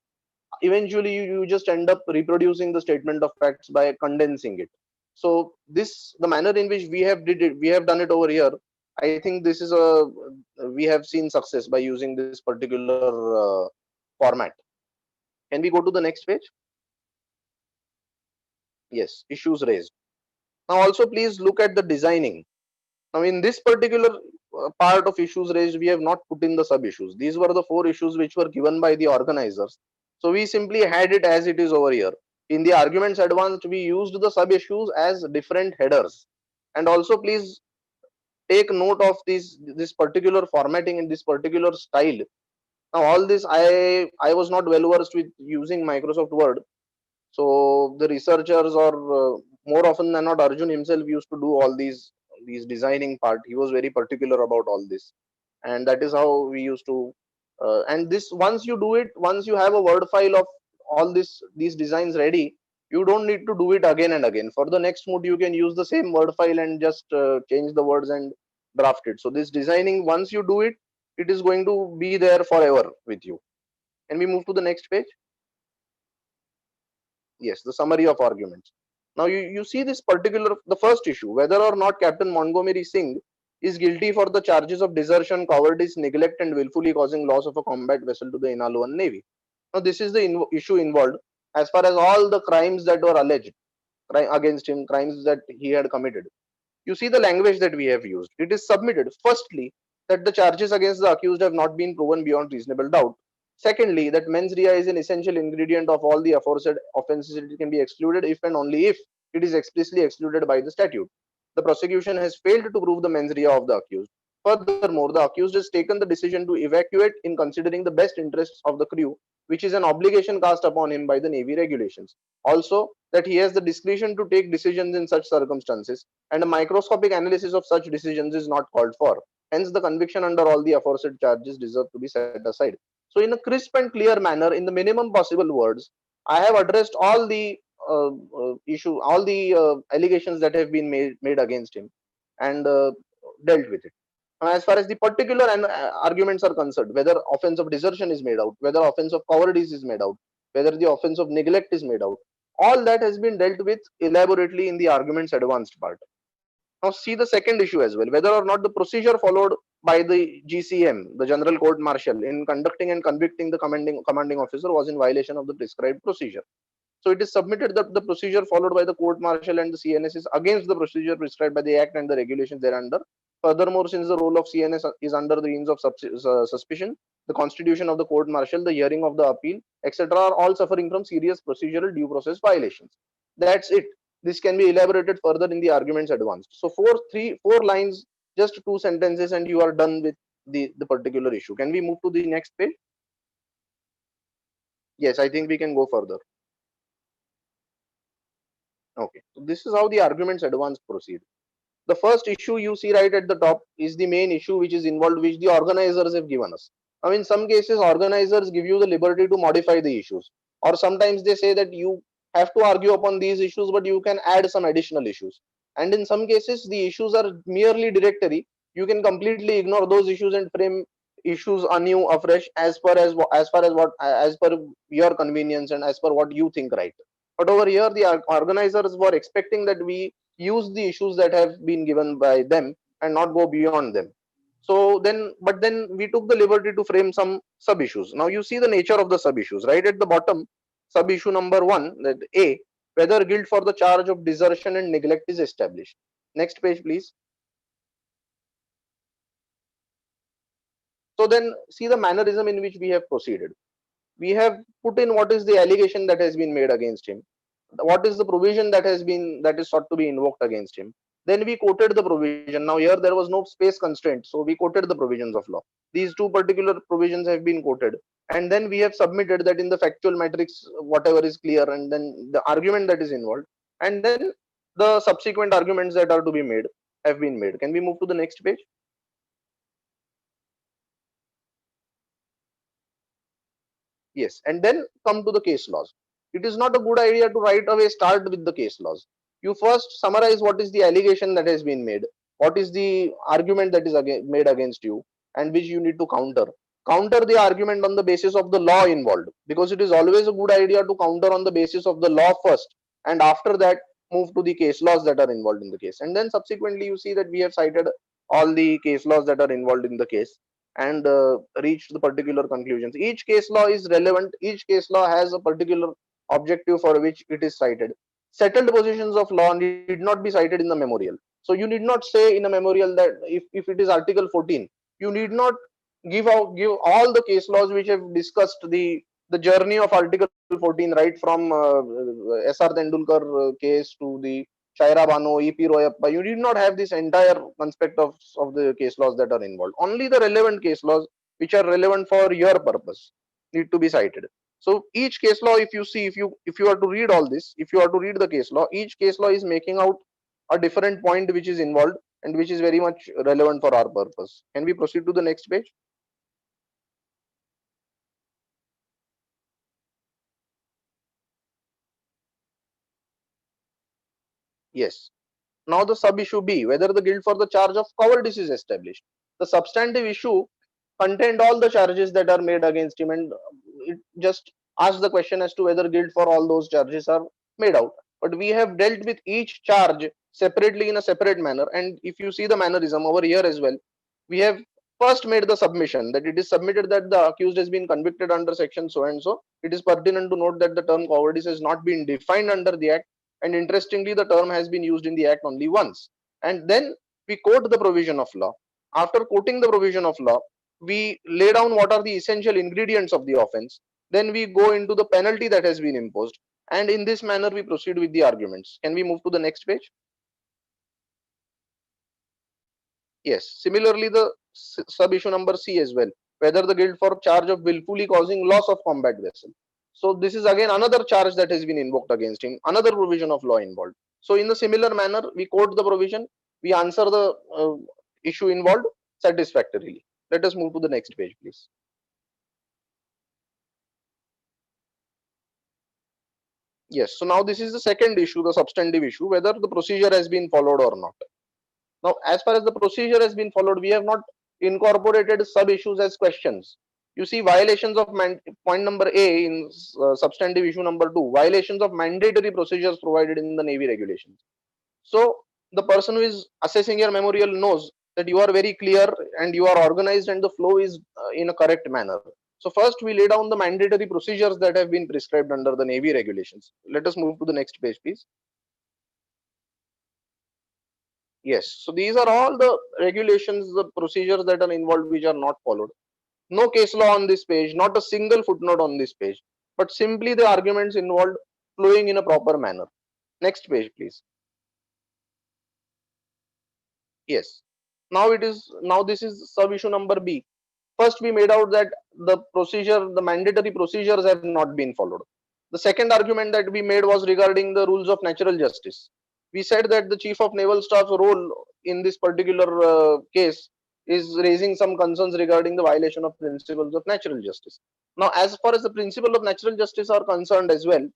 Eventually you just end up reproducing the statement of facts by condensing it. So the manner in which we have done it over here, I think this is we have seen success by using this particular format. Can we go to the next page? Yes, issues raised. Now also please look at the designing. Now in this particular part of issues raised, we have not put in the sub issues. These were the 4 issues which were given by the organizers. So we simply had it as it is over here. In the arguments advanced, we used the sub issues as different headers. And also please take note of this particular formatting in this particular style. Now all this, I was not well versed with using Microsoft Word. So the researchers or more often than not, Arjun himself used to do all these designing part. He was very particular about all this, and that is how we used to. And this, once you do it, once you have a word file of all these designs ready, you don't need to do it again and again. For the next mood, you can use the same word file and just change the words and draft it. So this designing, once you do it, it is going to be there forever with you. Can we move to the next page? Yes, the summary of arguments. Now you see this particular, the first issue, whether or not Captain Montgomery Singh is guilty for the charges of desertion, cowardice, neglect, and willfully causing loss of a combat vessel to the Inaluan Navy. Now this is the issue involved as far as all the crimes that were alleged against him, crimes that he had committed. You see the language that we have used. It is submitted, firstly, that the charges against the accused have not been proven beyond reasonable doubt. Secondly, that mens rea is an essential ingredient of all the aforesaid offences. It can be excluded if and only if it is explicitly excluded by the statute. The prosecution has failed to prove the mens rea of the accused. Furthermore, the accused has taken the decision to evacuate in considering the best interests of the crew, which is an obligation cast upon him by the Navy regulations. Also, that he has the discretion to take decisions in such circumstances, and a microscopic analysis of such decisions is not called for. Hence, the conviction under all the aforesaid charges deserve to be set aside. So, in a crisp and clear manner, in the minimum possible words, I have addressed all the allegations that have been made against him, and dealt with it. As far as the particular arguments are concerned, whether offense of desertion is made out, whether offense of cowardice is made out, whether the offense of neglect is made out, all that has been dealt with elaborately in the arguments advanced part. Now see the second issue as well, whether or not the procedure followed by the GCM, the General Court Martial, in conducting and convicting the commanding officer was in violation of the prescribed procedure. So it is submitted that the procedure followed by the court martial and the CNS is against the procedure prescribed by the Act and the regulations thereunder. Furthermore, since the role of CNS is under the means of suspicion, the constitution of the court martial, the hearing of the appeal, etc., are all suffering from serious procedural due process violations. That's it. This can be elaborated further in the arguments advanced. So four lines, just 2 sentences, and you are done with the particular issue. Can we move to the next page? Yes, I think we can go further. Okay, so this is how the arguments advance proceed. The first issue you see right at the top is the main issue which is involved, which the organizers have given us. Now, in some cases, organizers give you the liberty to modify the issues, or sometimes they say that you have to argue upon these issues, but you can add some additional issues. And in some cases, the issues are merely directory. You can completely ignore those issues and frame issues anew, afresh, as per your convenience and as per what you think right. But over here, the organizers were expecting that we use the issues that have been given by them and not go beyond them. So but then we took the liberty to frame some sub issues. Now you see the nature of the sub issues right at the bottom. Sub issue number 1, that A, whether guilt for the charge of desertion and neglect is established. Next page, please. So then see the mannerism in which we have proceeded. We have put in what is the allegation that has been made against him, what is the provision that is sought to be invoked against him. Then we quoted the provision. Now here there was no space constraint, so we quoted the provisions of law. These 2 particular provisions have been quoted, and then we have submitted that in the factual matrix whatever is clear, and then the argument that is involved, and then the subsequent arguments that are to be made have been made. Can we move to the next page? Yes, and then come to the case laws. It is not a good idea to right away start with the case laws. You first summarize what is the allegation that has been made, what is the argument that is made against you, and which you need to counter. Counter the argument on the basis of the law involved, because it is always a good idea to counter on the basis of the law first, and after that move to the case laws that are involved in the case. And then subsequently you see that we have cited all the case laws that are involved in the case and reached the particular conclusions. Each case law is relevant. Each case law has a particular objective for which it is cited. Settled positions of law need not be cited in the memorial. So you need not say in a memorial that if it is Article 14, you need not give all the case laws which have discussed the journey of Article 14, right from S.R. Tendulkar case to the Shaira Bano, E.P. Royappa. You did not have this entire conspect of the case laws that are involved. Only the relevant case laws which are relevant for your purpose need to be cited. So each case law, if you see, if you are to read all this, if you are to read the case law, each case law is making out a different point which is involved and which is very much relevant for our purpose. Can we proceed to the next page? Yes. Now the sub-issue B, whether the guilt for the charge of cowardice is established. The substantive issue contained all the charges that are made against him, and it just asks the question as to whether guilt for all those charges are made out. But we have dealt with each charge separately in a separate manner, and if you see the mannerism over here as well, we have first made the submission that it is submitted that the accused has been convicted under section so and so. It is pertinent to note that the term cowardice has not been defined under the act, and interestingly the term has been used in the act only once. And then we quote the provision of law. After quoting the provision of law, we lay down what are the essential ingredients of the offense. Then we go into the penalty that has been imposed, and in this manner we proceed with the arguments. Can we move to the next page? Yes, similarly the sub issue number C as well, whether the guilt for charge of willfully causing loss of combat vessel. So this is again another charge that has been invoked against him, another provision of law involved. So in a similar manner, we quote the provision, we answer the issue involved satisfactorily. Let us move to the next page, please. Yes, so now this is the second issue, the substantive issue, whether the procedure has been followed or not. Now, as far as the procedure has been followed, we have not incorporated sub-issues as questions. You see, violations of point number A in substantive issue number 2, violations of mandatory procedures provided in the Navy regulations. So the person who is assessing your memorial knows that you are very clear and you are organized and the flow is in a correct manner. So first we lay down the mandatory procedures that have been prescribed under the Navy regulations. Let us move to the next page, please. Yes, so these are all the regulations, the procedures that are involved which are not followed. No case law on this page, not a single footnote on this page, but simply the arguments involved flowing in a proper manner. Next page, please. Yes. Now this is sub issue number B. First, we made out that the procedure, the mandatory procedures have not been followed. The second argument that we made was regarding the rules of natural justice. We said that the Chief of Naval Staff's role in this particular case is raising some concerns regarding the violation of principles of natural justice. Now, as far as the principle of natural justice are concerned as well,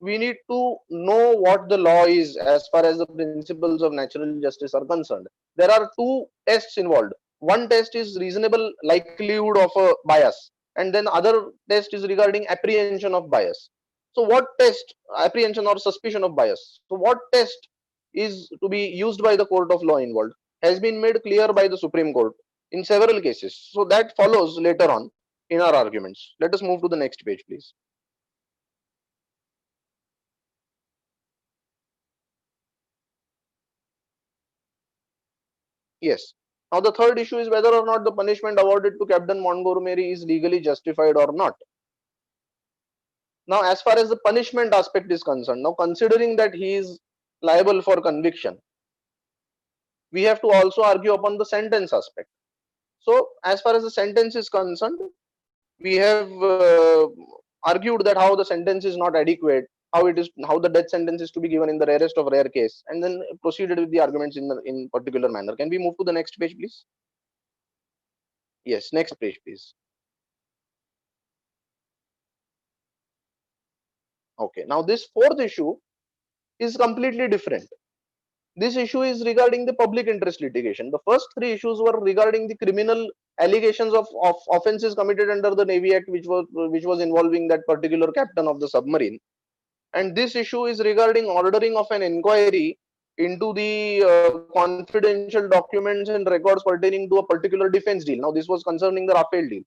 we need to know what the law is as far as the principles of natural justice are concerned. There are two tests involved. One test is reasonable likelihood of a bias, and then other test is regarding apprehension of bias. So what test, apprehension or suspicion of bias, so what test is to be used by the court of law involved has been made clear by the Supreme Court in several cases. So that follows later on in our arguments. Let us move to the next page, please. Yes. Now the third issue is whether or not the punishment awarded to Captain Montgomery is legally justified or not. Now, as far as the punishment aspect is concerned, now considering that he is liable for conviction, we have to also argue upon the sentence aspect. So, as far as the sentence is concerned, we have argued that how the sentence is not adequate, how the death sentence is to be given in the rarest of rare case, and then proceeded with the arguments in particular manner. Can we move to the next page, please? Yes, next page, please. Okay, now this fourth issue is completely different. This issue is regarding the public interest litigation. The first three issues were regarding the criminal allegations of offenses committed under the Navy Act, which was involving that particular captain of the submarine. And this issue is regarding ordering of an inquiry into the confidential documents and records pertaining to a particular defense deal. Now, this was concerning the Rafale deal.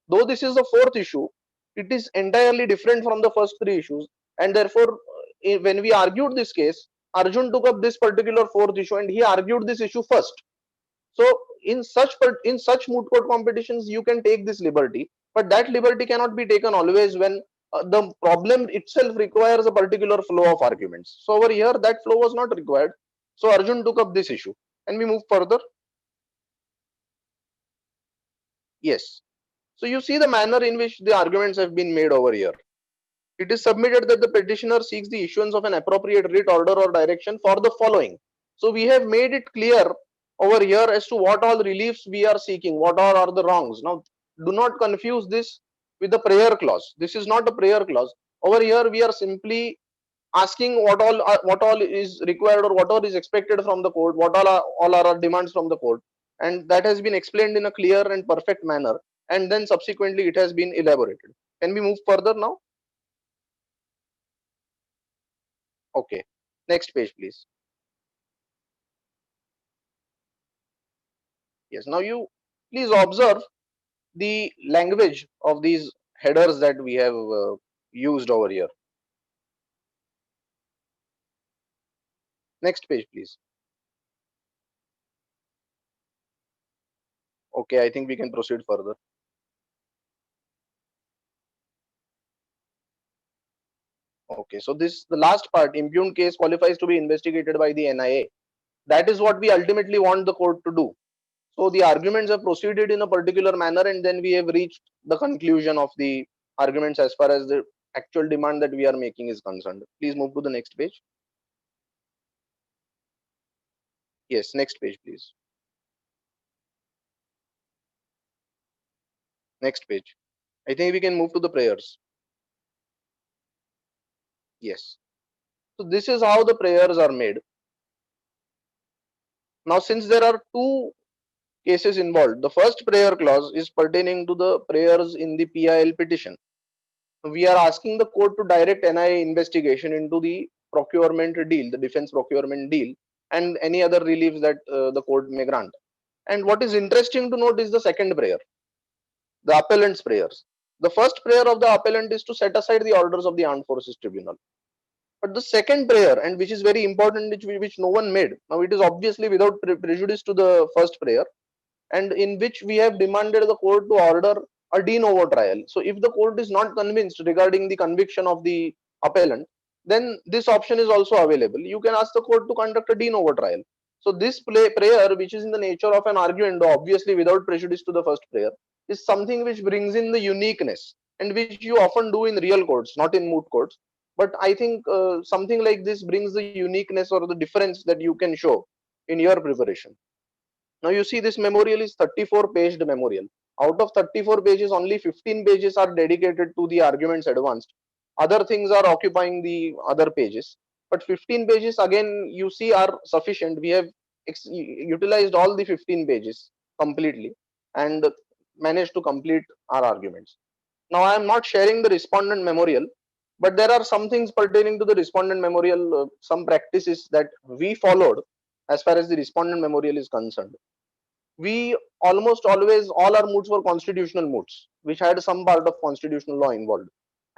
Though this is the fourth issue, it is entirely different from the first three issues. And therefore, when we argued this case, Arjun took up this particular fourth issue and he argued this issue first. So in such moot court competitions, you can take this liberty, but that liberty cannot be taken always when the problem itself requires a particular flow of arguments. So over here, that flow was not required. So Arjun took up this issue, and we move further. Yes. So you see the manner in which the arguments have been made over here. It is submitted that the petitioner seeks the issuance of an appropriate writ, order or direction for the following. So we have made it clear over here as to what all reliefs we are seeking, what all are the wrongs. Now, do not confuse this with the prayer clause. This is not a prayer clause. Over here, we are simply asking what all is required or what all is expected from the court, what all are our demands from the court, and that has been explained in a clear and perfect manner, and then subsequently it has been elaborated. Can we move further now? Okay, next page, please. Yes, now you please observe the language of these headers that we have used over here. Next page, please. Okay, I think we can proceed further. Okay, so the last part, impugned case qualifies to be investigated by the NIA. That is what we ultimately want the court to do. So the arguments have proceeded in a particular manner, and then we have reached the conclusion of the arguments as far as the actual demand that we are making is concerned. Please move to the next page. Yes, next page, please. Next page. I think we can move to the prayers. Yes. So this is how the prayers are made. Now, since there are two cases involved, the first prayer clause is pertaining to the prayers in the PIL petition. We are asking the court to direct NIA investigation into the procurement deal, the defense procurement deal, and any other reliefs that the court may grant. And what is interesting to note is the second prayer, the appellant's prayers. The first prayer of the appellant is to set aside the orders of the Armed Forces Tribunal. But the second prayer, and which is very important, which no one made, now it is obviously without prejudice to the first prayer, and in which we have demanded the court to order a de novo trial. So if the court is not convinced regarding the conviction of the appellant, then this option is also available. You can ask the court to conduct a de novo trial. So this prayer, which is in the nature of an arguendo, obviously without prejudice to the first prayer, is something which brings in the uniqueness, and which you often do in real courts, not in moot courts. But I think something like this brings the uniqueness or the difference that you can show in your preparation. Now you see this memorial is 34-paged memorial. Out of 34 pages, only 15 pages are dedicated to the arguments advanced. Other things are occupying the other pages. But 15 pages again you see are sufficient. We have utilized all the 15 pages completely and managed to complete our arguments. Now I am not sharing the respondent memorial, but there are some things pertaining to the respondent memorial, some practices that we followed as far as the respondent memorial is concerned. We almost always, all our moots were constitutional moots, which had some part of constitutional law involved.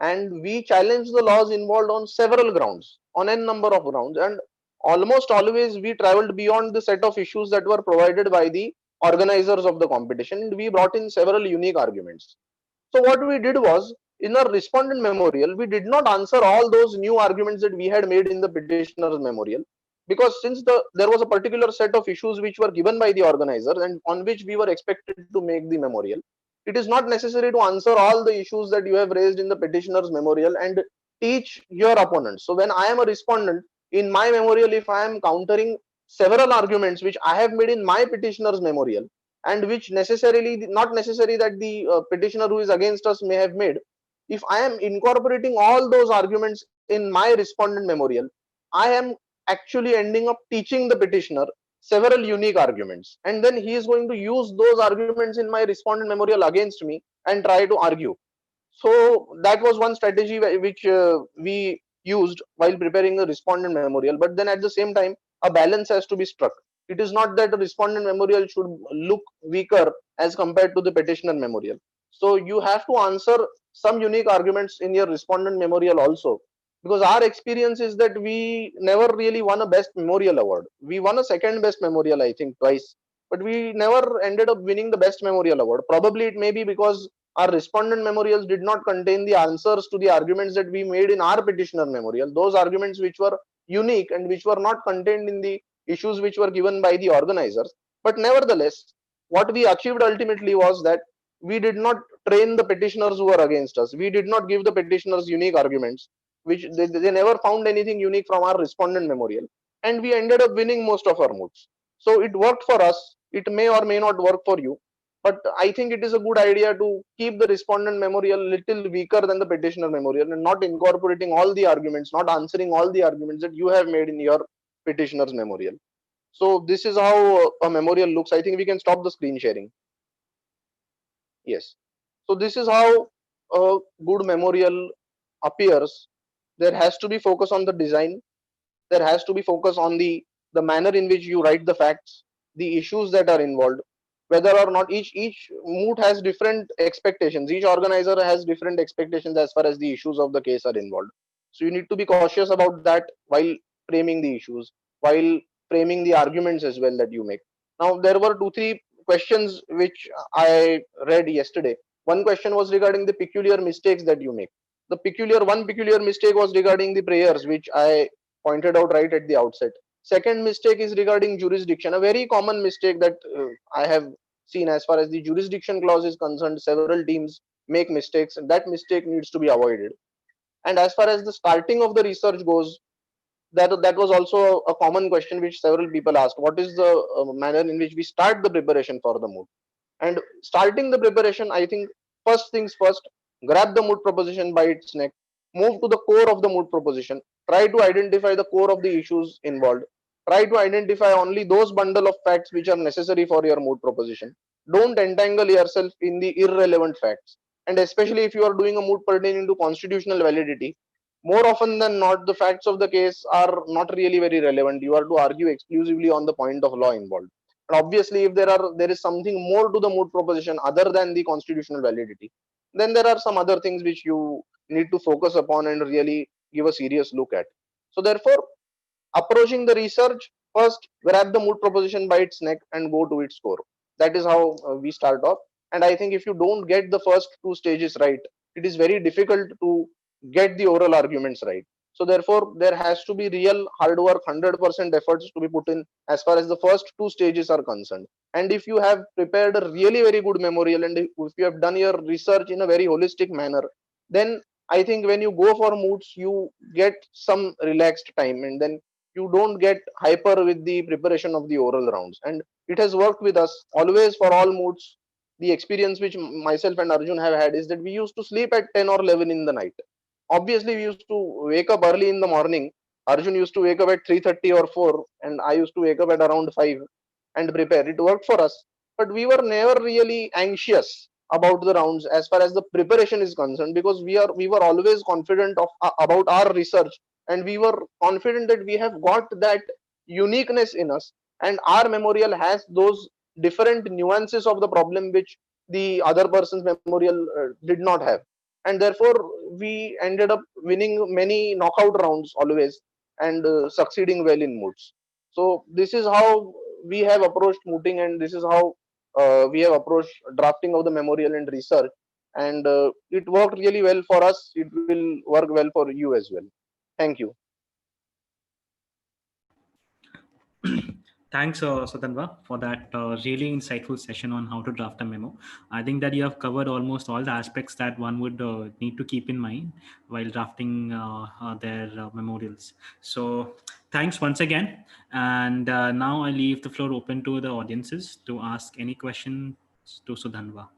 And we challenged the laws involved on several grounds, on n number of grounds. And almost always we traveled beyond the set of issues that were provided by the organizers of the competition. And we brought in several unique arguments. So what we did was, in our respondent memorial, we did not answer all those new arguments that we had made in the petitioner's memorial, because since there was a particular set of issues which were given by the organizers and on which we were expected to make the memorial, it is not necessary to answer all the issues that you have raised in the petitioner's memorial and teach your opponents. So when I am a respondent in my memorial, if I am countering several arguments which I have made in my petitioner's memorial, and which necessarily not necessary that the petitioner who is against us may have made, if I am incorporating all those arguments in my respondent memorial, I am actually ending up teaching the petitioner several unique arguments, and then he is going to use those arguments in my respondent memorial against me and try to argue. So that was one strategy which we used while preparing the respondent memorial. But then at the same time, a balance has to be struck. It is not that the respondent memorial should look weaker as compared to the petitioner memorial. So you have to answer some unique arguments in your respondent memorial also, because our experience is that we never really won a best memorial award. We won a second best memorial, I think, twice, but we never ended up winning the best memorial award. Probably it may be because our respondent memorials did not contain the answers to the arguments that we made in our petitioner memorial, those arguments which were unique and which were not contained in the issues which were given by the organizers. But nevertheless, what we achieved ultimately was that we did not train the petitioners who were against us. We did not give the petitioners unique arguments, which they never found anything unique from our respondent memorial. And we ended up winning most of our moots. So it worked for us. It may or may not work for you. But I think it is a good idea to keep the respondent memorial little weaker than the petitioner memorial and not incorporating all the arguments, not answering all the arguments that you have made in your petitioner's memorial. So this is how a memorial looks. I think we can stop the screen sharing. Yes. So this is how a good memorial appears. There has to be focus on the design. There has to be focus on the manner in which you write the facts, the issues that are involved, whether or not each moot has different expectations. Each organizer has different expectations as far as the issues of the case are involved. So you need to be cautious about that while framing the issues, while framing the arguments as well that you make. Now there were 2-3 questions which I read yesterday. One question was regarding the peculiar mistakes that you make. One peculiar mistake was regarding the prayers, which I pointed out right at the outset. Second mistake is regarding jurisdiction, a very common mistake that I have seen as far as the jurisdiction clause is concerned. Several teams make mistakes, and that mistake needs to be avoided. And as far as the starting of the research goes, that was also a common question which several people asked. What is the manner in which we start the preparation for the moot? And starting the preparation, I think first things first, grab the moot proposition by its neck, move to the core of the moot proposition, try to identify the core of the issues involved, Try to identify only those bundle of facts which are necessary for your moot proposition. Don't entangle yourself in the irrelevant facts. And especially if you are doing a moot pertaining to constitutional validity, more often than not, the facts of the case are not really very relevant. You are to argue exclusively on the point of law involved. And obviously, if there is something more to the moot proposition other than the constitutional validity, then there are some other things which you need to focus upon and really give a serious look at. So therefore, approaching the research, first grab the moot proposition by its neck and go to its core. That is how we start off. And I think if you don't get the first two stages right, it is very difficult to get the oral arguments right. So therefore, there has to be real hard work, 100% efforts to be put in as far as the first two stages are concerned. And if you have prepared a really very good memorial, and if you have done your research in a very holistic manner, then I think when you go for moots, you get some relaxed time, and then you don't get hyper with the preparation of the oral rounds. And it has worked with us always for all moots. The experience which myself and Arjun have had is that we used to sleep at 10 or 11 in the night. Obviously, we used to wake up early in the morning. Arjun used to wake up at 3:30 or 4, and I used to wake up at around 5 and prepare. It worked for us, but we were never really anxious about the rounds as far as the preparation is concerned, because we were always confident of about our research, and we were confident that we have got that uniqueness in us, and our memorial has those different nuances of the problem which the other person's memorial did not have. And therefore we ended up winning many knockout rounds always, and succeeding well in moots. So this is how we have approached mooting, and this is how we have approached drafting of the memorial and research. And it worked really well for us. It will work well for you as well. Thank you. Thanks, Sudhanva, for that really insightful session on how to draft a memo. I think that you have covered almost all the aspects that one would need to keep in mind while drafting their memorials. So thanks once again. And now I leave the floor open to the audiences to ask any questions to Sudhanva.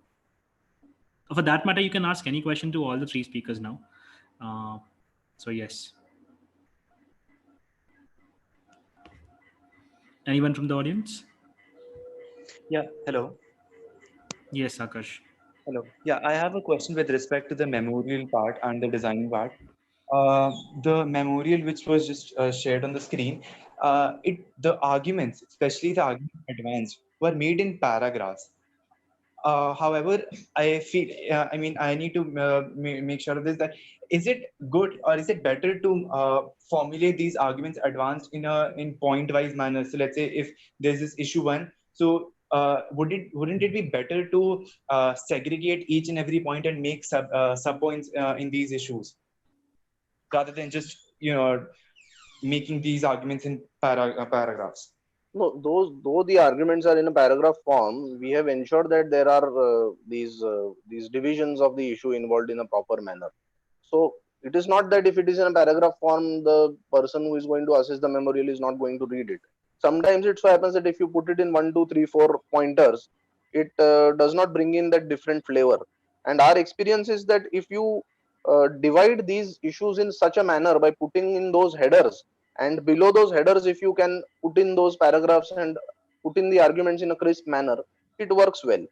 For that matter, you can ask any question to all the three speakers now. So yes. Anyone from the audience? Yeah, hello. Yes, Akash. Hello. Yeah, I have a question with respect to the memorial part and the design part. The memorial which was just shared on the screen, the arguments, especially the arguments advanced, were made in paragraphs. However, I feel, I mean, I need to make sure of this, that is it good or is it better to formulate these arguments advanced in point-wise manner? So let's say if there's this issue one, so wouldn't it be better to segregate each and every point and make sub points in these issues, rather than just making these arguments in paragraphs? No, though the arguments are in a paragraph form, we have ensured that there are these divisions of the issue involved in a proper manner. So it is not that if it is in a paragraph form, the person who is going to assess the memorial is not going to read it. Sometimes it so happens that if you put it in 1, 2, 3, 4 pointers, it does not bring in that different flavor. And our experience is that if you divide these issues in such a manner by putting in those headers, and below those headers if you can put in those paragraphs and put in the arguments in a crisp manner, it works well.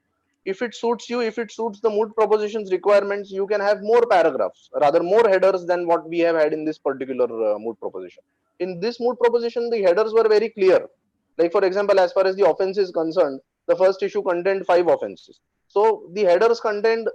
If it suits you, if it suits the moot propositions requirements, you can have more paragraphs, rather more headers than what we have had in this particular moot proposition. In this moot proposition, the headers were very clear. Like for example, as far as the offense is concerned, the first issue contained 5 offenses. So the headers contained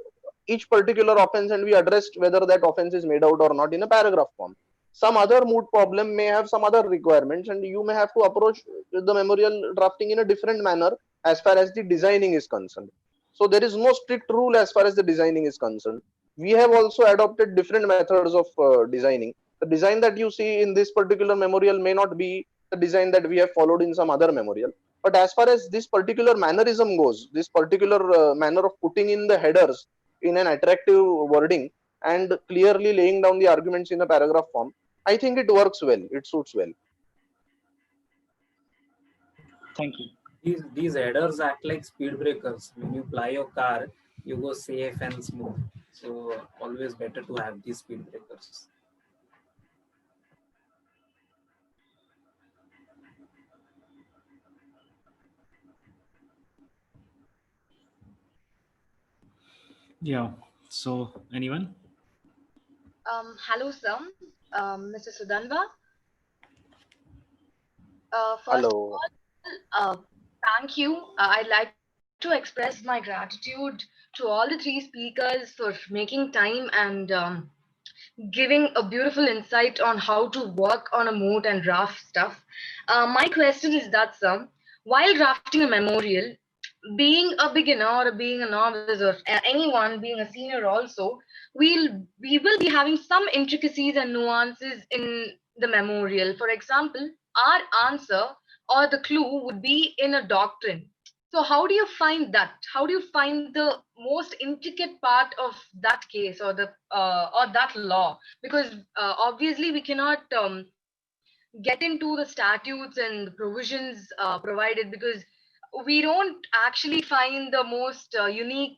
each particular offense, and we addressed whether that offense is made out or not in a paragraph form. Some other moot problem may have some other requirements, and you may have to approach the memorial drafting in a different manner as far as the designing is concerned. So there is no strict rule as far as the designing is concerned. We have also adopted different methods of designing. The design that you see in this particular memorial may not be the design that we have followed in some other memorial. But as far as this particular mannerism goes, this particular manner of putting in the headers in an attractive wording and clearly laying down the arguments in a paragraph form, I think it works well. It suits well. Thank you. These headers act like speed breakers. When you ply your car, you go safe and smooth. So always better to have these speed breakers. Yeah. So anyone? Hello, sir. Mr. Sudhanva. First of Hello. all, thank you. I'd like to express my gratitude to all the three speakers for making time and giving a beautiful insight on how to work on a moot and draft stuff. My question is that, sir, while drafting a memorial, being a beginner or being a novice or anyone being a senior also, we will be having some intricacies and nuances in the memorial. For example, our answer or the clue would be in a doctrine. So how do you find that? How do you find the most intricate part of that case or that law? Because obviously we cannot get into the statutes and the provisions provided, because we don't actually find the most unique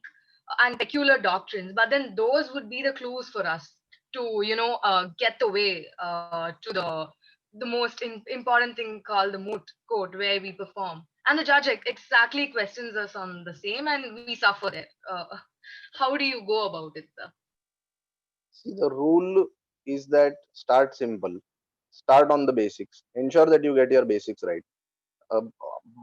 and peculiar doctrines. But then those would be the clues for us to get the way to the most important thing called the moot court, where we perform, and the judge exactly questions us on the same, and we suffer there. How do you go about it, sir? See, the rule is that start simple, start on the basics, ensure that you get your basics right. uh,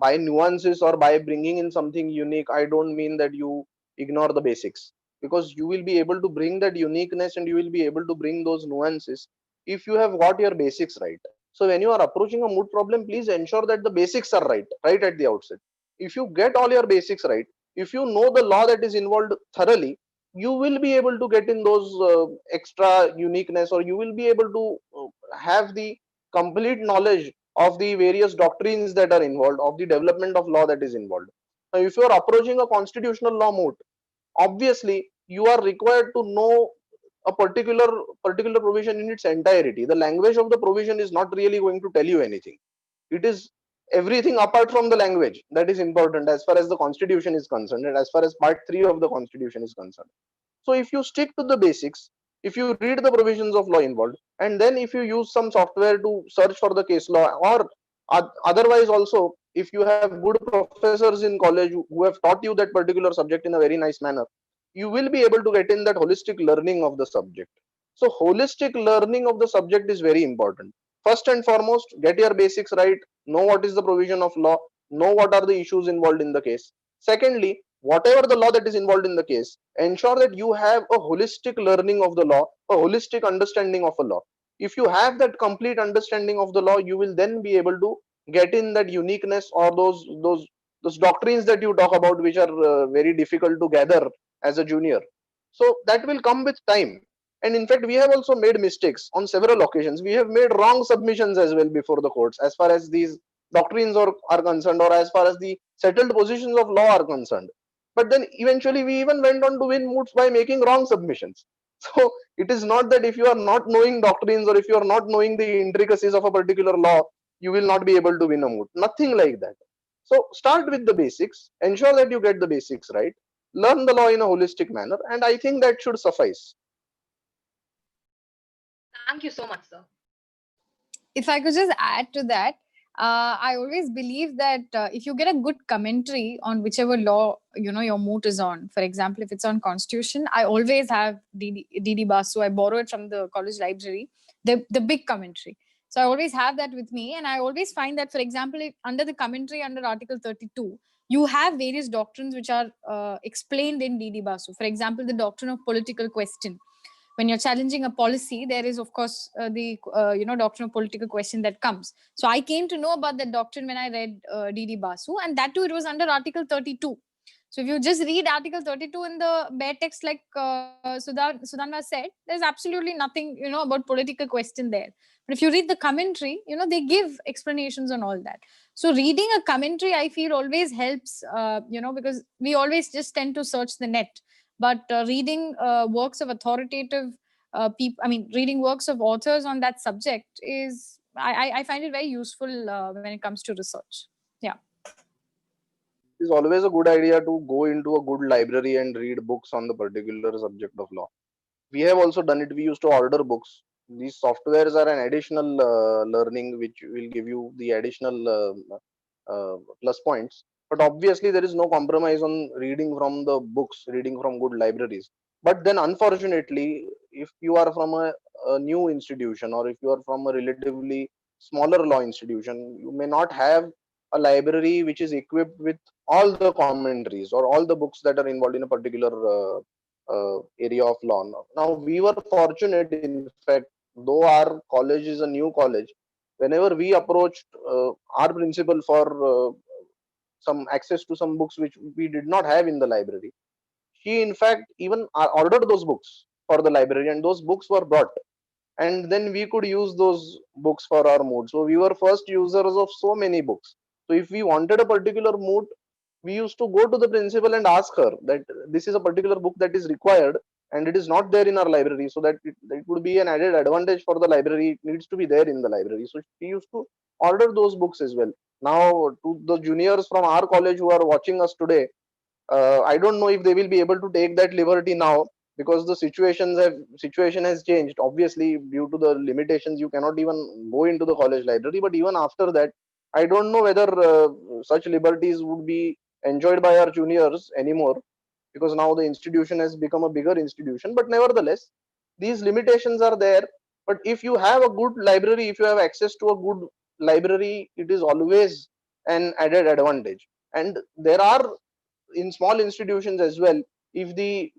by nuances or by bringing in something unique, I don't mean that you ignore the basics, because you will be able to bring that uniqueness and you will be able to bring those nuances if you have got your basics right. So when you are approaching a mood problem, please ensure that the basics are right at the outset. If you get all your basics right, if you know the law that is involved thoroughly, you will be able to get in those extra uniqueness, or you will be able to have the complete knowledge of the various doctrines that are involved, of the development of law that is involved. Now, if you are approaching a constitutional law moot, obviously you are required to know a particular provision in its entirety. The language of the provision is not really going to tell you anything. It is everything apart from the language that is important as far as the constitution is concerned, and as far as part 3 of the constitution is concerned. So if you stick to the basics, if you read the provisions of law involved, and then if you use some software to search for the case law, or otherwise also, if you have good professors in college who have taught you that particular subject in a very nice manner, you will be able to get in that holistic learning of the subject. So holistic learning of the subject is very important. First and foremost, get your basics right, know what is the provision of law, know what are the issues involved in the case. Secondly, whatever the law that is involved in the case, ensure that you have a holistic learning of the law, a holistic understanding of a law. If you have that complete understanding of the law, you will then be able to get in that uniqueness, or those doctrines that you talk about, which are very difficult to gather as a junior. So that will come with time. And in fact, we have also made mistakes on several occasions. We have made wrong submissions as well before the courts, as far as these doctrines are concerned, or as far as the settled positions of law are concerned. But then eventually we even went on to win moots by making wrong submissions. So it is not that if you are not knowing doctrines, or if you are not knowing the intricacies of a particular law, you will not be able to win a moot. Nothing like that. So start with the basics, ensure that you get the basics right, learn the law in a holistic manner, and I think that should suffice. Thank you so much, sir. If I could just add to that, I always believe that if you get a good commentary on whichever law your moot is on, for example, if it's on Constitution, I always have DD Basu. I borrow it from the college library, the big commentary. So I always have that with me, and I always find that, for example, if under the commentary under Article 32, you have various doctrines which are explained in DD Basu. For example, the doctrine of political question. When you're challenging a policy, there is of course the doctrine of political question that comes. So I came to know about that doctrine when I read DD Basu, and that too it was under Article 32. So if you just read Article 32 in the bare text, like Sudhanva said, there's absolutely nothing about political question there. But if you read the commentary, they give explanations on all that. So reading a commentary, I feel, always helps, because we always just tend to search the net. But reading works of authoritative people, I mean, reading works of authors on that subject is, I find it very useful when it comes to research. Yeah. It's always a good idea to go into a good library and read books on the particular subject of law. We have also done it. We used to order books. These softwares are an additional learning which will give you the additional plus points. But obviously, there is no compromise on reading from the books, reading from good libraries. But then, unfortunately, if you are from a new institution, or if you are from a relatively smaller law institution, you may not have a library which is equipped with all the commentaries or all the books that are involved in a particular area of law. Now, we were fortunate, in fact, though our college is a new college, whenever we approached our principal for some access to some books which we did not have in the library, she in fact even ordered those books for the library, and those books were brought, and then we could use those books for our moot. So we were first users of so many books. So if we wanted a particular moot, we used to go to the principal and ask her that this is a particular book that is required and it is not there in our library, so that it would be an added advantage for the library. It needs to be there in the library. So she used to order those books as well. Now, to the juniors from our college who are watching us today, I don't know if they will be able to take that liberty now, because the situation has changed. Obviously, due to the limitations, you cannot even go into the college library. But even after that, I don't know whether such liberties would be enjoyed by our juniors anymore, because now the institution has become a bigger institution. But nevertheless, these limitations are there. But if you have a good library, if you have access to a good library, it is always an added advantage. And there are, in small institutions as well, if the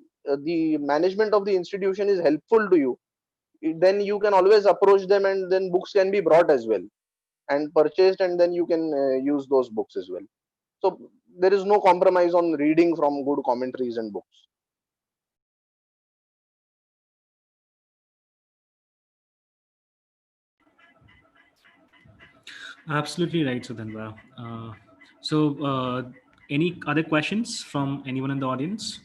management of the institution is helpful to you, then you can always approach them, and then books can be brought as well and purchased, and then you can use those books as well. So there is no compromise on reading from good commentaries and books. Absolutely right, Sudhanva. Any other questions from anyone in the audience?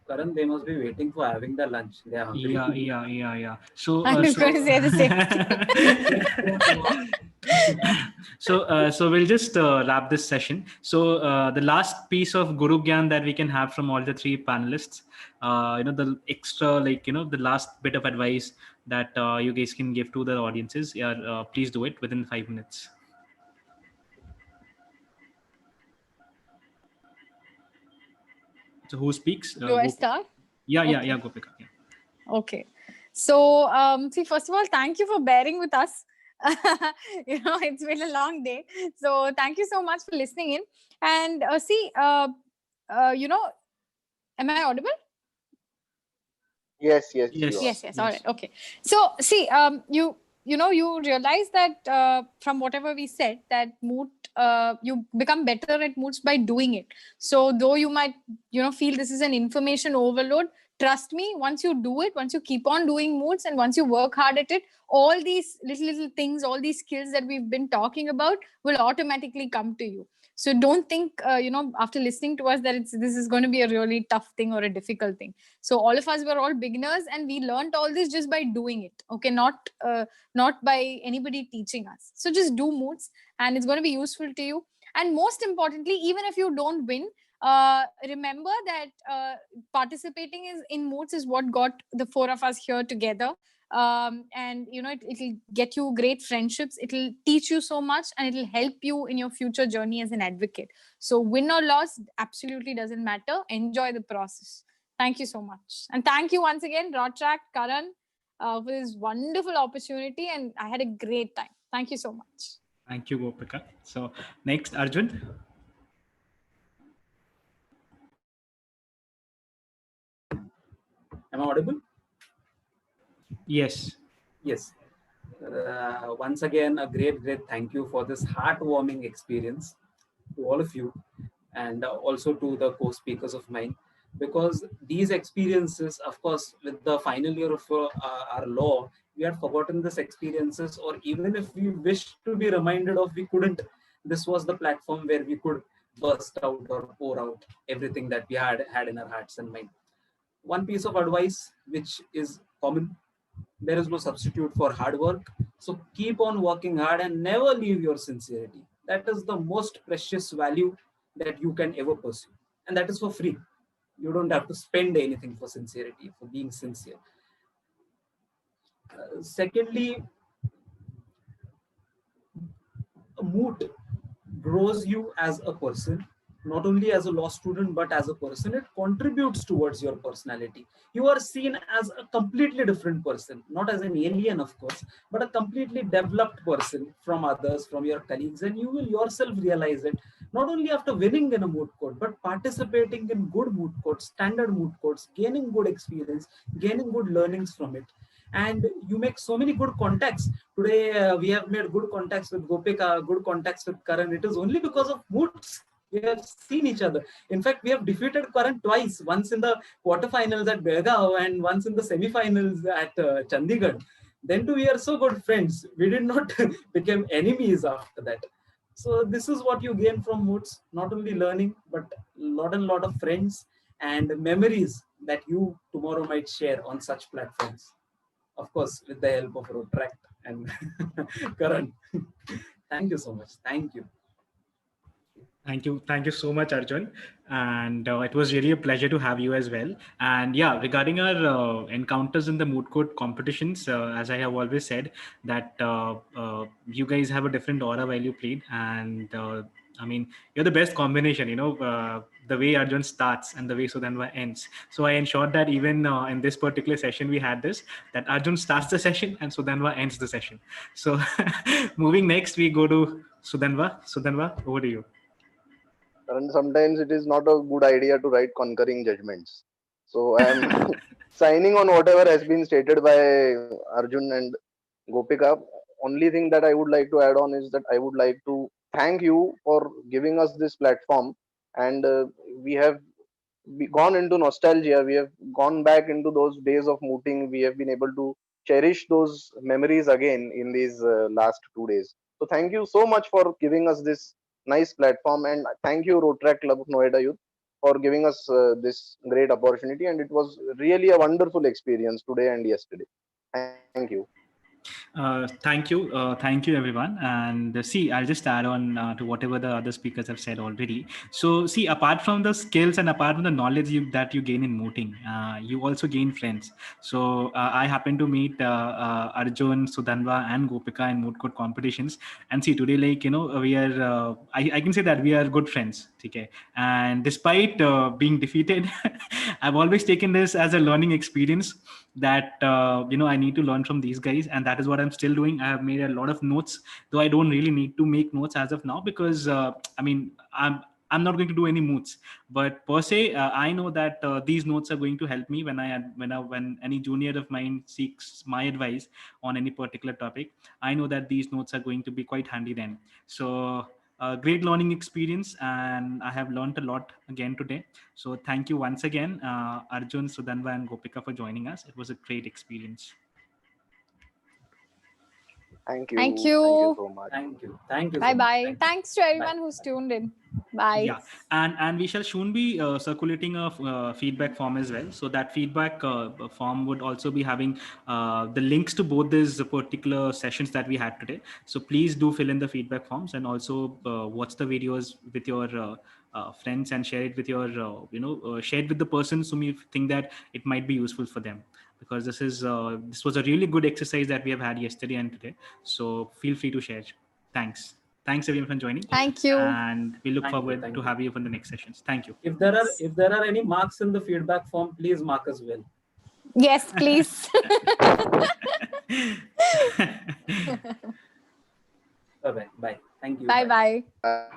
Karan, they must be waiting for having the lunch. They are hungry. Yeah. So I was going to say the same thing. So we'll just wrap this session. So the last piece of Guru Gyan that we can have from all the three panelists, the extra, the last bit of advice that you guys can give to the audiences. Please do it within 5 minutes. So who speaks? Do I start? Yeah, Gopika. Yeah. Okay. So, see, first of all, thank you for bearing with us. It's been a long day. So, thank you so much for listening in. And am I audible? Yes. Yes. All right. Okay. So, see, you realize that from whatever we said, that moot, you become better at moots by doing it. So, though you might, feel this is an information overload, trust me, once you do it, once you keep on doing moots, and once you work hard at it, all these little things, all these skills that we've been talking about will automatically come to you. So don't think, after listening to us, that this is going to be a really tough thing or a difficult thing. So all of us were all beginners, and we learned all this just by doing it. Okay, not by anybody teaching us. So just do moots, and it's going to be useful to you. And most importantly, even if you don't win, remember that participating in moots is what got the four of us here together. And it'll get you great friendships, it'll teach you so much, and it'll help you in your future journey as an advocate. So win or loss absolutely doesn't matter. Enjoy the process. Thank you so much, and thank you once again, ROTRAC, Karan, for this wonderful opportunity, and I had a great time. Thank you so much. Thank you, Gopika. So next, Arjun. Am I audible? Yes. Once again, a great thank you for this heartwarming experience to all of you, and also to the co-speakers of mine, because these experiences, of course, with the final year of our law, we had forgotten these experiences, or even if we wished to be reminded of, we couldn't. This was the platform where we could burst out or pour out everything that we had in our hearts and mind. One piece of advice which is common: there is no substitute for hard work. So keep on working hard and never leave your sincerity. That is the most precious value that you can ever pursue, and that is for free. You don't have to spend anything for sincerity, for being sincere. Secondly, a moot grows you as a person, not only as a law student, but as a person. It contributes towards your personality. You are seen as a completely different person, not as an alien, of course, but a completely developed person from others, from your colleagues, and you will yourself realize it, not only after winning in a moot court, but participating in good moot courts, standard moot courts, gaining good experience, gaining good learnings from it. And you make so many good contacts. Today, we have made good contacts with Gopika, good contacts with Karan. It is only because of moots we have seen each other. In fact, we have defeated Karan twice, once in the quarterfinals at Belgaum and once in the semifinals at Chandigarh. Then too, we are so good friends. We did not become enemies after that. So this is what you gain from moots, not only learning, but a lot of friends and memories that you tomorrow might share on such platforms. Of course, with the help of Rotract and Karan. Thank you so much. Thank you. Thank you so much, Arjun. And it was really a pleasure to have you as well. And yeah, regarding our encounters in the moot court competitions, as I have always said, that you guys have a different aura while you played. And I mean, you're the best combination, the way Arjun starts and the way Sudhanva ends. So I ensured that even in this particular session, we had this, that Arjun starts the session and Sudhanva ends the session. So moving next, we go to Sudhanva. Sudhanva, over to you. And sometimes it is not a good idea to write concurring judgments. So I am signing on whatever has been stated by Arjun and Gopika. Only thing that I would like to add on is that I would like to thank you for giving us this platform. And we have gone into nostalgia. We have gone back into those days of mooting. We have been able to cherish those memories again in these last 2 days. So thank you so much for giving us this nice platform, and thank you Rotract Club of Noida Youth for giving us this great opportunity. And it was really a wonderful experience today and yesterday. Thank you. Thank you, everyone. And see, I'll just add on to whatever the other speakers have said already. So, see, apart from the skills and apart from the knowledge that you gain in mooting, you also gain friends. So, I happen to meet Arjun, Sudhanva, and Gopika in moot court competitions. And see, today, we are. I can say that we are good friends. Okay, and despite being defeated, I've always taken this as a learning experience that I need to learn from these guys, and that is what I'm still doing. I have made a lot of notes, though I don't really need to make notes as of now, because I'm not going to do any moots, but per se I know that these notes are going to help me when any junior of mine seeks my advice on any particular topic. I know that these notes are going to be quite handy then. So great learning experience, and I have learned a lot again today. So thank you once again, Arjun, Sudhanva, and Gopika for joining us. It was a great experience. Thank you. Thank you. Thank you so much. Thank you. Thank you. Bye So bye. much. Thanks to everyone who's tuned in. Bye. Yeah, and we shall soon be circulating a feedback form as well. So that feedback form would also be having the links to both these particular sessions that we had today. So please do fill in the feedback forms, and also watch the videos with your friends and share it with your share it with the persons whom you think that it might be useful for them, because this was a really good exercise that we have had yesterday and today. So feel free to share. Thanks everyone for joining. Thank you. And we look forward to have you for the next sessions. Thank you. If there are any marks in the feedback form, please mark as well. Yes, please. Bye. Thank you. Bye. Bye.